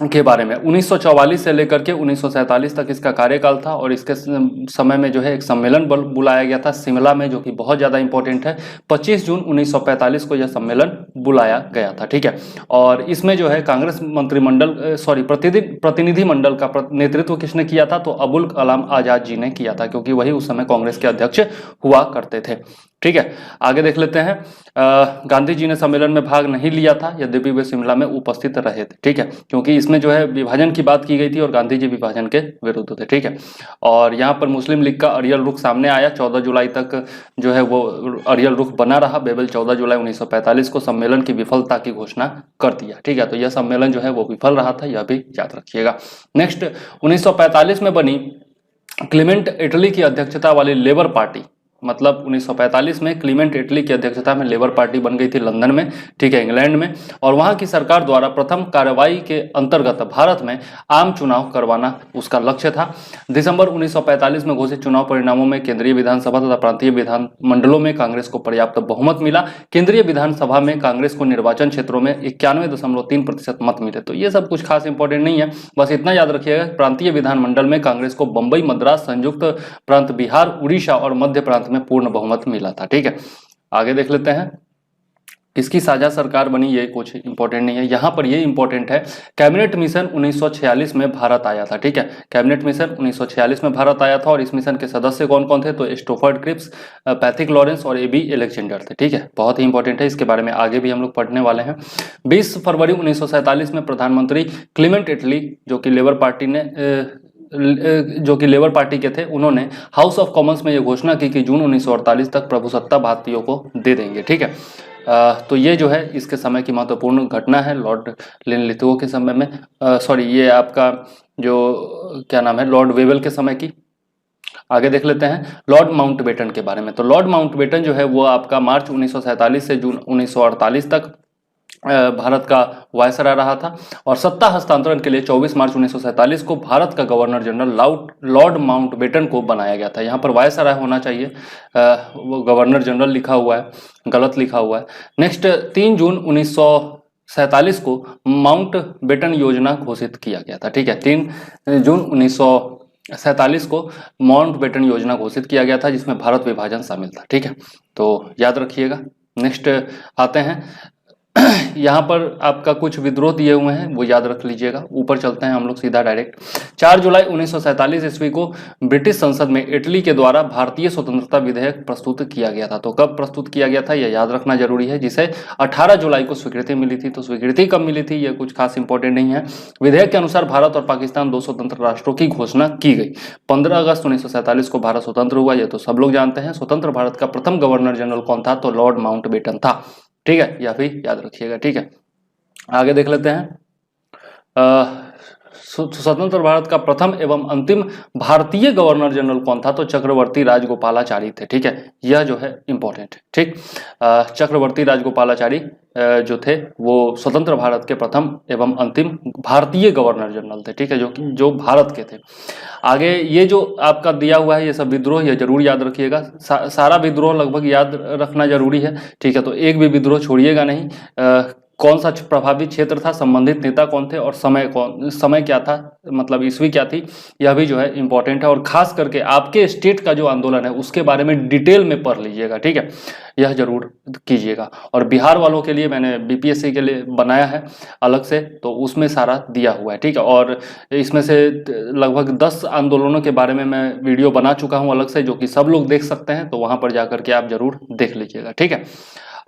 के बारे में। 1944 से लेकर के 1947 तक इसका कार्यकाल था, और इसके समय में जो है एक सम्मेलन बुलाया गया था शिमला में, जो कि बहुत ज़्यादा इंपॉर्टेंट है। 25 जून 1945 को यह सम्मेलन बुलाया गया था। ठीक है, और इसमें जो है कांग्रेस मंत्रिमंडल प्रतिनिधि मंडल का नेतृत्व किसने किया था, तो अबुल कलाम आजाद जी ने किया था, क्योंकि वही उस समय कांग्रेस के अध्यक्ष हुआ करते थे। ठीक है, आगे देख लेते हैं। गांधी जी ने सम्मेलन में भाग नहीं लिया था, यद्यपि वे शिमला में उपस्थित रहे थे। ठीक है, क्योंकि इसमें जो है विभाजन की बात की गई थी और गांधी जी विभाजन के विरुद्ध थे। ठीक है, और यहाँ पर मुस्लिम लीग का अड़ियल रुख सामने आया। 14 जुलाई तक जो है वो अड़ियल रुख बना रहा। बेबल 14 जुलाई 1945 को सम्मेलन की विफलता की घोषणा कर दिया। ठीक है, तो यह सम्मेलन जो है वो विफल रहा था, यह भी याद रखिएगा। नेक्स्ट 1945 में बनी क्लीमेंट इटली की अध्यक्षता वाली लेबर पार्टी, मतलब 1945 में क्लीमेंट इटली की अध्यक्षता में लेबर पार्टी बन गई थी लंदन में। ठीक है, इंग्लैंड में, और वहां की सरकार द्वारा प्रथम कार्रवाई के अंतर्गत भारत में आम चुनाव करवाना उसका लक्ष्य था। दिसंबर 1945 में घोषित चुनाव परिणामों में केंद्रीय विधानसभा तथा प्रांतीय विधान मंडलों में कांग्रेस को पर्याप्त बहुमत मिला। केंद्रीय विधानसभा में कांग्रेस को निर्वाचन क्षेत्रों में 91.3% मत मिले। तो ये सब कुछ खास इंपॉर्टेंट नहीं है, बस इतना याद रखिएगा। प्रांतीय विधानमंडल में कांग्रेस को बंबई, मद्रास, संयुक्त प्रांत बिहार, उड़ीसा और मध्य प्रांत में पूर्ण बहुमत मिला था। ठीक है, आगे देख लेते हैं किसकी साझा सरकार बनी, ये कुछ इंपॉर्टेंट नहीं है। यहां पर ये इंपॉर्टेंट है, कैबिनेट मिशन 1946 में भारत आया था। ठीक है, कैबिनेट मिशन 1946 में भारत आया था, और इस मिशन के सदस्य कौन कौन थे, तो स्टोफर्ड क्रिप्स, पैथिक लॉरेंस और एबी एलेक्जेंडर थे। ठीक है, बहुत ही इंपॉर्टेंट है, इसके बारे में आगे भी हम लोग पढ़ने वाले हैं। 20 फरवरी 1947 में प्रधानमंत्री क्लीमेंट इटली, जो कि लेबर पार्टी के थे, उन्होंने हाउस ऑफ कॉमन्स में यह घोषणा की कि जून 1948 तक प्रभुसत्ता भारतीयों को दे देंगे। ठीक है, तो ये जो है इसके समय की महत्वपूर्ण घटना है, लॉर्ड लिनलिथगो के समय में, ये आपका जो क्या नाम है, लॉर्ड वेवेल के समय की। आगे देख लेते हैं लॉर्ड माउंटबेटन के बारे में। तो लॉर्ड माउंटबेटन जो है वो आपका मार्च 1947 से जून 1948 तक भारत का वायसराय रहा था, और सत्ता हस्तांतरण के लिए 24 मार्च 1947 को भारत का गवर्नर जनरल लॉर्ड माउंटबेटन को बनाया गया था। यहाँ पर वायसराय होना चाहिए, वो गवर्नर जनरल लिखा हुआ है, गलत लिखा हुआ है। नेक्स्ट 3 जून 1947 को माउंटबेटन योजना घोषित किया गया था। ठीक है, 3 जून 1947 को माउंटबेटन योजना घोषित किया गया था, जिसमें भारत विभाजन शामिल था। ठीक है, तो याद रखिएगा। नेक्स्ट आते हैं यहाँ पर आपका कुछ विद्रोह दिए हुए हैं, वो याद रख लीजिएगा। ऊपर चलते हैं हम लोग सीधा डायरेक्ट। 4 जुलाई 1947 ईस्वी को ब्रिटिश संसद में इटली के द्वारा भारतीय स्वतंत्रता विधेयक प्रस्तुत किया गया था। तो कब प्रस्तुत किया गया था यह याद रखना जरूरी है, जिसे 18 जुलाई को स्वीकृति मिली थी। तो स्वीकृति कब मिली थी यह कुछ खास इंपॉर्टेंट नहीं है। विधेयक के अनुसार भारत और पाकिस्तान 2 स्वतंत्र राष्ट्रों की घोषणा की गई। 15 अगस्त 1947 को भारत स्वतंत्र हुआ, यह तो सब लोग जानते हैं। स्वतंत्र भारत का प्रथम गवर्नर जनरल कौन था? तो लॉर्ड माउंटबेटन था। ठीक है, यह भी याद रखिएगा। ठीक है, आगे देख लेते हैं। स्वतंत्र भारत का प्रथम एवं अंतिम भारतीय गवर्नर जनरल कौन था? तो चक्रवर्ती राजगोपालाचारी थे। ठीक है, यह जो है इंपॉर्टेंट है। ठीक, चक्रवर्ती राजगोपालाचारी जो थे वो स्वतंत्र भारत के प्रथम एवं अंतिम भारतीय गवर्नर जनरल थे। ठीक है, जो भारत के थे। आगे ये जो आपका दिया हुआ है ये सब विद्रोह, ये जरूर याद रखिएगा। सारा विद्रोह लगभग याद रखना जरूरी है। ठीक है, तो एक भी विद्रोह छोड़िएगा नहीं। कौन सा प्रभावित क्षेत्र था, संबंधित नेता कौन थे, और समय क्या था, मतलब ईस्वी क्या थी, यह भी जो है इंपॉर्टेंट है। और खास करके आपके स्टेट का जो आंदोलन है उसके बारे में डिटेल में पढ़ लीजिएगा। ठीक है, यह जरूर कीजिएगा। और बिहार वालों के लिए मैंने बीपीएससी के लिए बनाया है अलग से, तो उसमें सारा दिया हुआ है। ठीक है, और इसमें से लगभग 10 आंदोलनों के बारे में मैं वीडियो बना चुका हूं अलग से, जो कि सब लोग देख सकते हैं। तो वहां पर जाकर के आप जरूर देख लीजिएगा। ठीक है,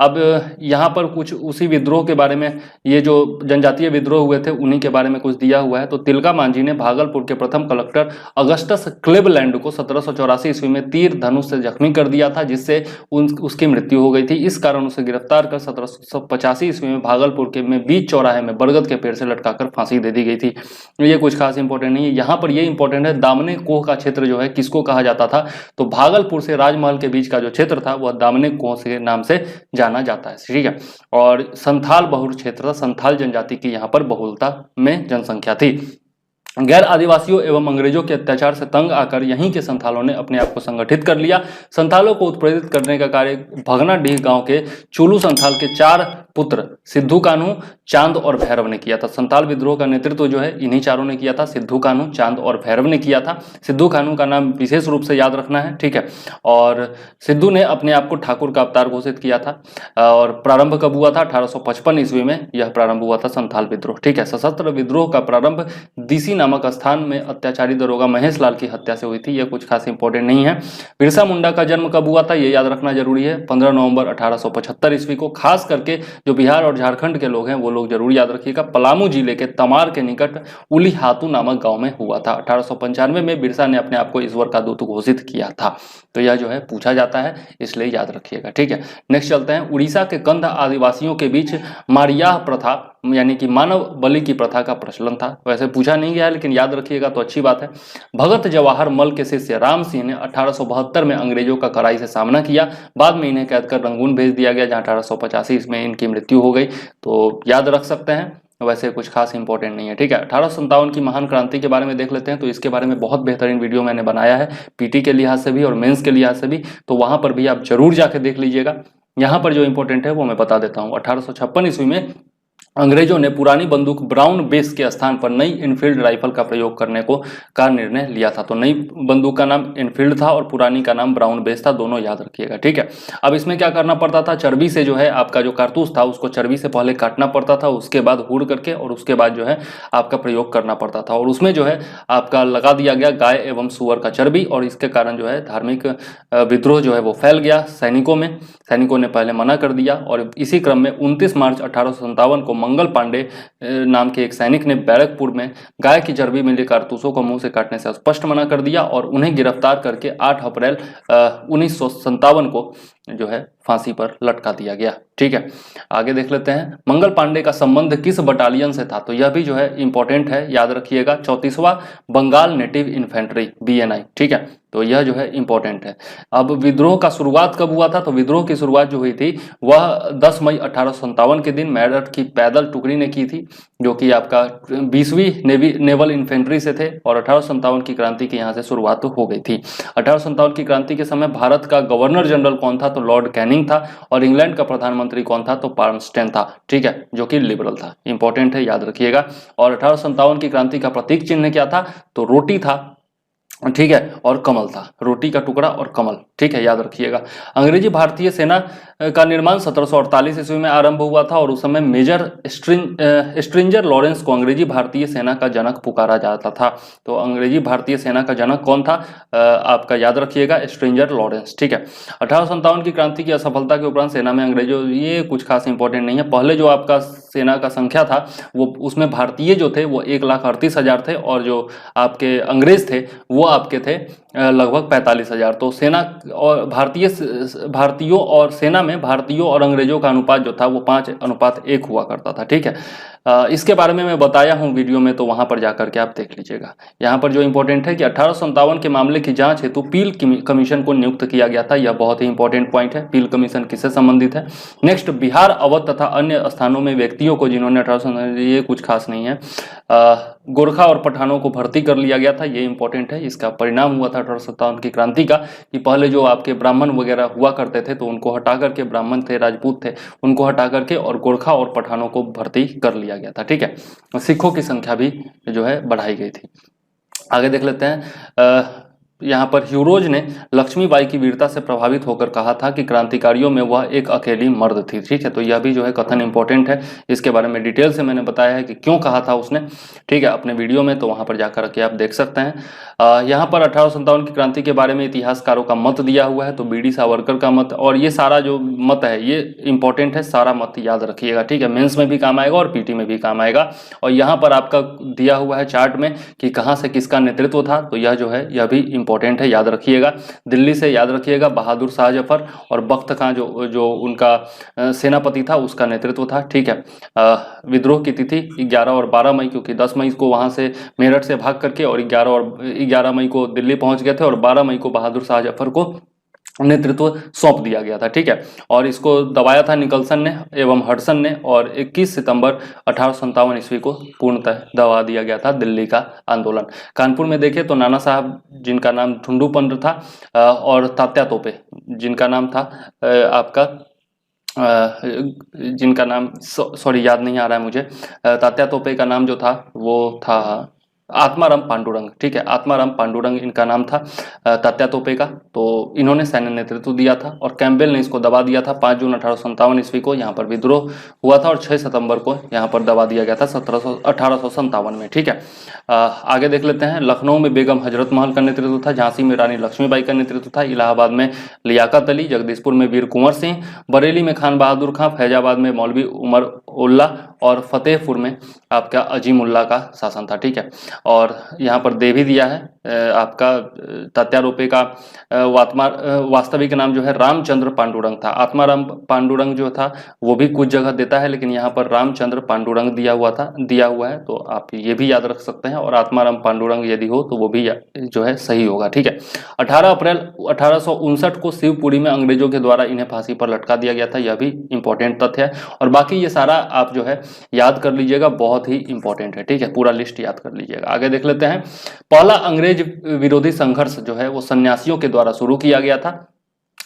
अब यहाँ पर कुछ उसी विद्रोह के बारे में, ये जो जनजातीय विद्रोह हुए थे उन्हीं के बारे में कुछ दिया हुआ है। तो तिलका मांझी ने भागलपुर के प्रथम कलेक्टर अगस्टस क्लेवलैंड को 1784 ईस्वी में तीर धनुष से जख्मी कर दिया था, जिससे उसकी मृत्यु हो गई थी। इस कारण उसे गिरफ्तार कर 1785 ईस्वी में भागलपुर के में बीच चौराहे में बरगद के पेड़ से लटकाकर फांसी दे दी गई थी। ये कुछ खास इंपॉर्टेंट नहीं है। यहाँ पर ये इंपॉर्टेंट है, दामने कोह का क्षेत्र जो है किसको कहा जाता था? तो भागलपुर से राजमहल के बीच का जो क्षेत्र था वह दामने कोह के नाम से जाना जाता है। ठीक है, और संथाल बहुल क्षेत्र था, संथाल जनजाति की यहाँ पर बहुलता में जनसंख्या थी। गैर आदिवासियों एवं अंग्रेजों के अत्याचार से तंग आकर यहीं के संथालों ने अपने आप को संगठित कर लिया। संथालों को उत्प्रेरित करने का कार्य भगनाडीह गांव के चूलू संथाल के 4 पुत्र सिद्धू कान्हू, चांद और भैरव ने किया था। संथाल विद्रोह का नेतृत्व जो है इन्हीं चारों ने किया था, सिद्धू कान्हू, चांद और भैरव ने किया था। सिद्धू कान्हू का नाम विशेष रूप से याद रखना है। ठीक है, और सिद्धू ने अपने आप को ठाकुर का अवतार घोषित किया था। और प्रारंभ कब हुआ था? 1855 ईस्वी में यह प्रारंभ हुआ था संथाल विद्रोह। ठीक है, सशस्त्र विद्रोह का प्रारंभ दीसी नामक स्थान में अत्याचारी दरोगा महेश लाल की हत्या से हुई थी। यह कुछ खास इंपॉर्टेंट नहीं है। बिरसा मुंडा का जन्म कब हुआ था यह याद रखना जरूरी है, 15 नवंबर 1875 ईस्वी को। खास करके जो बिहार और झारखंड के लोग हैं वो लोग जरूर याद रखिएगा। पलामू जिले के तमार के निकट उली हातू नामक गांव में हुआ था। 1895 में बिरसा ने अपने आप को ईश्वर का दूत घोषित किया था। तो यह जो है पूछा जाता है, इसलिए याद रखिएगा। ठीक है, नेक्स्ट चलते हैं। उड़ीसा के कंध आदिवासियों के बीच मारियाह प्रथा यानी कि मानव बलि की प्रथा का प्रचलन था। वैसे पूछा नहीं गया है लेकिन याद रखिएगा तो अच्छी बात है। भगत जवाहर मल के शिष्य राम सिंह ने 1872 में अंग्रेजों का कड़ाई से सामना किया। बाद में इन्हें कैद कर रंगून भेज दिया गया, जहां 1885 में इनकी मृत्यु हो गई। तो याद रख सकते हैं, वैसे कुछ खास इंपॉर्टेंट नहीं है। ठीक है, 1857 की महान क्रांति के बारे में देख लेते हैं। तो इसके बारे में बहुत बेहतरीन वीडियो मैंने बनाया है, पीटी के लिहाज से भी और मेंस के लिहाज से भी, तो वहां पर भी आप जरूर जाके देख लीजिएगा। यहाँ पर जो इंपॉर्टेंट है वो मैं बता देता हूँ। 1856 ईस्वी में अंग्रेजों ने पुरानी बंदूक ब्राउन बेस के स्थान पर नई इनफील्ड राइफल का प्रयोग करने का निर्णय लिया था। तो नई बंदूक का नाम इनफील्ड था और पुरानी का नाम ब्राउन बेस था, दोनों याद रखिएगा। ठीक है, अब इसमें क्या करना पड़ता था? चर्बी से जो है आपका जो कारतूस था उसको चर्बी से पहले काटना पड़ता था, उसके बाद हूड़ करके, और उसके बाद जो है आपका प्रयोग करना पड़ता था। और उसमें जो है आपका लगा दिया गया गाय एवं सुअर का चर्बी, और इसके कारण जो है धार्मिक विद्रोह जो है वो फैल गया सैनिकों में। सैनिकों ने पहले मना कर दिया, और इसी क्रम में 29 मार्च 1857 को मंगल पांडे नाम के एक सैनिक ने बैरकपुर में गाय की चर्बी मिले कारतूसों को मुंह से काटने से स्पष्ट मना कर दिया, और उन्हें गिरफ्तार करके 8 अप्रैल 1957 को जो है फांसी पर लटका दिया गया। ठीक है, आगे देख लेते हैं। मंगल पांडे का संबंध किस बटालियन से था? तो यह भी जो है इंपॉर्टेंट है, याद रखिएगा। 34वां बंगाल नेटिव इन्फेंट्री, BNI। ठीक है, तो यह जो है इंपॉर्टेंट है। अब विद्रोह का शुरुआत कब हुआ था? तो विद्रोह की शुरुआत जो हुई थी वह 10 मई 1857 के दिन मेरठ की पैदल टुकड़ी ने की थी, जो कि आपका 20वीं नेवल इन्फेंट्री से थे, और 1857 की क्रांति की यहाँ से शुरुआत हो गई थी। 1857 की क्रांति के समय भारत का गवर्नर जनरल कौन था? तो लॉर्ड कैनिंग था, और इंग्लैंड का प्रधानमंत्री कौन था? तो पार्मस्टेन था। ठीक है, जो कि लिबरल था, इंपॉर्टेंट है, याद रखिएगा। और 1857 की क्रांति का प्रतीक चिन्ह क्या था? तो रोटी था। ठीक है, और कमल था, रोटी का टुकड़ा और कमल। ठीक है, याद रखिएगा। अंग्रेजी भारतीय सेना का निर्माण 1748 ईस्वी में आरंभ हुआ था और उस समय मेजर स्ट्रिंजर लॉरेंस को अंग्रेजी भारतीय सेना का जनक पुकारा जाता था। तो अंग्रेजी भारतीय सेना का जनक कौन था? आपका याद रखिएगा, स्ट्रिंजर लॉरेंस। ठीक है। 1857 की क्रांति की असफलता के उपरांत सेना में अंग्रेजों, ये कुछ खास इंपॉर्टेंट नहीं है। पहले जो आपका सेना का संख्या था वो, उसमें भारतीय जो थे वो 1,38,000 थे और जो आपके अंग्रेज थे वो आपके थे लगभग 45,000। तो सेना और भारतीयों और सेना में भारतीयों और अंग्रेजों का अनुपात जो था वो 5:1 हुआ करता था। ठीक है। इसके बारे में मैं बताया हूं वीडियो में, तो वहां पर जाकर के आप देख लीजिएगा। यहाँ पर जो इंपॉर्टेंट है कि 1857 के मामले की जांच हेतु पील कमीशन को नियुक्त किया गया था। यह बहुत ही इंपॉर्टेंट पॉइंट है। पील कमीशन किससे संबंधित है? नेक्स्ट, बिहार, अवध तथा अन्य स्थानों में व्यक्तियों को जिन्होंने 1857, ये कुछ खास नहीं है, गोरखा और पठानों को भर्ती कर लिया गया था। ये इंपॉर्टेंट है। इसका परिणाम हुआ था 1857 की क्रांति का कि पहले जो आपके ब्राह्मण वगैरह हुआ करते थे तो उनको हटा करके, ब्राह्मण थे, राजपूत थे, उनको हटा करके और गोरखा और पठानों को भर्ती कर लिया गया था। ठीक है। सिखों की संख्या भी जो है बढ़ाई गई थी। आगे देख लेते हैं। यहाँ पर ह्यूरोज ने लक्ष्मीबाई की वीरता से प्रभावित होकर कहा था कि क्रांतिकारियों में वह एक अकेली मर्द थी। ठीक है। तो यह भी जो है कथन इंपॉर्टेंट है। इसके बारे में डिटेल से मैंने बताया है कि क्यों कहा था उसने। ठीक है, अपने वीडियो में, तो वहां पर जाकर के आप देख सकते हैं। यहाँ पर 1857 की क्रांति के बारे में इतिहासकारों का मत दिया हुआ है। तो बीडी सावरकर का मत, और ये सारा जो मत है ये इंपॉर्टेंट है, सारा मत याद रखिएगा। ठीक है। मेंस में भी काम आएगा और पीटी में भी काम आएगा। और यहाँ पर आपका दिया हुआ है चार्ट में कि कहाँ से किसका नेतृत्व था। तो यह जो है यह भी इंपॉर्टेंट है, याद रखिएगा। दिल्ली से याद रखिएगा बहादुर शाह जफर, और बख्त खां जो उनका सेनापति था उसका नेतृत्व था। ठीक है। विद्रोह की तिथि 11 और 12 मई, क्योंकि 10 मई को वहां से मेरठ से भाग करके और 11 मई को दिल्ली पहुंच गए थे और 12 मई को बहादुर शाह जफर को नेतृत्व सौंप दिया गया था। ठीक है। और इसको दबाया था निकलसन ने एवं हडसन ने, और 21 सितंबर 1857 ईस्वी को पूर्णतः दबा दिया गया था दिल्ली का आंदोलन। कानपुर में देखें तो नाना साहब जिनका नाम ढूंढू पंत था, और तात्या तोपे जिनका नाम था आपका जिनका नाम सॉरी याद नहीं आ रहा है मुझे, तात्या तोपे का नाम जो था वो था आत्माराम पांडुरंग। ठीक है। आत्माराम पांडुरंग इनका नाम था तात्या तोपे का। तो इन्होंने सैन्य नेतृत्व दिया था और कैम्पबेल ने इसको दबा दिया था 5 जून 1857 ईस्वी को। यहाँ पर विद्रोह हुआ था और 6 सितंबर को यहाँ पर दबा दिया गया था 1857 में। ठीक है। आगे देख लेते हैं। लखनऊ में बेगम हजरत महल का नेतृत्व था, झांसी में रानी लक्ष्मीबाई का नेतृत्व था, इलाहाबाद में लियाकत अली, जगदीशपुर में वीर कुंवर सिंह, बरेली में खान बहादुर खां, फैजाबाद में मौलवी उमर उल्ला और फतेहपुर में आपका अजीम उल्ला का शासन था। ठीक है। और यहाँ पर दे भी दिया है आपका तात्या तोपे का वास्तविक नाम जो है रामचंद्र पांडुरंग था। आत्माराम पांडुरंग जो था वो भी कुछ जगह देता है, लेकिन यहाँ पर रामचंद्र पांडुरंग दिया हुआ है। तो आप ये भी याद रख सकते हैं, और आत्माराम पांडुरंग यदि हो तो वो भी जो है सही होगा। ठीक है। 18 अप्रैल 1859 को शिवपुरी में अंग्रेजों के द्वारा इन्हें फांसी पर लटका दिया गया था। यह भी इंपॉर्टेंट तथ्य है, और बाकी ये सारा आप जो है याद कर लीजिएगा, बहुत ही इंपॉर्टेंट है। ठीक है। पूरा लिस्ट याद कर लीजिएगा। आगे देख लेते हैं। पहला अंग्रेज विरोधी संघर्ष जो है वो सन्यासियों के द्वारा शुरू किया गया था,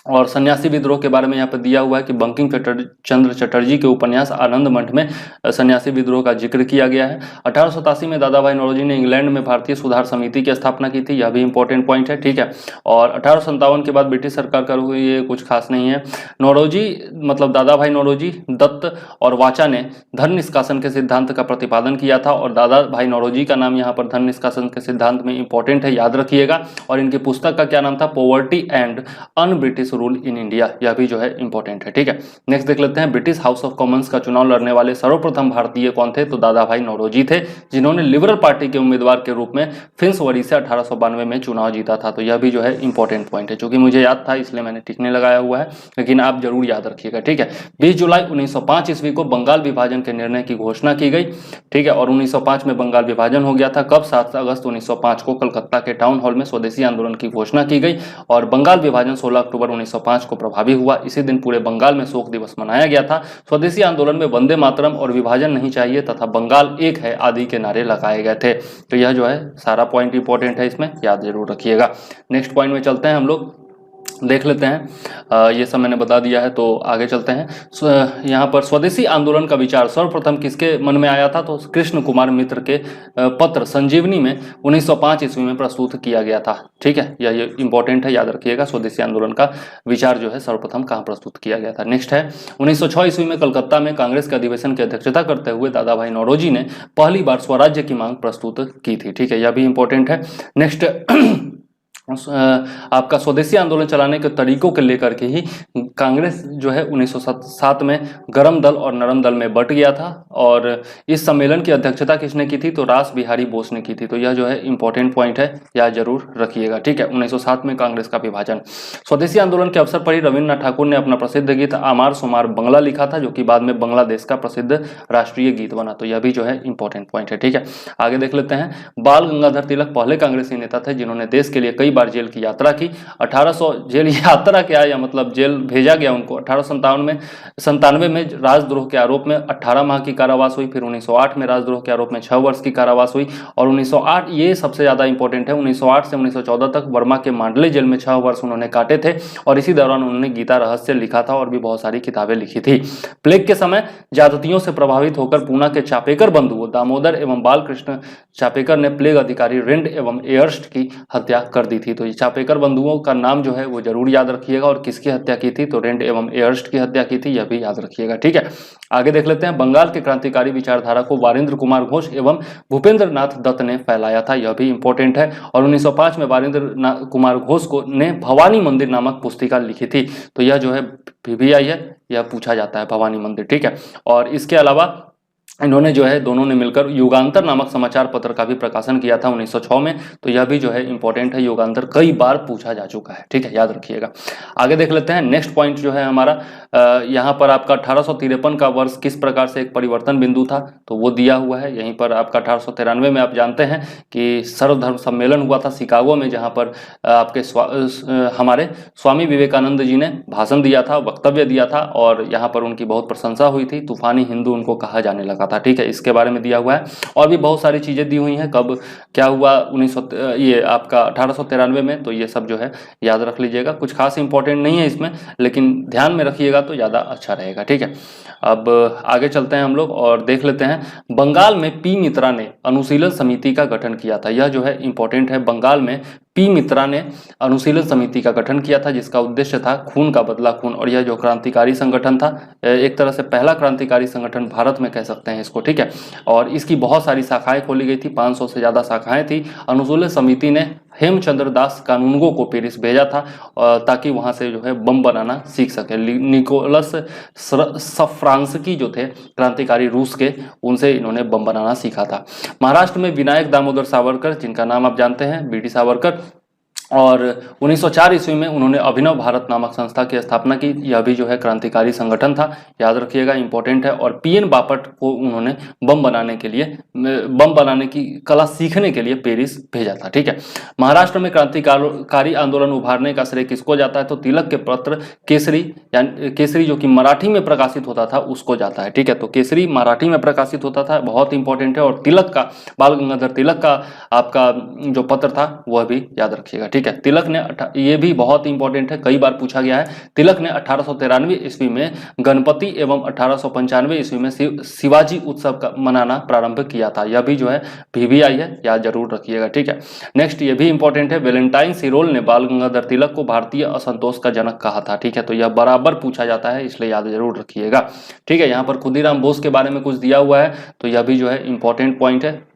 और सन्यासी विद्रोह के बारे में यहाँ पर दिया हुआ है कि बंकिम चंद्र चटर्जी के उपन्यास आनंद मठ में सन्यासी विद्रोह का जिक्र किया गया है। 1887 में दादा भाई नौरोजी ने इंग्लैंड में भारतीय सुधार समिति की स्थापना की थी। यह भी इंपॉर्टेंट पॉइंट है। ठीक है। और 1857 के बाद ब्रिटिश सरकार का हुई, ये कुछ खास नहीं है। नौरोजी मतलब दादा भाई नौरोजी, दत्त और वाचा ने धन निष्कासन के सिद्धांत का प्रतिपादन किया था, और दादा भाई नौरोजी का नाम यहाँ पर धन निष्कासन के सिद्धांत में इंपॉर्टेंट है, याद रखिएगा। और इनकी पुस्तक का क्या नाम था? Poverty and un British rule in India. यह भी जो है इंपॉर्टेंट है। ठीक है। नेक्स्ट देख लेते हैं। ब्रिटिश हाउस ऑफ कॉमन्स का चुनाव लड़ने वाले सर्वप्रथम भारतीय कौन थे? तो दादा भाई नौरोजी थे, जिन्होंने लिबरल पार्टी के उम्मीदवार के रूप में फिंसवरी से 1892 में चुनाव जीता था। तो यह भी जो है इंपॉर्टेंट पॉइंट है, चूंकि मुझे याद था इसलिए मैंने टिकने लगाया हुआ है, लेकिन आप जरूर याद रखिएगा। ठीक है। 20 जुलाई 1905 ईस्वी को बंगाल विभाजन के निर्णय की घोषणा की गई। ठीक है। और 1905 में बंगाल विभाजन हो गया था। कब? 7 अगस्त 1905 को कलकत्ता के टाउन हॉल में स्वदेशी आंदोलन की घोषणा की गई, और बंगाल विभाजन 16 अक्टूबर 1905 को प्रभावी हुआ। इसी दिन पूरे बंगाल में शोक दिवस मनाया गया था। स्वदेशी आंदोलन में वंदे मातरम और विभाजन नहीं चाहिए तथा बंगाल एक है आदि के नारे लगाए गए थे। तो यह जो है सारा पॉइंट इंपॉर्टेंट है, इसमें याद जरूर रखिएगा। नेक्स्ट पॉइंट में चलते हैं हम लोग। देख लेते हैं। ये सब मैंने बता दिया है, तो आगे चलते हैं। यहाँ पर स्वदेशी आंदोलन का विचार सर्वप्रथम किसके मन में आया था? तो कृष्ण कुमार मित्र के पत्र संजीवनी में 1905 ईस्वी में प्रस्तुत किया गया था। ठीक है, यह इंपॉर्टेंट है, याद रखिएगा। स्वदेशी आंदोलन का विचार जो है सर्वप्रथम कहाँ प्रस्तुत किया गया था। नेक्स्ट है 1906 ईस्वी में कलकत्ता में कांग्रेस के अधिवेशन की अध्यक्षता करते हुए दादा भाई नौरोजी ने पहली बार स्वराज्य की मांग प्रस्तुत की थी। ठीक है, यह भी इंपॉर्टेंट है। नेक्स्ट आपका स्वदेशी आंदोलन चलाने के तरीकों के लेकर के ही कांग्रेस जो है 1907 में गरम दल और नरम दल में बट गया था। और इस सम्मेलन की अध्यक्षता किसने की थी? तो रास बिहारी बोस ने की थी। तो यह जो है इंपॉर्टेंट पॉइंट है, यह जरूर रखिएगा। ठीक है, 1907 में कांग्रेस का विभाजन। स्वदेशी आंदोलन के अवसर पर ही रविन्द्रनाथ ठाकुर ने अपना प्रसिद्ध गीत आमार सुमार बंगला लिखा था, जो कि बाद में बांग्लादेश का प्रसिद्ध राष्ट्रीय गीत बना। तो यह भी जो है इंपॉर्टेंट पॉइंट है। ठीक है, आगे देख लेते हैं। बाल गंगाधर तिलक पहले कांग्रेसी नेता थे जिन्होंने देश के लिए कई बार जेल की यात्रा की। 1800 जेल यात्रा क्या, या मतलब जेल भेजा गया उनको। 1897 में राजद्रोह के आरोप में 18 माह की कारावास हुई। फिर 1908 में राजद्रोह के आरोप में 6 वर्ष की कारावास हुई। और 1908, ये सबसे ज्यादा इंपॉर्टेंट है, 1908 से 1914 तक वर्मा के मांडले जेल में 6 वर्ष उन्होंने काटे थे। और इसी दौरान उन्होंने गीता रहस्य लिखा था और भी बहुत सारी किताबें लिखी थी। प्लेग के समय ज्यादतियों से प्रभावित होकर पूना के चापेकर बंधुओं दामोदर एवं बालकृष्ण चापेकर ने प्लेग अधिकारी रेंड एवं एयर्स्ट की हत्या कर दी थी। तो ये चापेकर बंधुओं का नाम जो है वो जरूर याद रखिएगा। और किसकी हत्या की थी? तो रेंड एवं एयर्स्ट की हत्या की थी, यह भी याद रखिएगा। ठीक है, आगे देख लेते हैं। बंगाल के क्रांतिकारी विचारधारा को वारिंद्र कुमार घोष एवं भूपेंद्र नाथ दत्त ने फैलाया था, यह भी इंपॉर्टेंट है। और 1905 में वारिंद्र कुमार घोष ने भवानी मंदिर नामक पुस्तिका लिखी थी। तो यह जो है PBI है, यह पूछा जाता है भवानी मंदिर। ठीक है, और इसके अलावा इन्होंने जो है दोनों ने मिलकर युगांतर नामक समाचार पत्र का भी प्रकाशन किया था 1906 में। तो यह भी जो है इंपॉर्टेंट है, युगांतर कई बार पूछा जा चुका है। ठीक है, याद रखिएगा। आगे देख लेते हैं। नेक्स्ट पॉइंट जो है हमारा, यहाँ पर आपका 1853 का वर्ष किस प्रकार से एक परिवर्तन बिंदु था, तो वो दिया हुआ है यहीं पर। आपका 1893 में आप जानते हैं कि सर्वधर्म सम्मेलन हुआ था शिकागो में, जहाँ पर आपके हमारे स्वामी विवेकानंद जी ने भाषण दिया था, वक्तव्य दिया था। और यहाँ पर उनकी बहुत प्रशंसा हुई थी, तूफानी हिंदू उनको कहा जाने लगा था। ठीक है, इसके बारे में दिया हुआ है। और भी बहुत सारी चीजें दी हुई हैं, कब क्या हुआ ये आपका 1893 में। तो ये सब जो है याद रख लीजिएगा। कुछ खास इंपॉर्टेंट नहीं है इसमें, लेकिन ध्यान में रखिएगा तो ज्यादा अच्छा रहेगा। ठीक है, अब आगे चलते हैं हम लोग और देख लेते हैं। बंगाल में पी मित्रा ने अनुशीलन समिति का गठन किया था, यह जो है इंपॉर्टेंट है। बंगाल में पी मित्रा ने अनुशीलन समिति का गठन किया था, जिसका उद्देश्य था खून का बदला खून। और यह जो क्रांतिकारी संगठन था, एक तरह से पहला क्रांतिकारी संगठन भारत में कह सकते हैं इसको। ठीक है, और इसकी बहुत सारी शाखाएं खोली गई थी, 500 से ज्यादा शाखाएं थी। अनुशीलन समिति ने हेमचंद्र दास कानूनगो को पेरिस भेजा था, ताकि वहां से जो है बम बनाना सीख सके। निकोलस सफ्रांस्की जो थे क्रांतिकारी रूस के, उनसे इन्होंने बम बनाना सीखा था। महाराष्ट्र में विनायक दामोदर सावरकर, जिनका नाम आप जानते हैं, BD सावरकर, और 1904 ईस्वी में उन्होंने अभिनव भारत नामक संस्था की स्थापना की। यह भी जो है क्रांतिकारी संगठन था, याद रखिएगा, इंपॉर्टेंट है। और PN बापट को उन्होंने बम बनाने की कला सीखने के लिए पेरिस भेजा था। ठीक है, महाराष्ट्र में क्रांतिकारी आंदोलन उभारने का श्रेय किसको जाता है? तो तिलक के पत्र केसरी, यानी केसरी जो कि मराठी में प्रकाशित होता था, उसको जाता है। ठीक है, तो केसरी मराठी में प्रकाशित होता था, बहुत इंपॉर्टेंट है। और तिलक का, बाल गंगाधर तिलक का आपका जो पत्र था वह भी याद रखिएगा। ठीक है, तिलक ने, ये भी बहुत इंपॉर्टेंट है, कई बार पूछा गया है। तिलक ने 1893 ईस्वी में गणपति एवं 1895 ईस्वी में शिवाजी उत्सव का मनाना प्रारंभ किया था, यह भी जो है PBI है, याद जरूर रखिएगा। ठीक है, नेक्स्ट ये भी इंपॉर्टेंट है। वैलेंटाइन सिरोल ने बाल गंगाधर तिलक को भारतीय असंतोष का जनक कहा था। ठीक है, तो यह बराबर पूछा जाता है, इसलिए याद जरूर रखिएगा। ठीक है, यहाँ पर खुदीराम बोस के बारे में कुछ दिया हुआ है, तो यह भी जो है इंपॉर्टेंट पॉइंट है,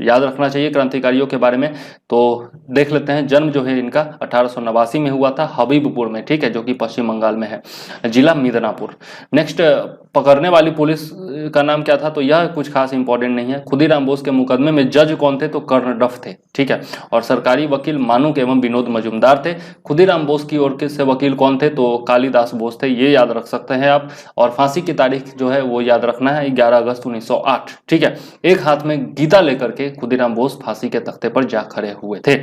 याद रखना चाहिए क्रांतिकारियों के बारे में। तो देख लेते हैं। जन्म जो है इनका 1889 में हुआ था, हबीबपुर में। ठीक है, जो कि पश्चिम बंगाल में है, जिला मिदनापुर। नेक्स्ट, पकड़ने वाली पुलिस का नाम क्या था? तो यह कुछ खास इंपॉर्टेंट नहीं है। खुदीराम बोस के मुकदमे में जज कौन थे? तो कर्ण डफ थे। ठीक है, और सरकारी वकील मानुक एवं विनोद मजुमदार थे। खुदीराम बोस की ओर से वकील कौन थे? तो कालिदास बोस थे, ये याद रख सकते हैं आप। और फांसी की तारीख जो है वो याद रखना है, 11 अगस्त 1908। ठीक है, एक हाथ में गीता लेकर के खुदीराम बोस फांसी के तख्ते पर जा खड़े हुए थे।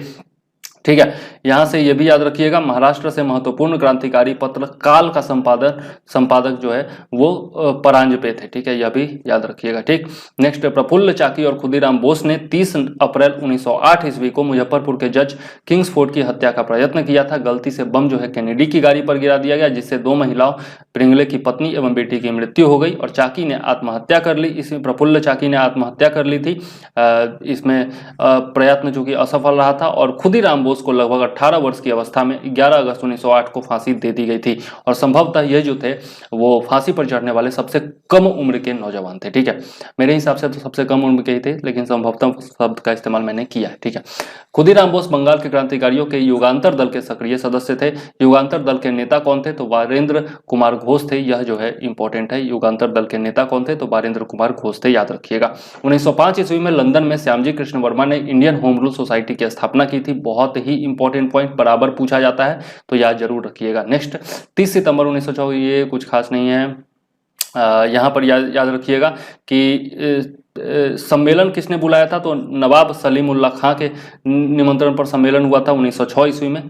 ठीक है। यहां से ये भी याद रखिएगा, महाराष्ट्र से महत्वपूर्ण क्रांतिकारी पत्र काल का संपादक जो है वो परांजपे थे। ठीक है, यह भी याद रखिएगा। ठीक, नेक्स्ट, प्रफुल्ल चाकी और खुदीराम बोस ने 30 अप्रैल 1908 ईस्वी को मुजफ्फरपुर के जज किंग्सफोर्ड की हत्या का प्रयत्न किया था। गलती से बम जो है केनेडी की गाड़ी पर गिरा दिया गया, जिससे 2 महिलाओं प्रिंगले की पत्नी एवं बेटी की मृत्यु हो गई और चाकी ने आत्महत्या कर ली। इसमें प्रफुल्ल चाकी ने आत्महत्या कर ली थी। इसमें प्रयत्न चूंकि असफल रहा था और खुदीराम बोस को लगभग 18 वर्ष की अवस्था में 11 अगस्त 1908 को फांसी दे दी गई थी और संभवतः ये जो थे वो फांसी पर चढ़ने वाले सबसे कम उम्र के नौजवान थे। ठीक है, मेरे हिसाब से तो सबसे कम उम्र के ही थे, लेकिन संभवतः शब्द का इस्तेमाल मैंने किया है। ठीक है, खुदीराम बोस बंगाल के क्रांतिकारियों के युगांतर दल के सक्रिय सदस्य थे। युगांतर दल के नेता कौन थे? तो वारेंद्र कुमार घोष थे। यह जो है इंपॉर्टेंट है। युगांतर दल के नेता कौन थे? तो वारेंद्र कुमार घोष थे, याद रखिएगा। 1905 ईस्वी में लंदन में श्यामजी कृष्ण वर्मा ने इंडियन होम रूल सोसाइटी की स्थापना की थी। बहुत ही इंपॉर्टेंट पॉइंट, बराबर पूछा जाता है, तो याद जरूर रखिएगा। नेक्स्ट, 30 सितंबर 1904, ये कुछ खास नहीं है। यहाँ पर याद रखिएगा कि सम्मेलन किसने बुलाया था? तो नवाब सलीमुल्लाह खां के निमंत्रण पर सम्मेलन हुआ था 1906 ईस्वी में।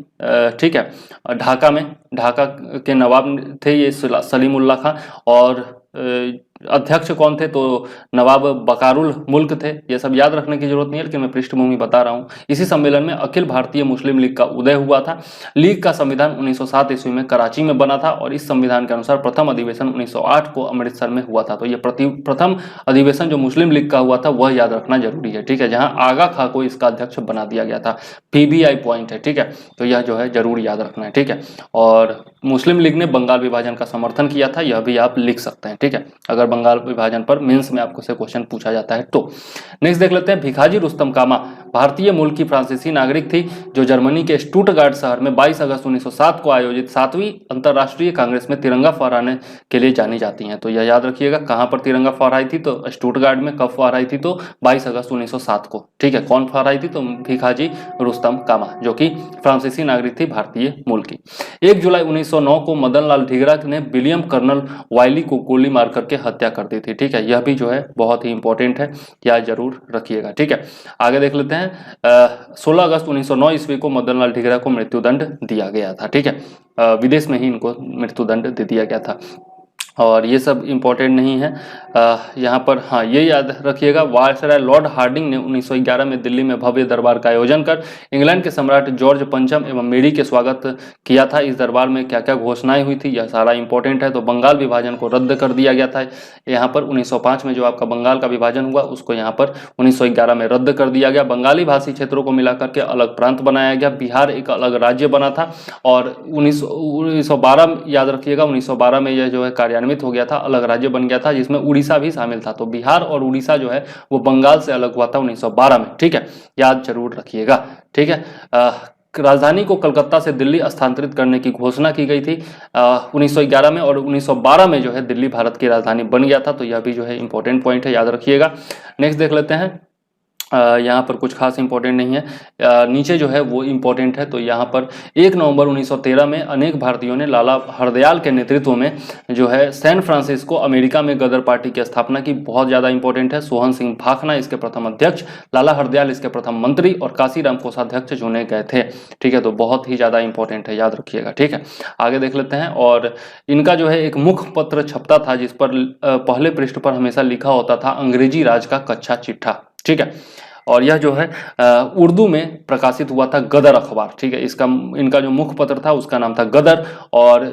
ठीक है, ढाका के नवाब थे ये सलीमुल्लाह खां और अध्यक्ष कौन थे? तो नवाब बकारुल मुल्क थे। ये सब याद रखने की जरूरत नहीं है, लेकिन मैं पृष्ठभूमि बता रहा हूँ। इसी सम्मेलन में अखिल भारतीय मुस्लिम लीग का उदय हुआ था। लीग का संविधान 1907 ईस्वी में कराची में बना था और इस संविधान के अनुसार प्रथम अधिवेशन 1908 को अमृतसर में हुआ था। तो ये प्रथम अधिवेशन जो मुस्लिम लीग का हुआ था वह याद रखना जरूरी है। ठीक है, जहां आगा खां को इसका अध्यक्ष बना दिया गया था। PBI पॉइंट है। ठीक है, तो यह जो है जरूर याद रखना है। ठीक है, और मुस्लिम लीग ने बंगाल विभाजन का समर्थन किया था, यह भी आप लिख सकते हैं। ठीक है, अगर बंगाल विभाजन पर मेंस में आपको से क्वेश्चन पूछा जाता है तो। नेक्स्ट देख लेते हैं, भिखाजी रुस्तम कामा भारतीय मूल की फ्रांसीसी नागरिक थी जो जर्मनी के स्टुटगार्ट शहर में 22 अगस्त 1907 को आयोजित 7वीं अंतर्राष्ट्रीय कांग्रेस में तिरंगा फहराने के लिए जानी जाती हैं। तो यह याद रखिएगा, कहां पर तिरंगा फहराई थी? तो स्टुटगार्ट में। कब फहराई थी? तो 22 अगस्त 1907 को। ठीक है, कौन फहराई थी? तो भिखाजी रुस्तम कामा, जो कि फ्रांसीसी नागरिक थी भारतीय मूल की। 1 जुलाई 1909 को मदन लाल धिगरा ने विलियम कर्नल वाइली को गोली मार करके हत्या कर दी थी। ठीक है, यह भी जो है बहुत ही इंपॉर्टेंट है, याद जरूर रखिएगा। ठीक है, आगे देख लेते हैं। 16 अगस्त 1909 ईस्वी को मदन लाल धिगरा को मृत्युदंड दिया गया था। ठीक है, विदेश में ही इनको मृत्युदंड दे दिया गया था और ये सब इंपॉर्टेंट नहीं है। यहाँ पर हाँ ये याद रखिएगा, वायसराय लॉर्ड हार्डिंग ने 1911 में दिल्ली में भव्य दरबार का आयोजन कर इंग्लैंड के सम्राट जॉर्ज पंचम एवं मेरी के स्वागत किया था। इस दरबार में क्या क्या घोषणाएं हुई थी, यह सारा इंपॉर्टेंट है। तो बंगाल विभाजन को रद्द कर दिया गया था यहाँ पर 1905 में, जो आपका बंगाल का विभाजन हुआ उसको यहाँ पर 1911 में रद्द कर दिया गया। बंगाली भाषी क्षेत्रों को मिलाकर के अलग प्रांत बनाया गया। बिहार एक अलग राज्य बना था और 1912 याद रखिएगा, 1912 में यह जो है कार्यान्वित हो गया था, अलग राज्य बन गया था, जिसमें उड़ीसा भी शामिल था। तो बिहार और उड़ीसा जो है वो बंगाल से अलग हुआ था 1912 में। ठीक है, याद जरूर रखिएगा। ठीक है, राजधानी को कलकत्ता से दिल्ली स्थानांतरित करने की घोषणा की गई थी 1911 में और 1912 में जो है दिल्ली भारत की राजधानी बन गया था। तो यह भी जो है इंपॉर्टेंट पॉइंट है, याद रखिएगा। नेक्स्ट देख लेते हैं, यहाँ पर कुछ खास इंपॉर्टेंट नहीं है, नीचे जो है वो इंपॉर्टेंट है। तो यहाँ पर 1 नवंबर 1913 में अनेक भारतीयों ने लाला हरदयाल के नेतृत्व में जो है सैन फ्रांसिस्को अमेरिका में गदर पार्टी की स्थापना की। बहुत ज़्यादा इंपॉर्टेंट है। सोहन सिंह भाखना इसके प्रथम अध्यक्ष, लाला हरदयाल इसके प्रथम मंत्री और काशीराम कोषाध्यक्ष चुने गए थे। ठीक है, तो बहुत ही ज़्यादा इंपॉर्टेंट है, याद रखिएगा। ठीक है, आगे देख लेते हैं। और इनका जो है एक मुख्य पत्र छपता था जिस पर पहले पृष्ठ पर हमेशा लिखा होता था अंग्रेजी राज का कच्चा चिट्ठा। ठीक है, और यह जो है उर्दू में प्रकाशित हुआ था गदर अखबार। ठीक है, इनका जो मुख्य पत्र था उसका नाम था गदर और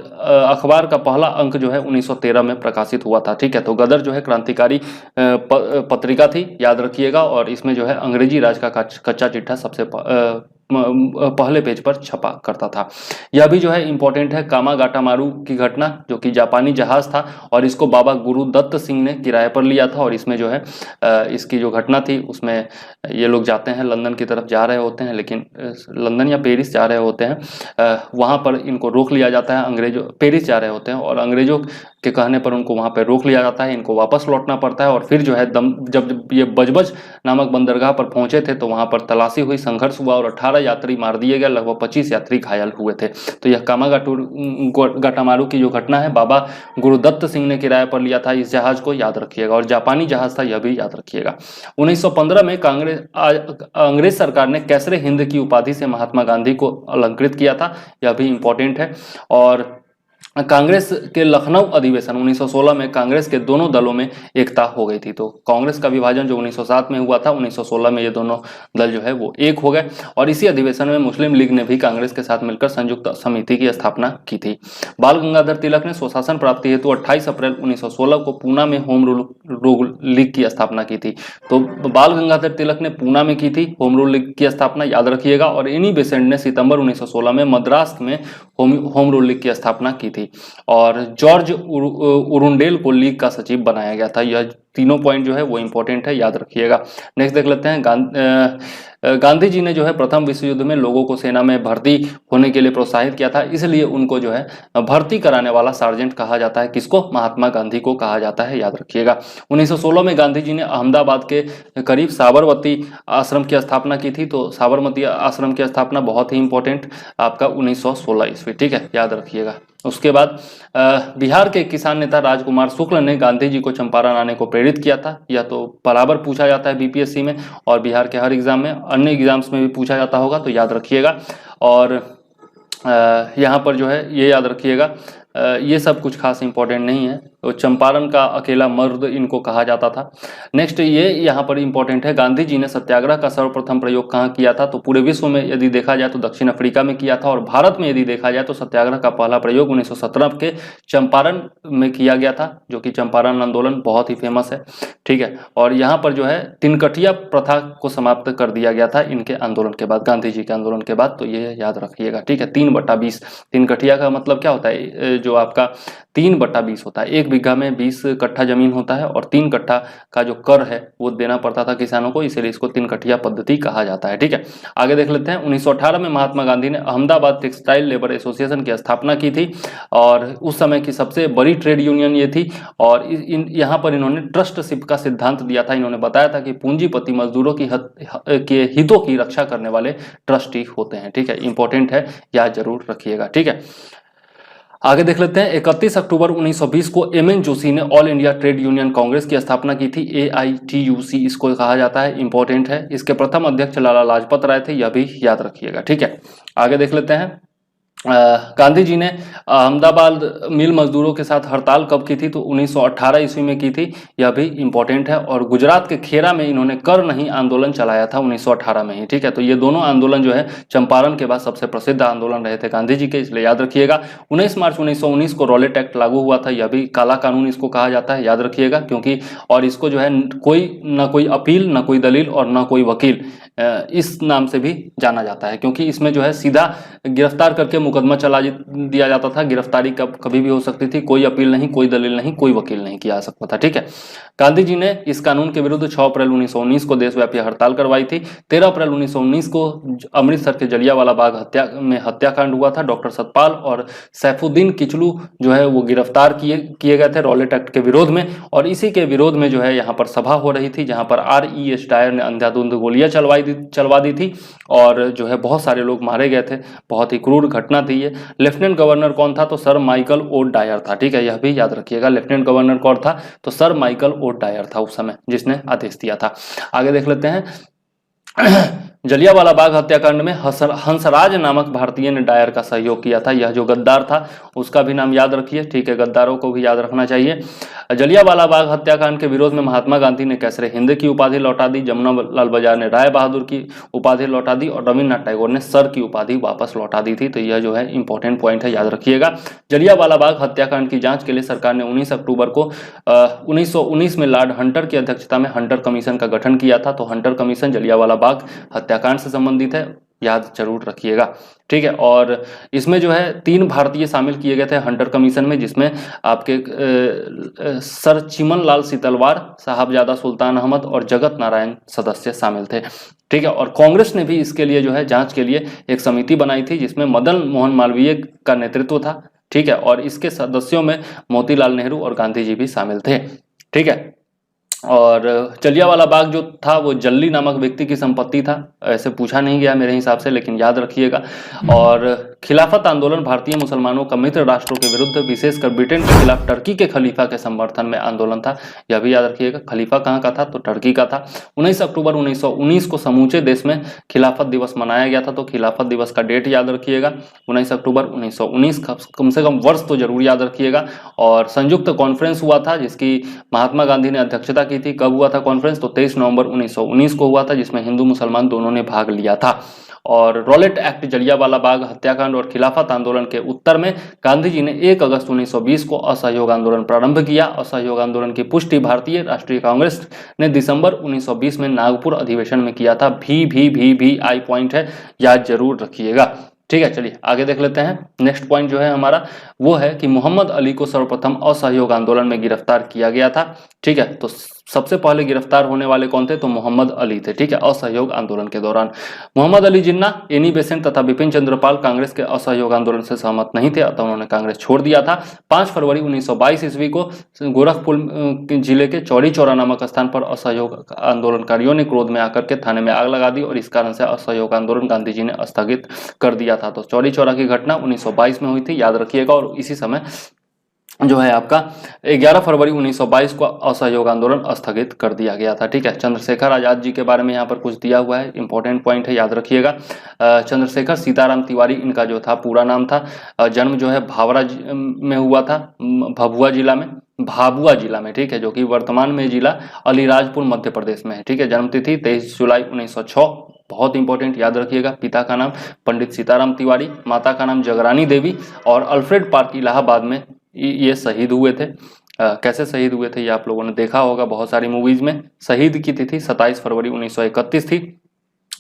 अखबार का पहला अंक जो है 1913 में प्रकाशित हुआ था। ठीक है, तो गदर जो है क्रांतिकारी पत्रिका थी, याद रखिएगा। और इसमें जो है अंग्रेजी राज का कच्चा चिट्ठा सबसे पहले पेज पर छपा करता था। यह भी जो है इंपॉर्टेंट है, कामागाटामारू की घटना, जो कि जापानी जहाज था और इसको बाबा गुरुदत्त सिंह ने किराए पर लिया था। और इसमें जो है इसकी जो घटना थी उसमें ये लोग जाते हैं, लंदन की तरफ जा रहे होते हैं, लेकिन लंदन या पेरिस जा रहे होते हैं, वहाँ पर इनको रोक लिया जाता है। अंग्रेजों पेरिस जा रहे होते हैं और अंग्रेजों के कहने पर उनको वहाँ पर रोक लिया जाता है, इनको वापस लौटना पड़ता है। और फिर जो है जब ये बजबज नामक बंदरगाह पर पहुंचे थे तो वहाँ पर तलाशी हुई, संघर्ष हुआ और 18 18 यात्री मार दिए गए, लगभग 25 यात्री घायल हुए थे। तो यह कामागाटामारू की जो घटना है, बाबा गुरुदत्त सिंह ने किराए पर लिया था इस जहाज को, याद रखिएगा। और जापानी जहाज था, यह भी याद रखिएगा। 1915 में अंग्रेज सरकार ने कैसरे हिंद की उपाधि से महात्मा गांधी को अलंकृत किया था, यह भी इंपॉर्टेंट है। और कांग्रेस के लखनऊ अधिवेशन 1916 में कांग्रेस के दोनों दलों में एकता हो गई थी। तो कांग्रेस का विभाजन जो 1907 में हुआ था, 1916 में ये दोनों दल जो है वो एक हो गए। और इसी अधिवेशन में मुस्लिम लीग ने भी कांग्रेस के साथ मिलकर संयुक्त समिति की स्थापना की थी। बाल गंगाधर तिलक ने स्वशासन प्राप्ति हेतु 28 अप्रैल 1916 को पूना में होम रूल लीग की स्थापना की थी। तो बाल गंगाधर तिलक ने पूना में की थी होम रूल लीग की स्थापना, याद रखिएगा। और एनी बेसेंट ने सितंबर 1916 में मद्रास में होम रूल लीग की स्थापना की थी। और जॉर्ज उरुंडेल को लीग का सचिव बनाया गया था। यह तीनों पॉइंट जो है वो इंपॉर्टेंट है, याद रखिएगा। नेक्स्ट देख लेते हैं, गांधी जी ने जो है प्रथम विश्व युद्ध में लोगों को सेना में भर्ती होने के लिए प्रोत्साहित किया था, इसलिए उनको जो है भर्ती कराने वाला सार्जेंट कहा जाता है। किसको? महात्मा गांधी को कहा जाता है, याद रखिएगा। 1916 में गांधी जी ने अहमदाबाद के करीब साबरमती आश्रम की स्थापना की थी। तो साबरमती आश्रम की स्थापना बहुत ही इंपॉर्टेंट आपका 1916 ईस्वी, ठीक है, याद रखिएगा। उसके बाद बिहार के किसान नेता राजकुमार शुक्ल ने गांधी जी को चंपारण आने को प्रेरित किया था। यह तो बराबर पूछा जाता है बीपीएससी में, और बिहार के हर एग्जाम में, अन्य एग्जाम्स में भी पूछा जाता होगा, तो याद रखिएगा। और यहाँ पर जो है ये याद रखिएगा, ये सब कुछ खास इंपॉर्टेंट नहीं है। तो चंपारण का अकेला मर्द इनको कहा जाता था। नेक्स्ट ये यहाँ पर इंपॉर्टेंट है, गांधी जी ने सत्याग्रह का सर्वप्रथम प्रयोग कहाँ किया था? तो पूरे विश्व में यदि देखा जाए तो दक्षिण अफ्रीका में किया था, और भारत में यदि देखा जाए तो सत्याग्रह का पहला प्रयोग 1917 के चंपारण में किया गया था, जो कि चंपारण आंदोलन बहुत ही फेमस है, ठीक है। और यहाँ पर जो है तिनकटिया प्रथा को समाप्त कर दिया गया था इनके आंदोलन के बाद, गांधी जी के आंदोलन के बाद। तो ये याद रखिएगा, ठीक है। 3/20 तिनकटिया का मतलब क्या होता है? जो आपका 3/20 होता है, 1 बीघा में 20 कट्ठा जमीन होता है, और 3 कट्ठा का जो कर है वो देना पड़ता था किसानों को, इसीलिए इसको तिनकटिया पद्धति कहा जाता है, ठीक है। आगे देख लेते हैं, 1918 में महात्मा गांधी ने अहमदाबाद टेक्सटाइल लेबर एसोसिएशन की स्थापना की थी, और उस समय की सबसे बड़ी ट्रेड यूनियन ये थी। और यहाँ पर इन्होंने ट्रस्टशिप का सिद्धांत दिया था। इन्होंने बताया था कि पूंजीपति मजदूरों के हितों की रक्षा करने वाले ट्रस्टी होते हैं, ठीक है, इंपॉर्टेंट है, याद जरूर रखिएगा, ठीक है। आगे देख लेते हैं, 31 अक्टूबर 1920 को एमएन जोशी ने all India trade union Congress की स्थापना की थी, AITUC इसको कहा जाता है, इंपॉर्टेंट है। इसके प्रथम अध्यक्ष लाला लाजपत राय थे, यह भी याद रखिएगा, ठीक है। आगे देख लेते हैं, गांधी जी ने अहमदाबाद मिल मजदूरों के साथ हड़ताल कब की थी? तो 1918 ईस्वी में की थी, यह भी इंपॉर्टेंट है। और गुजरात के खेरा में इन्होंने कर नहीं आंदोलन चलाया था 1918 में ही, ठीक है। तो ये दोनों आंदोलन जो है चंपारण के बाद सबसे प्रसिद्ध आंदोलन रहे थे गांधी जी के, इसलिए याद रखिएगा। 19 मार्च 1919 को रॉलेट एक्ट लागू हुआ था, यह भी काला कानून इसको कहा जाता है, याद रखिएगा। क्योंकि और इसको जो है कोई अपील, न कोई दलील और न कोई वकील, इस नाम से भी जाना जाता है, क्योंकि इसमें जो है सीधा गिरफ्तार करके मुकदमा चला दिया जाता था। गिरफ्तारी कभी भी हो सकती थी, कोई अपील नहीं, कोई दलील नहीं, कोई वकील नहीं किया सकता था, ठीक है। गांधी जी ने इस कानून के विरुद्ध 6 अप्रैल 1919 को देशव्यापी हड़ताल करवाई थी। 13 अप्रैल 1919 को अमृतसर के जलियांवाला बाग हत्याकांड हुआ था। डॉक्टर सतपाल और सैफुद्दीन किचलू जो है वो गिरफ्तार किए गए थे रॉलेट एक्ट के विरोध में, और इसी के विरोध में जो है यहाँ पर सभा हो रही थी, जहाँ पर RES डायर ने अंधाधुंध गोलियां चलवा दी थी, और जो है बहुत सारे लोग मारे गए थे। बहुत ही क्रूर घटना थी ये। लेफ्टिनेंट गवर्नर कौन था? तो सर माइकल ओ डायर था, ठीक है, यह भी याद रखिएगा। लेफ्टिनेंट गवर्नर कौन था? तो सर माइकल ओ डायर था उस समय, जिसने आदेश दिया था। आगे देख लेते हैं, जलियांवाला बाग हत्याकांड में हंसराज नामक भारतीय ने डायर का सहयोग किया था। यह जो गद्दार था उसका भी नाम याद रखिए, ठीक है, गद्दारों को भी याद रखना चाहिए। जलियांवाला बाग हत्याकांड के विरोध में महात्मा गांधी ने कैसरे हिंद की उपाधि लौटा दी, जमुनालाल बजाज ने राय बहादुर की उपाधि लौटा दी, और रविन्द्रनाथ टैगोर ने सर की उपाधि वापस लौटा दी थी। तो यह जो है इंपॉर्टेंट पॉइंट है, याद रखिएगा। जलियांवाला बाग हत्याकांड की जांच के लिए सरकार ने 19 अक्टूबर को 1919 में लॉर्ड हंटर की अध्यक्षता में हंटर कमीशन का गठन किया था। तो हंटर कमीशन जलियांवाला बाग हत्याकांड से संबंधित है, याद जरूर रखिएगा, ठीक है। और इसमें जो है 3 भारतीय शामिल किए गए थे हंटर कमीशन में, जिसमें आपके सर चिमन लाल सीतलवार, साहबजादा सुल्तान अहमद और जगत नारायण सदस्य शामिल थे, ठीक है। और कांग्रेस ने भी इसके लिए जो है जांच के लिए एक समिति बनाई थी, जिसमें मदन मोहन मालवीय का नेतृत्व था, ठीक है। और इसके सदस्यों में मोतीलाल नेहरू और गांधी जी भी शामिल थे, ठीक है। और जलियांवाला बाग जो था वो जल्ली नामक व्यक्ति की संपत्ति था, ऐसे पूछा नहीं गया मेरे हिसाब से, लेकिन याद रखिएगा। और खिलाफत आंदोलन भारतीय मुसलमानों का मित्र राष्ट्रों के विरुद्ध, विशेषकर ब्रिटेन के खिलाफ टर्की के खलीफा के समर्थन में आंदोलन था, यह भी याद रखिएगा। खलीफा कहाँ का था? तो टर्की का था। 19 अक्टूबर 1919 को समूचे देश में खिलाफत दिवस मनाया गया था, तो खिलाफत दिवस का डेट याद रखिएगा 19 अक्टूबर 1919, कम से कम वर्ष तो जरूर याद रखिएगा। और संयुक्त कॉन्फ्रेंस हुआ था जिसकी महात्मा गांधी ने अध्यक्षता की थी। कब हुआ था कॉन्फ्रेंस? तो 23 नवंबर 1919 को हुआ था, जिसमें हिंदू मुसलमान दोनों ने भाग लिया था। और रॉलेट एक्ट, जलियांवाला बाग हत्याकांड और खिलाफत आंदोलन के उत्तर में गांधी जी ने 1 अगस्त 1920 को असहयोग आंदोलन प्रारंभ किया। असहयोग आंदोलन की पुष्टि भारतीय राष्ट्रीय कांग्रेस ने दिसंबर 1920 में नागपुर अधिवेशन में किया था। भी आई पॉइंट है, याद जरूर रखिएगा। ठीक है, चलिए आगे देख लेते हैं। नेक्स्ट पॉइंट जो है हमारा वो है कि मोहम्मद अली को सर्वप्रथम असहयोग आंदोलन में गिरफ्तार किया गया था। ठीक है, तो सबसे पहले गिरफ्तार होने वाले कौन थे? तो मोहम्मद अली थे। ठीक है, असहयोग आंदोलन के दौरान मोहम्मद अली जिन्ना, एनी बेसेंट तथा बिपिन चंद्रपाल कांग्रेस के असहयोग आंदोलन से सहमत नहीं थे, अतः उन्होंने कांग्रेस छोड़ दिया था। 5 फरवरी 1922 ईस्वी को गोरखपुर जिले के चौरी चौरा नामक स्थान पर असहयोग आंदोलनकारियों ने क्रोध में आकर के थाने में आग लगा दी और इस कारण से असहयोग आंदोलन गांधी जी ने स्थगित कर दिया था। तो चौरी चौरा की घटना 1922 में हुई थी, याद रखिएगा। और इसी समय जो है आपका 11 फरवरी 1922 को असहयोग आंदोलन स्थगित कर दिया गया था। ठीक है, चंद्रशेखर आजाद जी के बारे में यहाँ पर कुछ दिया हुआ है, इंपॉर्टेंट पॉइंट है, याद रखिएगा। चंद्रशेखर सीताराम तिवारी इनका जो था पूरा नाम था। जन्म जो है भावरा में हुआ था, भभुआ जिला में। ठीक है, जो कि वर्तमान में जिला अलीराजपुर मध्य प्रदेश में है। ठीक है, जन्मतिथि 23 जुलाई 1906, बहुत इंपॉर्टेंट, याद रखिएगा। पिता का नाम पंडित सीताराम तिवारी, माता का नाम जगरानी देवी, और अल्फ्रेड पार्क इलाहाबाद में ये शहीद हुए थे। कैसे शहीद हुए थे ये आप लोगों ने देखा होगा बहुत सारी मूवीज में। शहीद की तिथि 27 फरवरी 1931 थी।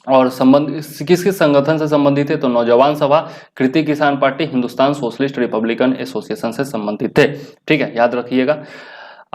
और संबंध किस किस संगठन से संबंधित थे? तो नौजवान सभा, कृति किसान party, Hindustan socialist Republican association से संबंधित थे। ठीक है, याद रखिएगा।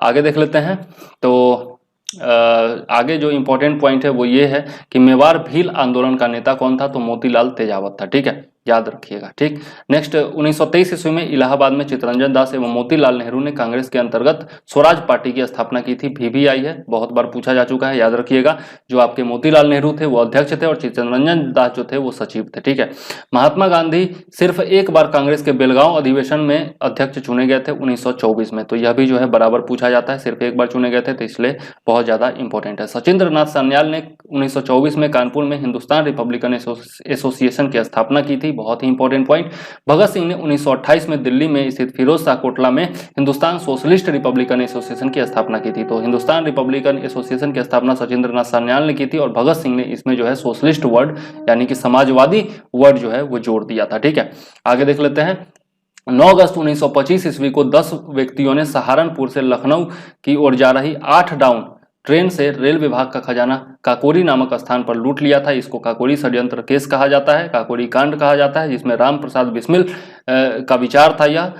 आगे देख लेते हैं। तो आगे जो इंपॉर्टेंट पॉइंट है वो ये है कि मेवाड़ भील आंदोलन का नेता कौन था? तो मोतीलाल तेजावत था। ठीक है, याद रखिएगा। ठीक, नेक्स्ट 1923 ईस्वी में इलाहाबाद में चित्तरंजन दास एवं मोतीलाल नेहरू ने कांग्रेस के अंतर्गत स्वराज पार्टी की स्थापना की थी। भी आई है, बहुत बार पूछा जा चुका है, याद रखिएगा। जो आपके मोतीलाल नेहरू थे वो अध्यक्ष थे और चित्तरंजन दास जो थे वो सचिव थे। ठीक है, महात्मा गांधी सिर्फ एक बार कांग्रेस के बेलगांव अधिवेशन में अध्यक्ष चुने गए थे 1924 में, तो यह भी जो है बराबर पूछा जाता है, सिर्फ एक बार चुने गए थे, तो इसलिए बहुत ज्यादा इंपॉर्टेंट है। सचिंद्र नाथ सान्याल ने 1924 में कानपुर में हिंदुस्तान रिपब्लिकन एसोसिएशन की स्थापना की थी, बहुत ही इंपॉर्टेंट पॉइंट। भगत सिंह ने 1928 में दिल्ली में स्थित फिरोज शाह कोटला में हिंदुस्तान सोशलिस्ट रिपब्लिकन एसोसिएशन की स्थापना की थी। तो हिंदुस्तान रिपब्लिकन एसोसिएशन की स्थापना सचिंद्र नाथ सान्याल ने की थी और भगत सिंह ने इसमें जो है सोशलिस्ट वर्ड यानी कि समाजवादी वर्ड जो है वो जोड़ दिया था। ठीक है, आगे देख लेते हैं। 9 अगस्त 1925 ईस्वी को 10 व्यक्तियों ने सहारनपुर से लखनऊ की ओर जा रही 8 डाउन ट्रेन से रेल विभाग का खजाना काकोरी नामक स्थान पर लूट लिया था। इसको काकोरी षड्यंत्र केस कहा जाता है, काकोरी कांड कहा जाता है, जिसमें राम प्रसाद बिस्मिल का विचार था यह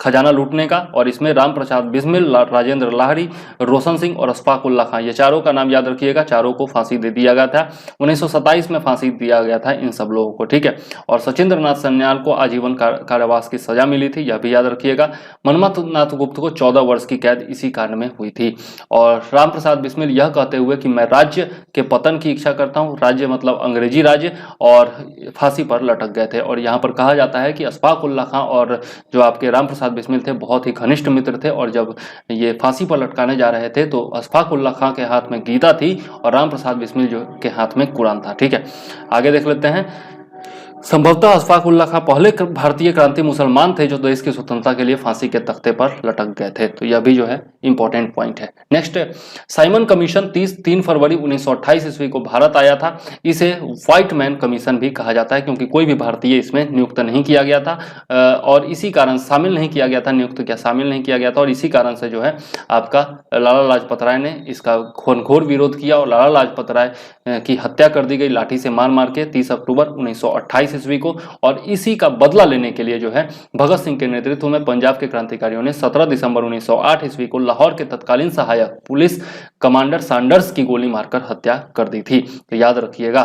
खजाना लूटने का। और इसमें राम प्रसाद बिस्मिल, राजेंद्र लाहड़ी, रोशन सिंह और अशफाक उल्ला खां, ये चारों का नाम याद रखिएगा। चारों को फांसी दे दिया गया था। 1927 में फांसी दिया गया था इन सब लोगों को। ठीक है, और सचिंद्र नाथ सान्याल को आजीवन कारावास की सजा मिली थी, यह भी याद रखिएगा। मनमथ नाथ गुप्त को 14 वर्ष की कैद इसी कांड में हुई थी। और राम प्रसाद बिस्मिल यह कहते हुए कि मैं राज्य के पतन की इच्छा करता हूं, राज्य मतलब अंग्रेजी राज्य, और फांसी पर लटक गए थे। और यहाँ पर कहा जाता है कि अशफाक उल्ला खां और जो आपके राम प्रसाद बिस्मिल थे बहुत ही घनिष्ठ मित्र थे, और जब ये फांसी पर लटकाने जा रहे थे तो अशफाक उल्ला खां के हाथ में गीता थी और राम प्रसाद बिस्मिल जो के हाथ में कुरान था। ठीक है, आगे देख लेते हैं। संभवतः अशफाक उल्ला खां पहले भारतीय क्रांति मुसलमान थे जो देश की स्वतंत्रता के लिए फांसी के तख्ते पर लटक गए थे, तो यह भी जो है इंपॉर्टेंट पॉइंट है। नेक्स्ट, साइमन कमीशन 3 फरवरी 1928 ईस्वी को भारत आया था। इसे व्हाइट मैन कमीशन भी कहा जाता है क्योंकि कोई भी भारतीय इसमें नियुक्त नहीं किया गया था और इसी कारण शामिल नहीं किया गया था, नियुक्त क्या शामिल नहीं किया गया था, और इसी कारण से जो है आपका लाला लाजपत राय ने इसका घोर विरोध किया और लाला लाजपत राय की हत्या कर दी गई लाठी से मार मार के 30 अक्टूबर 1928 ईस्वी को। और इसी का बदला लेने के लिए जो है भगत सिंह के नेतृत्व में पंजाब के क्रांतिकारियों ने 17 दिसंबर 1908 ईस्वी को लाहौर के तत्कालीन सहायक पुलिस कमांडर सैंडर्स की गोली मारकर हत्या कर दी थी, तो याद रखिएगा।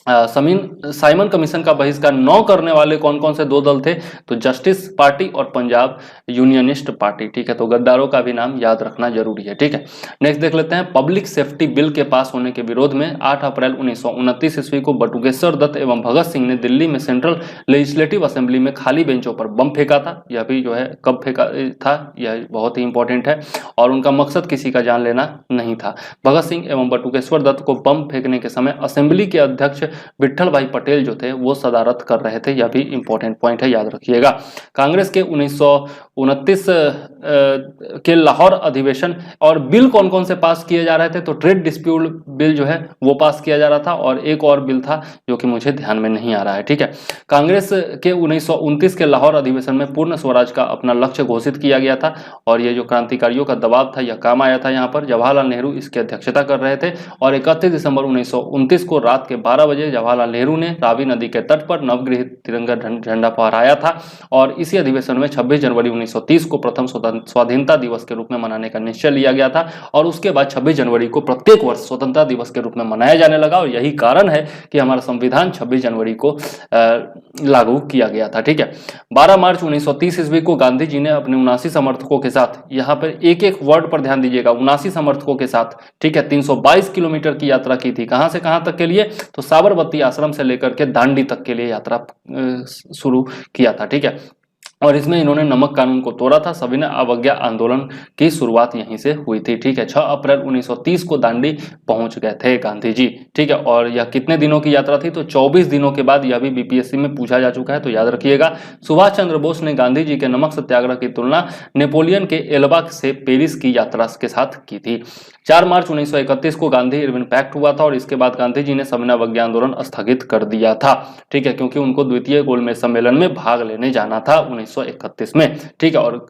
साइमन कमीशन का बहिष्कार न करने वाले कौन कौन से दो दल थे? तो जस्टिस पार्टी और पंजाब यूनियनिस्ट पार्टी। ठीक है, तो गद्दारों का भी नाम याद रखना जरूरी है। ठीक है, नेक्स्ट देख लेते हैं। पब्लिक सेफ्टी बिल के पास होने के विरोध में 8 अप्रैल 1929 ईस्वी को बटुकेश्वर दत्त एवं भगत सिंह ने दिल्ली में सेंट्रल लेजिस्लेटिव असेंबली में खाली बेंचों पर बम फेंका था। यह भी जो है कब फेंका था, यह बहुत ही इंपॉर्टेंट है, और उनका मकसद किसी का जान लेना नहीं था। भगत सिंह एवं बटुकेश्वर दत्त को बम फेंकने के समय असेंबली के अध्यक्ष विट्ठल भाई पटेल जो थे वो सदारत कर रहे थे। यह भी इंपॉर्टेंट पॉइंट है, याद रखिएगा। कांग्रेस के 1929 के लाहौर अधिवेशन और बिल कौन कौन से पास किए जा रहे थे? तो ट्रेड डिस्प्यूट बिल जो है वो पास किया जा रहा था, और एक और बिल था जो कि मुझे ध्यान में नहीं आ रहा है। ठीक है, कांग्रेस के 1929 के लाहौर अधिवेशन में पूर्ण स्वराज का अपना लक्ष्य घोषित किया गया था, और ये जो क्रांतिकारियों का दबाव था यह काम आया था। यहाँ पर जवाहरलाल नेहरू इसकी अध्यक्षता कर रहे थे, और 31 दिसंबर 1929 को रात के 12 बजे जवाहरलाल नेहरू ने रावी नदी के तट पर नवगृहित तिरंगा झंडा फहराया था। और इसी अधिवेशन में 26 जनवरी 1930 को प्रथम स्वाधीनता दिवस के रूप में मनाने का निश्चय लिया गया था, और उसके बाद 26 जनवरी को प्रत्येक वर्ष स्वतंत्रता दिवस के रूप में मनाया जाने लगा, और यही कारण है कि हमारा संविधान 26 जनवरी को लागू किया गया था। ठीक है, 12 मार्च 1930 ईस्वी को गांधी जी ने अपने 79 समर्थकों के साथ, यहाँ पर एक एक वर्ड पर ध्यान दीजिएगा, 79 समर्थकों के साथ, ठीक है, 322 किलोमीटर की यात्रा की थी। कहां से कहां तक के लिए? तो साबरमती आश्रम से लेकर के दांडी तक के लिए यात्रा शुरू किया था। ठीक है, और इसमें इन्होंने नमक कानून को तोड़ा था। सविनय अवज्ञा आंदोलन की शुरुआत यहीं से हुई थी। ठीक है, 6 अप्रैल 1930 को दांडी पहुंच गए थे गांधी जी। ठीक है, और यह कितने दिनों की यात्रा थी? तो 24 दिनों के बाद। यह भी बीपीएससी में पूछा जा चुका है, तो याद रखिएगा। सुभाष चंद्र बोस ने गांधी जी के नमक सत्याग्रह की तुलना नेपोलियन के एल्बा से पेरिस की यात्रा के साथ की थी। 4 मार्च 1931 को गांधी इरविन पैक्ट हुआ था, और इसके बाद गांधी जी ने सविनय अवज्ञा आंदोलन स्थगित कर दिया था। ठीक है, क्योंकि उनको द्वितीय गोलमेज सम्मेलन में भाग लेने जाना था 1931 में। ठीक है, और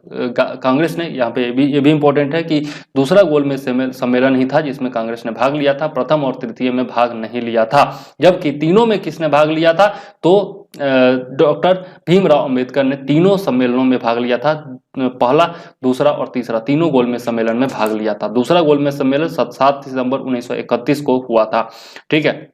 कांग्रेस ने यहाँ पे ये भी इंपॉर्टेंट है कि दूसरा गोलमेज सम्मेलन ही था जिसमें कांग्रेस ने भाग लिया था, प्रथम और तृतीय में भाग नहीं लिया था। जबकि तीनों में किसने भाग लिया था? तो डॉक्टर भीमराव अंबेडकर ने तीनों सम्मेलनों में भाग लिया था। पहला, दूसरा और तीसरा तीनों गोलमेज सम्मेलन में भाग लिया था। दूसरा गोलमेज सम्मेलन 7 दिसंबर 1931 को हुआ था। ठीक है,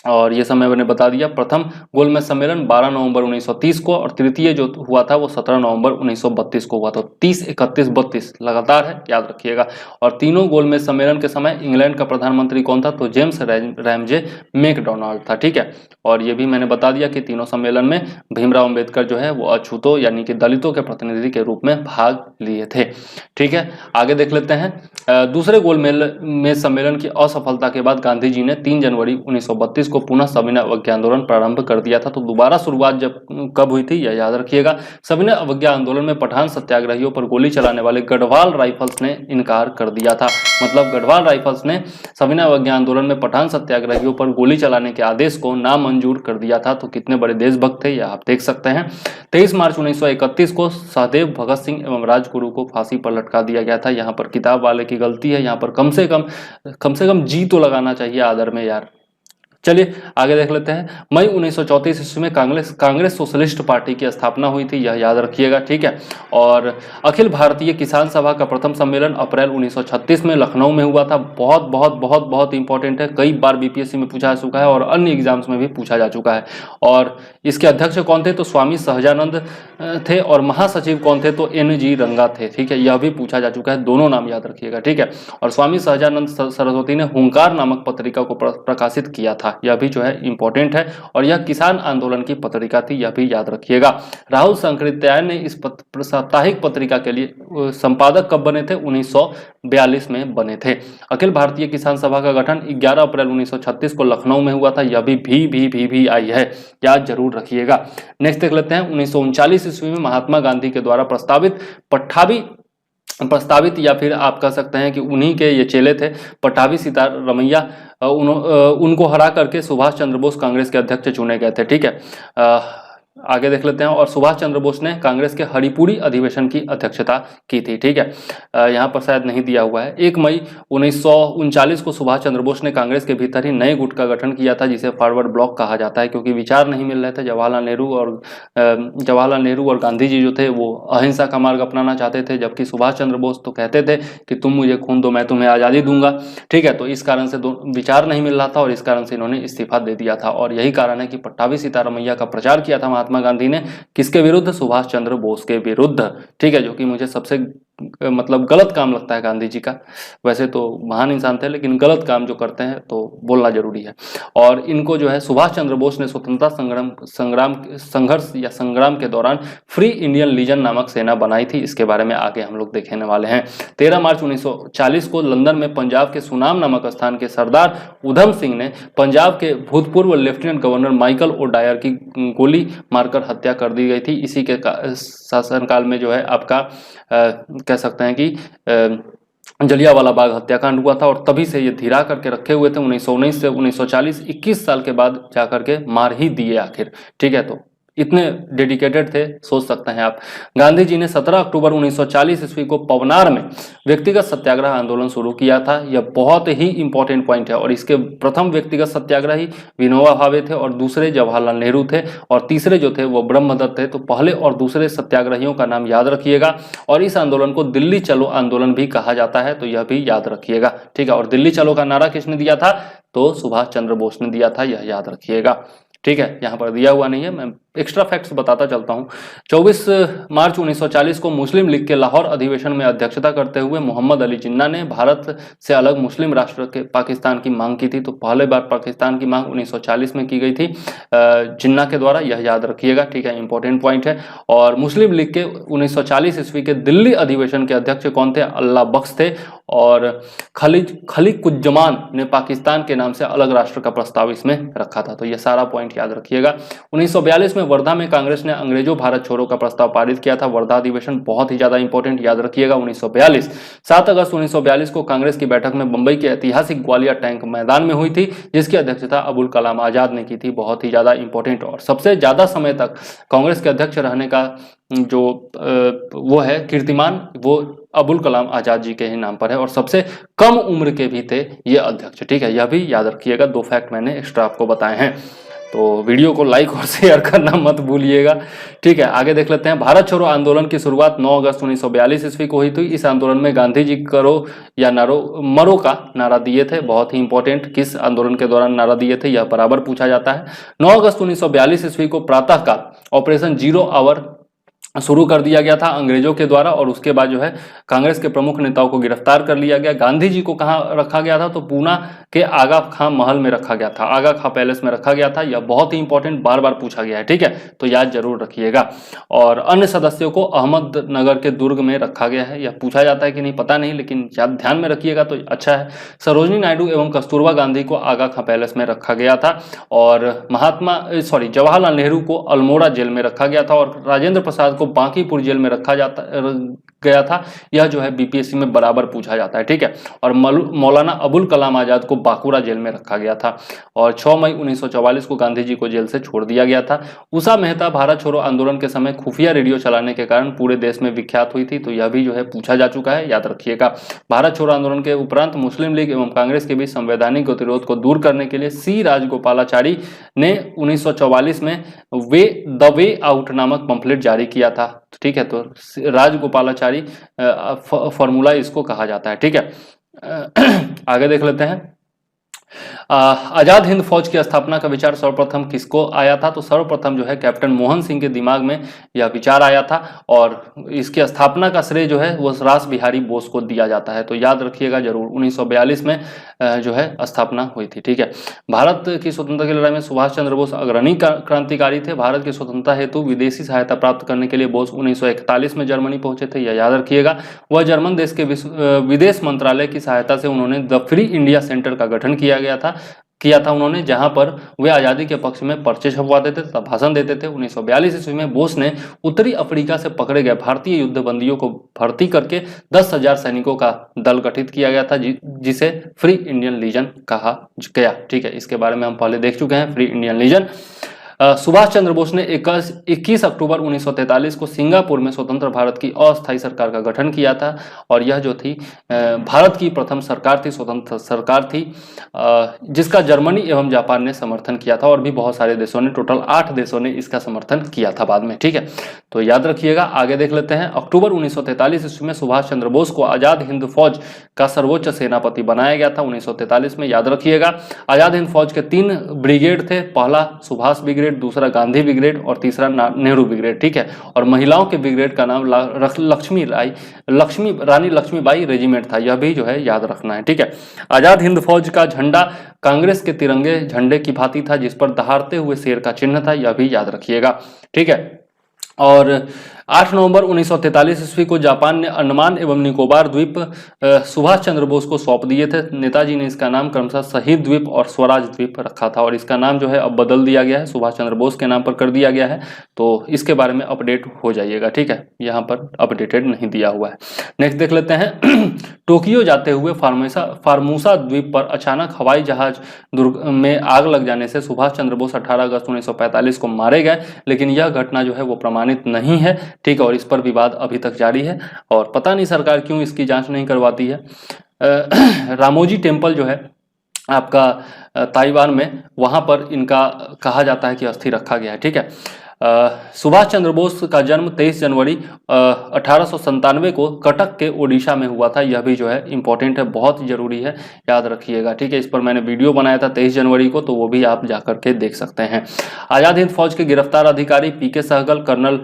और ये समय मैंने बता दिया। प्रथम गोलमेज सम्मेलन 12 नवंबर 1930 को, और तृतीय जो हुआ था वो 17 नवंबर 1932 को हुआ था। 30, 31, 32 लगातार है, याद रखिएगा। और तीनों गोलमेज सम्मेलन के समय इंग्लैंड का प्रधानमंत्री कौन था? तो जेम्स रैमजे मैकडोनाल्ड था। ठीक है, और ये भी मैंने बता दिया कि तीनों सम्मेलन में भीमराव अंबेडकर जो है वो अछूतों यानी कि दलितों के प्रतिनिधि के रूप में भाग लिए थे। ठीक है, आगे देख लेते हैं। दूसरे गोलमेज सम्मेलन की असफलता के बाद गांधी जी ने 3 जनवरी 1932 को पुनः सविनय अवज्ञा आंदोलन प्रारंभ कर दिया था। तो दोबारा शुरुआत कब हुई थी, यह याद रखिएगा। सविनय अवज्ञा आंदोलन में पठान सत्याग्रहियों पर गोली चलाने वाले गढ़वाल राइफल्स ने इनकार कर दिया था। मतलब गढ़वाल राइफल्स ने सविनय अवज्ञा आंदोलन में पठान सत्याग्रहियों पर गोली चलाने के आदेश को नामंजूर कर दिया था। तो कितने बड़े देशभक्त थे यह आप देख सकते हैं। 23 मार्च 1931 को सहदेव, भगत सिंह एवं राजगुरु को फांसी पर लटका दिया गया था। यहाँ पर किताब वाले की गलती है, यहाँ पर कम से कम जी तो लगाना चाहिए आदर में यार। चलिए आगे देख लेते हैं। मई 1934 ईस्वी में कांग्रेस सोशलिस्ट पार्टी की स्थापना हुई थी, यह याद रखिएगा। ठीक है, और अखिल भारतीय किसान सभा का प्रथम सम्मेलन अप्रैल 1936 में लखनऊ में हुआ था। बहुत बहुत बहुत बहुत इंपॉर्टेंट है, कई बार बीपीएससी में पूछा जा चुका है और अन्य एग्जाम्स में भी पूछा जा चुका है। और इसके अध्यक्ष कौन थे? तो स्वामी सहजानंद थे, और महासचिव कौन थे? तो NG रंगा थे। ठीक है, यह भी पूछा जा चुका है, दोनों नाम याद रखिएगा। ठीक है, और स्वामी सहजानंद सरस्वती ने हुंकार नामक पत्रिका को प्रकाशित किया था, यह भी जो है इंपॉर्टेंट है। और यह किसान आंदोलन की पत्रिका थी, यह भी याद रखिएगा। राहुल सांकृत्यायन ने इस साप्ताहिक पत्रिका के लिए संपादक कब बने थे? 1942 में बने थे। अखिल भारतीय किसान सभा का गठन 11 अप्रैल 1936 को लखनऊ में हुआ था, यह भी आई है, याद जरूर रखिएगा। नेक्स्ट देख लेते हैं। 1939 ईस्वी में महात्मा गांधी के द्वारा प्रस्तावित या फिर आप कह सकते हैं कि उन्हीं के ये चेले थे पट्टाभी सीतारमैया, उनको हरा करके सुभाष चंद्र बोस कांग्रेस के अध्यक्ष चुने गए थे। ठीक है, आगे देख लेते हैं। और सुभाष चंद्र बोस ने कांग्रेस के हरिपुरी अधिवेशन की अध्यक्षता की थी। ठीक है, यहाँ पर शायद नहीं दिया हुआ है। 1 मई 1939 को सुभाष चंद्र बोस ने कांग्रेस के भीतर ही नए गुट का गठन किया था, जिसे फॉरवर्ड ब्लॉक कहा जाता है, क्योंकि विचार नहीं मिल रहे थे। जवाहरलाल नेहरू और गांधी जी जो थे वो अहिंसा का मार्ग अपनाना चाहते थे, जबकि सुभाष चंद्र बोस तो कहते थे कि तुम मुझे खून दो मैं तुम्हें आज़ादी दूंगा। ठीक है, तो इस कारण से विचार नहीं मिल रहा था और इस कारण से इन्होंने इस्तीफा दे दिया था। और यही कारण है कि पट्टाभी सीतारामैया का प्रचार किया था महात्मा गांधी ने, किसके विरुद्ध? सुभाष चंद्र बोस के विरुद्ध। ठीक है, जो कि मुझे सबसे मतलब गलत काम लगता है गांधी जी का। वैसे तो महान इंसान थे, लेकिन गलत काम जो करते हैं तो बोलना जरूरी है। और इनको जो है सुभाष चंद्र बोस ने स्वतंत्रता संग्राम के दौरान फ्री इंडियन लीजन नामक सेना बनाई थी। इसके बारे में आगे हम लोग देखने वाले हैं। 13 मार्च 1940 को लंदन में पंजाब के सुनाम नामक स्थान के सरदार उधम सिंह ने पंजाब के भूतपूर्व लेफ्टिनेंट गवर्नर माइकल ओडायर की गोली मारकर हत्या कर दी गई थी। इसी के शासनकाल में जो है आपका कह सकते हैं कि जलियांवाला बाग हत्याकांड हुआ था, और तभी से ये धीरा करके रखे हुए थे। 1919 से 1940 21 साल के बाद जाकर के मार ही दिए आखिर। ठीक है, तो इतने डेडिकेटेड थे, सोच सकते हैं आप। गांधी जी ने 17 अक्टूबर 1940 ईस्वी को पवनार में व्यक्तिगत सत्याग्रह आंदोलन शुरू किया था। यह बहुत ही इंपॉर्टेंट पॉइंट है। और इसके प्रथम व्यक्तिगत सत्याग्रही विनोबा भावे थे, और दूसरे जवाहरलाल नेहरू थे, और तीसरे जो थे वो ब्रह्मदत्त थे। तो पहले और दूसरे सत्याग्रहियों का नाम याद रखिएगा। और इस आंदोलन को दिल्ली चलो आंदोलन भी कहा जाता है, तो यह भी याद रखिएगा। ठीक है, और दिल्ली चलो का नारा किसने दिया था? तो सुभाष चंद्र बोस ने दिया था, यह याद रखिएगा। ठीक है, यहाँ पर दिया हुआ नहीं है, मैं एक्स्ट्रा फैक्ट्स बताता चलता हूँ। 24 मार्च 1940 को मुस्लिम लीग के लाहौर अधिवेशन में अध्यक्षता करते हुए मोहम्मद अली जिन्ना ने भारत से अलग मुस्लिम राष्ट्र के पाकिस्तान की मांग की थी। तो पहले बार पाकिस्तान की मांग 1940 में की गई थी जिन्ना के द्वारा, यह याद रखिएगा। ठीक है, इंपॉर्टेंट पॉइंट है। और मुस्लिम लीग के 1940 ईस्वी के दिल्ली अधिवेशन के अध्यक्ष कौन थे? अल्लाह बख्श थे। और खलीकुज्जमान ने पाकिस्तान के नाम से अलग राष्ट्र का प्रस्ताव इसमें रखा था। तो यह सारा पॉइंट याद रखिएगा। 1942 में वर्धा में कांग्रेस ने अंग्रेजों भारत छोड़ो का प्रस्ताव पारित किया था। वर्धा अधिवेशन बहुत ही ज्यादा इंपॉर्टेंट, याद रखिएगा। 1942 7 अगस्त 1942 को कांग्रेस की बैठक में मुंबई के ऐतिहासिक ग्वालियर टैंक मैदान में हुई थी, जिसकी अध्यक्षता अबुल कलाम आजाद ने की थी। बहुत ही ज्यादा इंपॉर्टेंट। और सबसे ज्यादा समय तक कांग्रेस के अध्यक्ष रहने का जो वो है कीर्तिमान, वो अबुल कलाम आजाद जी के ही नाम पर है, और सबसे कम उम्र के भी थे ये अध्यक्ष। ठीक है, यह भी याद रखिएगा। 2 फैक्ट मैंने एक्स्ट्रा आपको बताए हैं। तो वीडियो को लाइक और शेयर करना मत भूलिएगा। ठीक है, आगे देख लेते हैं। भारत छोड़ो आंदोलन की शुरुआत 9 अगस्त 1942 ईस्वी को हुई थी। इस आंदोलन में गांधी जी करो या मरो का नारा दिए थे। बहुत ही इंपॉर्टेंट, किस आंदोलन के दौरान नारा दिए थे यह बराबर पूछा जाता है। 9 अगस्त 1942 ईस्वी को प्रातःकाल ऑपरेशन 0 आवर शुरू कर दिया गया था अंग्रेजों के द्वारा, और उसके बाद जो है कांग्रेस के प्रमुख नेताओं को गिरफ्तार कर लिया गया। गांधी जी को कहां रखा गया था? तो पूना के आगा खां महल में रखा गया था, आगा खां पैलेस में रखा गया था। यह बहुत ही इंपॉर्टेंट, बार बार पूछा गया है। ठीक है, तो याद जरूर रखिएगा। और अन्य सदस्यों को अहमदनगर के दुर्ग में रखा गया है। यह पूछा जाता है कि नहीं पता नहीं, लेकिन ध्यान में रखिएगा तो अच्छा है। सरोजनी नायडू एवं कस्तूरबा गांधी को आगा खां पैलेस में रखा गया था, और जवाहरलाल नेहरू को अल्मोड़ा जेल में रखा गया था, और राजेंद्र प्रसाद को बांकीपुर जेल में रखा गया था। यह जो है बीपीएससी में बराबर पूछा जाता है। ठीक है, और मौलाना अबुल कलाम आजाद को बांकुरा जेल में रखा गया था। और 6 मई 1944 को गांधी जी को जेल से छोड़ दिया गया था। उषा मेहता भारत छोड़ो आंदोलन के समय खुफिया रेडियो चलाने के कारण पूरे देश में विख्यात हुई थी। तो यह भी जो है पूछा जा चुका है, याद रखिएगा। भारत छोड़ो आंदोलन के उपरांत मुस्लिम लीग एवं कांग्रेस के बीच संवैधानिक गतिरोध को दूर करने के लिए सी राजगोपालाचारी ने 1944 में द वे आउट नामक पंपलेट जारी किया था। ठीक है, तो राजगोपालाचारी फॉर्मूला इसको कहा जाता है। ठीक है, आगे देख लेते हैं। आजाद हिंद फौज की स्थापना का विचार सर्वप्रथम किसको आया था? तो सर्वप्रथम जो है कैप्टन मोहन सिंह के दिमाग में यह विचार आया था, और इसकी स्थापना का श्रेय जो है वो रास बिहारी बोस को दिया जाता है। तो याद रखिएगा जरूर। 1942 में जो है स्थापना हुई थी। ठीक है, भारत की स्वतंत्रता की लड़ाई में सुभाष चंद्र बोस अग्रणी क्रांतिकारी थे। भारत की स्वतंत्रता हेतु विदेशी सहायता प्राप्त करने के लिए बोस 1941 में जर्मनी पहुंचे थे, यह याद रखिएगा। वह जर्मन देश के विदेश मंत्रालय की सहायता से उन्होंने द फ्री इंडिया सेंटर का गठन किया था उन्होंने, जहां पर वे आज़ादी के पक्ष में पर्चे छपवाते थे तथा भाषण देते थे। 1942 ईस्वी में बोस ने उत्तरी अफ्रीका से पकड़े गए भारतीय युद्ध बंदियों को भर्ती करके 10,000 सैनिकों का दल गठित किया गया था, जिसे फ्री इंडियन लीजन कहा गया। ठीक है, इसके बारे में हम पहले देख चुके हैं, free Indian legion. Subhash Chandra Bose ने 21 अक्टूबर 1943 को सिंगापुर में स्वतंत्र भारत की अस्थायी सरकार का गठन किया था और यह जो थी भारत की प्रथम सरकार थी, स्वतंत्र सरकार थी, जिसका जर्मनी एवं जापान ने समर्थन किया था और भी बहुत सारे देशों ने, टोटल 8 देशों ने इसका समर्थन किया था बाद में। ठीक है, तो याद रखिएगा। आगे देख लेते हैं। अक्टूबर 1943 ईस्वी में सुभाष चंद्र बोस को आजाद हिंद फौज का सर्वोच्च सेनापति बनाया गया था 1943 में। याद रखिएगा, आजाद हिंद फौज के 3 ब्रिगेड थे, पहला सुभाष ब्रिगेड, दूसरा गांधी ब्रिगेड और तीसरा नेहरू ब्रिगेड। ठीक है, और महिलाओं के ब्रिगेड का नाम रानी लक्ष्मीबाई रेजिमेंट था। यह भी जो है याद रखना है। ठीक है, आजाद हिंद फौज का झंडा कांग्रेस के तिरंगे झंडे की भांति था, जिस पर दहाड़ते हुए शेर का चिन्ह था। यह भी याद रखिएगा। ठीक है, और 8 नवंबर 1943 ईस्वी को जापान ने अंडमान एवं निकोबार द्वीप सुभाष चंद्र बोस को सौंप दिए थे। नेताजी ने इसका नाम क्रमशः शहीद द्वीप और स्वराज द्वीप रखा था और इसका नाम जो है अब बदल दिया गया है, सुभाष चंद्र बोस के नाम पर कर दिया गया है। तो इसके बारे में अपडेट हो जाइएगा। ठीक है, यहाँ पर अपडेटेड नहीं दिया हुआ है। नेक्स्ट देख लेते हैं। टोक्यो जाते हुए फार्मूसा द्वीप पर अचानक हवाई जहाज में आग लग जाने से सुभाष चंद्र बोस 18 अगस्त 1945 को मारे गए, लेकिन यह घटना जो है वो प्रमाणित नहीं है। ठीक है, और इस पर विवाद अभी तक जारी है और पता नहीं सरकार क्यों इसकी जांच नहीं करवाती है। रामोजी टेम्पल जो है आपका ताइवान में, वहां पर इनका कहा जाता है कि अस्थि रखा गया है। ठीक है, सुभाष चंद्र बोस का जन्म 23 जनवरी 1897 को कटक के ओडिशा में हुआ था। यह भी जो है इंपॉर्टेंट है, बहुत जरूरी है, याद रखिएगा। ठीक है, इस पर मैंने वीडियो बनाया था 23 जनवरी को, तो वो भी आप जाकर के देख सकते हैं। आजाद हिंद फौज के गिरफ्तार अधिकारी पीके सहगल, कर्नल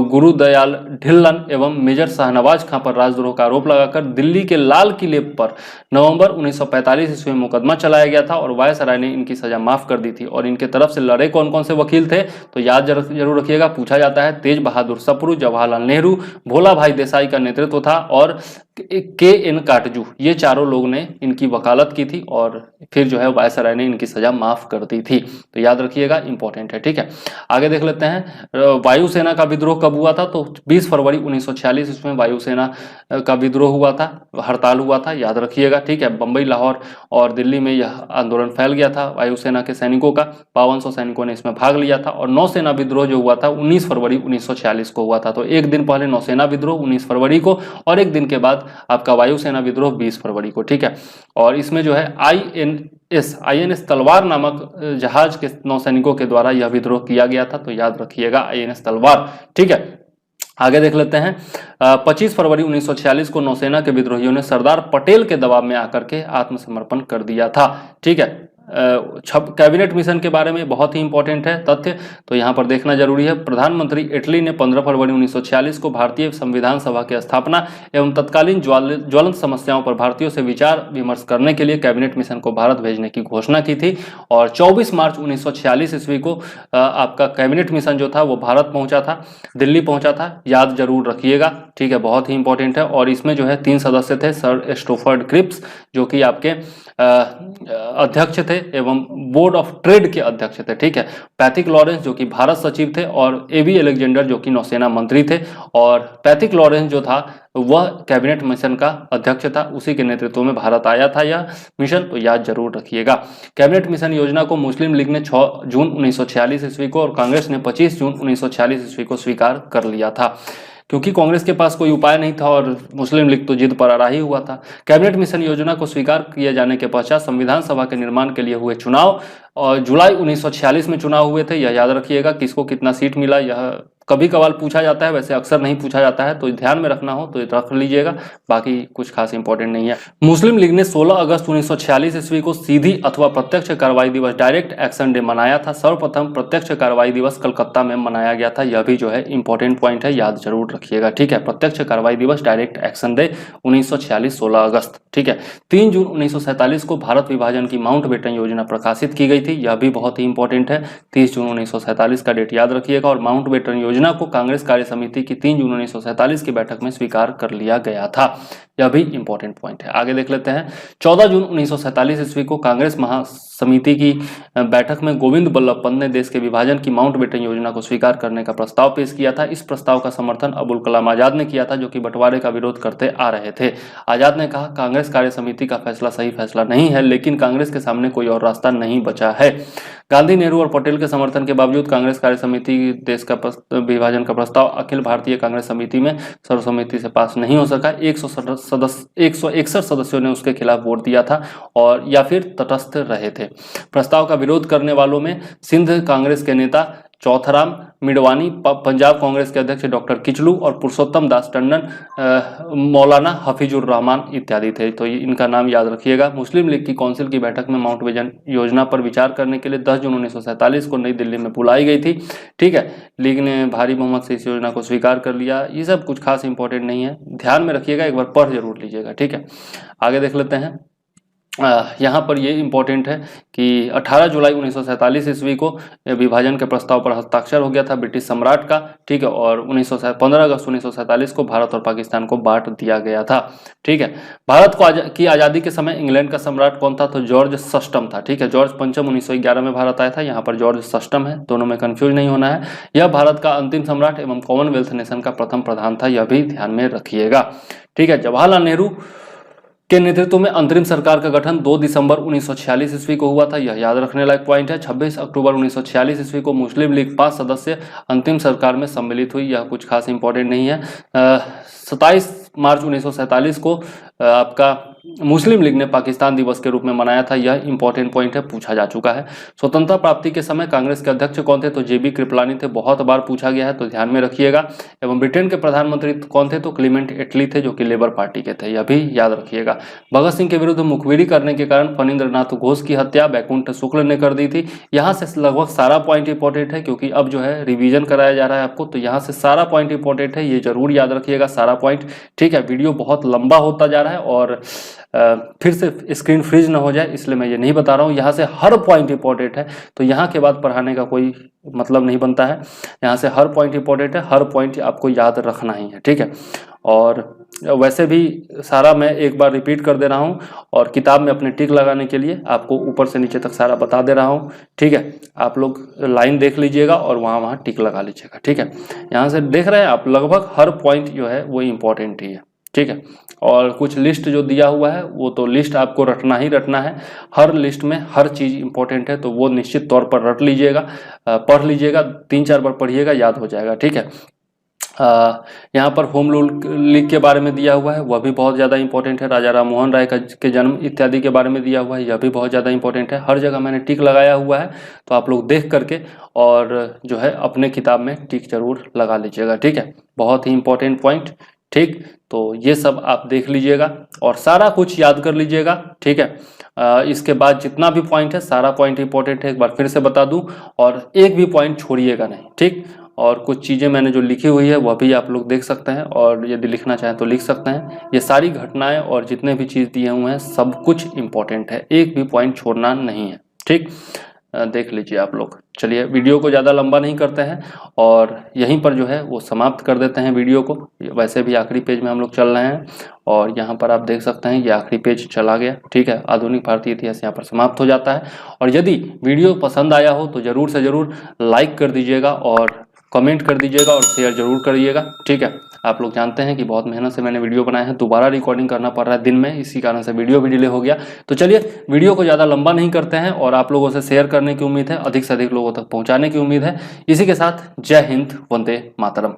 गुरुदयाल ढिल्लन एवं मेजर शाहनवाज खां पर राजद्रोह का आरोप लगाकर दिल्ली के लाल किले पर नवंबर 1945 ईस्वी में मुकदमा चलाया गया था और वायसराय ने इनकी सजा माफ कर दी थी। और इनके तरफ से लड़े कौन कौन से वकील थे, तो याद जरूर रखिएगा, पूछा जाता है। तेज बहादुर सप्रू, जवाहरलाल नेहरू, भोला भाई देसाई का नेतृत्व था और के.एन. काटजू, ये चारों लोग ने इनकी वकालत की थी और फिर जो है वायसराय ने इनकी सजा माफ कर दी थी। तो याद रखिएगा, इंपॉर्टेंट है। ठीक है, आगे देख लेते हैं। वायुसेना का विद्रोह कब हुआ था, तो 20 फरवरी 1946 इसमें वायुसेना का विद्रोह हुआ था, हड़ताल हुआ था, याद रखिएगा। ठीक है, बंबई, लाहौर और दिल्ली में यह आंदोलन फैल गया था वायुसेना के सैनिकों का। 5200 सैनिकों ने इसमें भाग लिया था। और नौसेना विद्रोह जो हुआ था 19 फरवरी 1946 को हुआ था। तो एक दिन पहले नौसेना विद्रोह 19 फरवरी को और एक दिन के बाद आपका वायुसेना विद्रोह 20 फरवरी को। ठीक है, और इसमें जो है आईएनएस तलवार नामक जहाज के नौसैनिकों के द्वारा यह विद्रोह किया गया था। तो याद रखिएगा, आईएनएस तलवार। ठीक है, आगे देख लेते हैं। 25 फरवरी 1946 को नौसेना के विद्रोहियों ने सरदार पटेल के दबाव में आकर के आत्मसमर्पण कर दिया था। ठीक है, कैबिनेट मिशन के बारे में बहुत ही इंपॉर्टेंट है तथ्य, तो यहां पर देखना जरूरी है। प्रधानमंत्री इटली ने 15 फरवरी 1946 को भारतीय संविधान सभा की स्थापना एवं तत्कालीन ज्वलंत समस्याओं पर भारतीयों से विचार विमर्श करने के लिए कैबिनेट मिशन को भारत भेजने की घोषणा की थी। और 24 मार्च 1946 ईस्वी को आपका कैबिनेट मिशन जो था वो भारत पहुंचा था, दिल्ली पहुंचा था, याद जरूर रखिएगा। ठीक है, बहुत ही इंपॉर्टेंट है। और इसमें जो है 3 सदस्य थे। सर स्टोफर्ड क्रिप्स जो कि आपके अध्यक्ष थे एवं बोर्ड ऑफ ट्रेड के अध्यक्ष थे। ठीक है, पैथिक लॉरेंस जो कि भारत सचिव थे और एबी अलेक्जेंडर जो कि नौसेना मंत्री थे। और पैथिक लॉरेंस जो था वह कैबिनेट मिशन का अध्यक्ष था, उसी के नेतृत्व में भारत आया था यह मिशन, तो याद जरूर रखिएगा। कैबिनेट मिशन योजना को मुस्लिम लीग ने 6 जून 1946 ईस्वी को और कांग्रेस ने 25 जून 1946 ईस्वी को स्वीकार कर लिया था, क्योंकि कांग्रेस के पास कोई उपाय नहीं था और मुस्लिम लीग तो जिद पर अड़ा ही हुआ था। कैबिनेट मिशन योजना को स्वीकार किए जाने के पश्चात संविधान सभा के निर्माण के लिए हुए चुनाव और जुलाई 1946 में चुनाव हुए थे। यह याद रखिएगा, किसको कितना सीट मिला यह कभी कभार पूछा जाता है, वैसे अक्सर नहीं पूछा जाता है, तो ध्यान में रखना हो तो रख लीजिएगा, बाकी कुछ खास इंपॉर्टेंट नहीं है। मुस्लिम लीग ने 16 अगस्त 1946 ईस्वी को सीधी अथवा प्रत्यक्ष कार्रवाई दिवस डायरेक्ट एक्शन डे मनाया था। सर्वप्रथम प्रत्यक्ष कार्रवाई दिवस कलकत्ता में मनाया गया था। यह भी जो है इंपॉर्टेंट पॉइंट है, याद जरूर रखिएगा। ठीक है, प्रत्यक्ष कार्रवाई दिवस डायरेक्ट एक्शन डे 1946 16 अगस्त। ठीक है, 3 जून 1947 को भारत विभाजन की माउंटबेटन योजना प्रकाशित की गई थी। यह भी बहुत ही इंपॉर्टेंट है, 30 जून 1947 का डेट याद रखिएगा। और माउंटबेटन योजना को कांग्रेस कार्य समिति की 3 जून 1947 की बैठक में स्वीकार कर लिया गया था। यह भी इंपॉर्टेंट पॉइंट है। आगे देख लेते हैं। 14 जून 1947 ईस्वी को कांग्रेस समिति की बैठक में गोविंद बल्लभ पंत ने देश के विभाजन की माउंटबेटन योजना को स्वीकार करने का प्रस्ताव पेश किया था। इस प्रस्ताव का समर्थन अबुल कलाम आजाद ने किया था, जो कि बंटवारे का विरोध करते आ रहे थे। आजाद ने कहा, कांग्रेस कार्य समिति का फैसला सही फैसला नहीं है, लेकिन कांग्रेस के सामने कोई और रास्ता नहीं बचा है। गांधी, नेहरू और पटेल के समर्थन के बावजूद कांग्रेस कार्य समिति देश का विभाजन का प्रस्ताव अखिल भारतीय कांग्रेस समिति में सर्वसम्मति से पास नहीं हो सका। 161 सदस्यों ने उसके खिलाफ वोट दिया था और या फिर तटस्थ रहे थे। प्रस्ताव का विरोध करने वालों में सिंध कांग्रेस के नेता चौथराम मिडवानी, पंजाब कांग्रेस के अध्यक्ष डॉक्टर किचलू और पुरुषोत्तम दास टंडन, मौलाना हफीजुर रहमान इत्यादि थे। तो इनका नाम याद रखिएगा। मुस्लिम लीग की काउंसिल की बैठक में माउंटबेटन योजना पर विचार करने के लिए 10 जून 1947 को नई दिल्ली में बुलाई गई थी। ठीक है, लीग ने भारी बहुमत से इस योजना को स्वीकार कर लिया। ये सब कुछ खास इंपॉर्टेंट नहीं है, ध्यान में रखिएगा, एक बार पढ़ जरूर लीजिएगा। ठीक है, आगे देख लेते हैं। यहाँ पर ये इम्पोर्टेंट है कि 18 जुलाई 1947 ईस्वी को विभाजन के प्रस्ताव पर हस्ताक्षर हो गया था ब्रिटिश सम्राट का। ठीक है, और 15 अगस्त 1947 को भारत और पाकिस्तान को बांट दिया गया था। ठीक है, भारत की आज़ादी के समय इंग्लैंड का सम्राट कौन था? तो जॉर्ज सस्टम था। ठीक है, जॉर्ज पंचम 1911 में भारत आया था। यहाँ पर जॉर्ज सस्टम है, दोनों में कंफ्यूज नहीं होना है। यह भारत का अंतिम सम्राट एवं कॉमनवेल्थ नेशन का प्रथम प्रधान था, यह भी ध्यान में रखिएगा। ठीक है, जवाहरलाल नेहरू के नेतृत्व में अंतरिम सरकार का गठन 2 दिसंबर 1946 ईस्वी को हुआ था, यह याद रखने लायक पॉइंट है। 26 अक्टूबर 1946 ईस्वी को मुस्लिम लीग 5 सदस्य अंतिम सरकार में सम्मिलित हुई, यह कुछ खास इंपॉर्टेंट नहीं है। 27 मार्च 1947 को आपका मुस्लिम लीग ने पाकिस्तान दिवस के रूप में मनाया था, यह इंपॉर्टेंट पॉइंट है, पूछा जा चुका है। स्वतंत्रता प्राप्ति के समय कांग्रेस के अध्यक्ष कौन थे? तो जेबी कृपलानी थे, बहुत बार पूछा गया है, तो ध्यान में रखिएगा। एवं ब्रिटेन के प्रधानमंत्री कौन थे? तो क्लीमेंट एटली थे, जो कि लेबर पार्टी के थे, यह भी याद रखिएगा। भगत सिंह के विरुद्ध मुखबिरी करने के कारण फणींद्रनाथ घोष की हत्या बैकुंठ शुक्ल ने कर दी थी। यहाँ से लगभग सारा पॉइंट इंपॉर्टेंट है, क्योंकि अब जो है रिवीजन कराया जा रहा है आपको, तो यहाँ से सारा पॉइंट इंपॉर्टेंट है, ये जरूर याद रखिएगा सारा पॉइंट। ठीक है, वीडियो बहुत लंबा होता जा रहा है और फिर से स्क्रीन फ्रीज ना हो जाए, इसलिए मैं ये नहीं बता रहा हूँ। यहाँ से हर पॉइंट इंपॉर्टेंट है, तो यहाँ के बाद पढ़ाने का कोई मतलब नहीं बनता है। यहाँ से हर पॉइंट इंपॉर्टेंट है, हर पॉइंट आपको याद रखना ही है। ठीक है, और वैसे भी सारा मैं एक बार रिपीट कर दे रहा हूँ और किताब में अपने टिक लगाने के लिए आपको ऊपर से नीचे तक सारा बता दे रहा हूँ। ठीक है, आप लोग लाइन देख लीजिएगा और वहाँ टिक लगा लीजिएगा। ठीक है, यहाँ से देख रहे हैं आप, लगभग हर पॉइंट जो है वो इम्पोर्टेंट ही है। ठीक है, और कुछ लिस्ट जो दिया हुआ है वो तो लिस्ट आपको रटना ही रटना है, हर लिस्ट में हर चीज़ इंपॉर्टेंट है, तो वो निश्चित तौर पर रट लीजिएगा, पढ़ लीजिएगा, 3-4 बार पढ़िएगा, याद हो जाएगा। ठीक है, यहाँ पर होम रूल लीग के बारे में दिया हुआ है, वह भी बहुत ज़्यादा इंपॉर्टेंट है। राजा राम मोहन राय के जन्म इत्यादि के बारे में दिया हुआ है, यह भी बहुत ज़्यादा इंपॉर्टेंट है। हर जगह मैंने टिक लगाया हुआ है, तो आप लोग देख करके और जो है अपने किताब में टिक जरूर लगा लीजिएगा। ठीक है, बहुत ही इंपॉर्टेंट पॉइंट। ठीक, तो ये सब आप देख लीजिएगा और सारा कुछ याद कर लीजिएगा। ठीक है, इसके बाद जितना भी पॉइंट है सारा पॉइंट इंपॉर्टेंट है, एक बार फिर से बता दूं, और एक भी पॉइंट छोड़िएगा नहीं। ठीक, और कुछ चीज़ें मैंने जो लिखी हुई है वह भी आप लोग देख सकते हैं, और यदि लिखना चाहें तो लिख सकते हैं। ये सारी घटनाएं और जितने भी चीज़ दिए हुए हैं सब कुछ इंपॉर्टेंट है, एक भी पॉइंट छोड़ना नहीं है। ठीक, देख लीजिए आप लोग। चलिए, वीडियो को ज़्यादा लंबा नहीं करते हैं और यहीं पर जो है वो समाप्त कर देते हैं वीडियो को। वैसे भी आखिरी पेज में हम लोग चल रहे हैं और यहाँ पर आप देख सकते हैं ये आखिरी पेज चला गया। ठीक है, आधुनिक भारतीय इतिहास यहाँ पर समाप्त हो जाता है। और यदि वीडियो पसंद आया हो तो ज़रूर से ज़रूर लाइक कर दीजिएगा और कमेंट कर दीजिएगा और शेयर जरूर करिएगा। ठीक है, आप लोग जानते हैं कि बहुत मेहनत से मैंने वीडियो बनाया है, दोबारा रिकॉर्डिंग करना पड़ रहा है दिन में, इसी कारण से वीडियो भी डिले हो गया। तो चलिए, वीडियो को ज़्यादा लंबा नहीं करते हैं और आप लोगों से शेयर करने की उम्मीद है, अधिक से अधिक लोगों तक पहुंचाने की उम्मीद है। इसी के साथ जय हिंद, वंदे मातरम।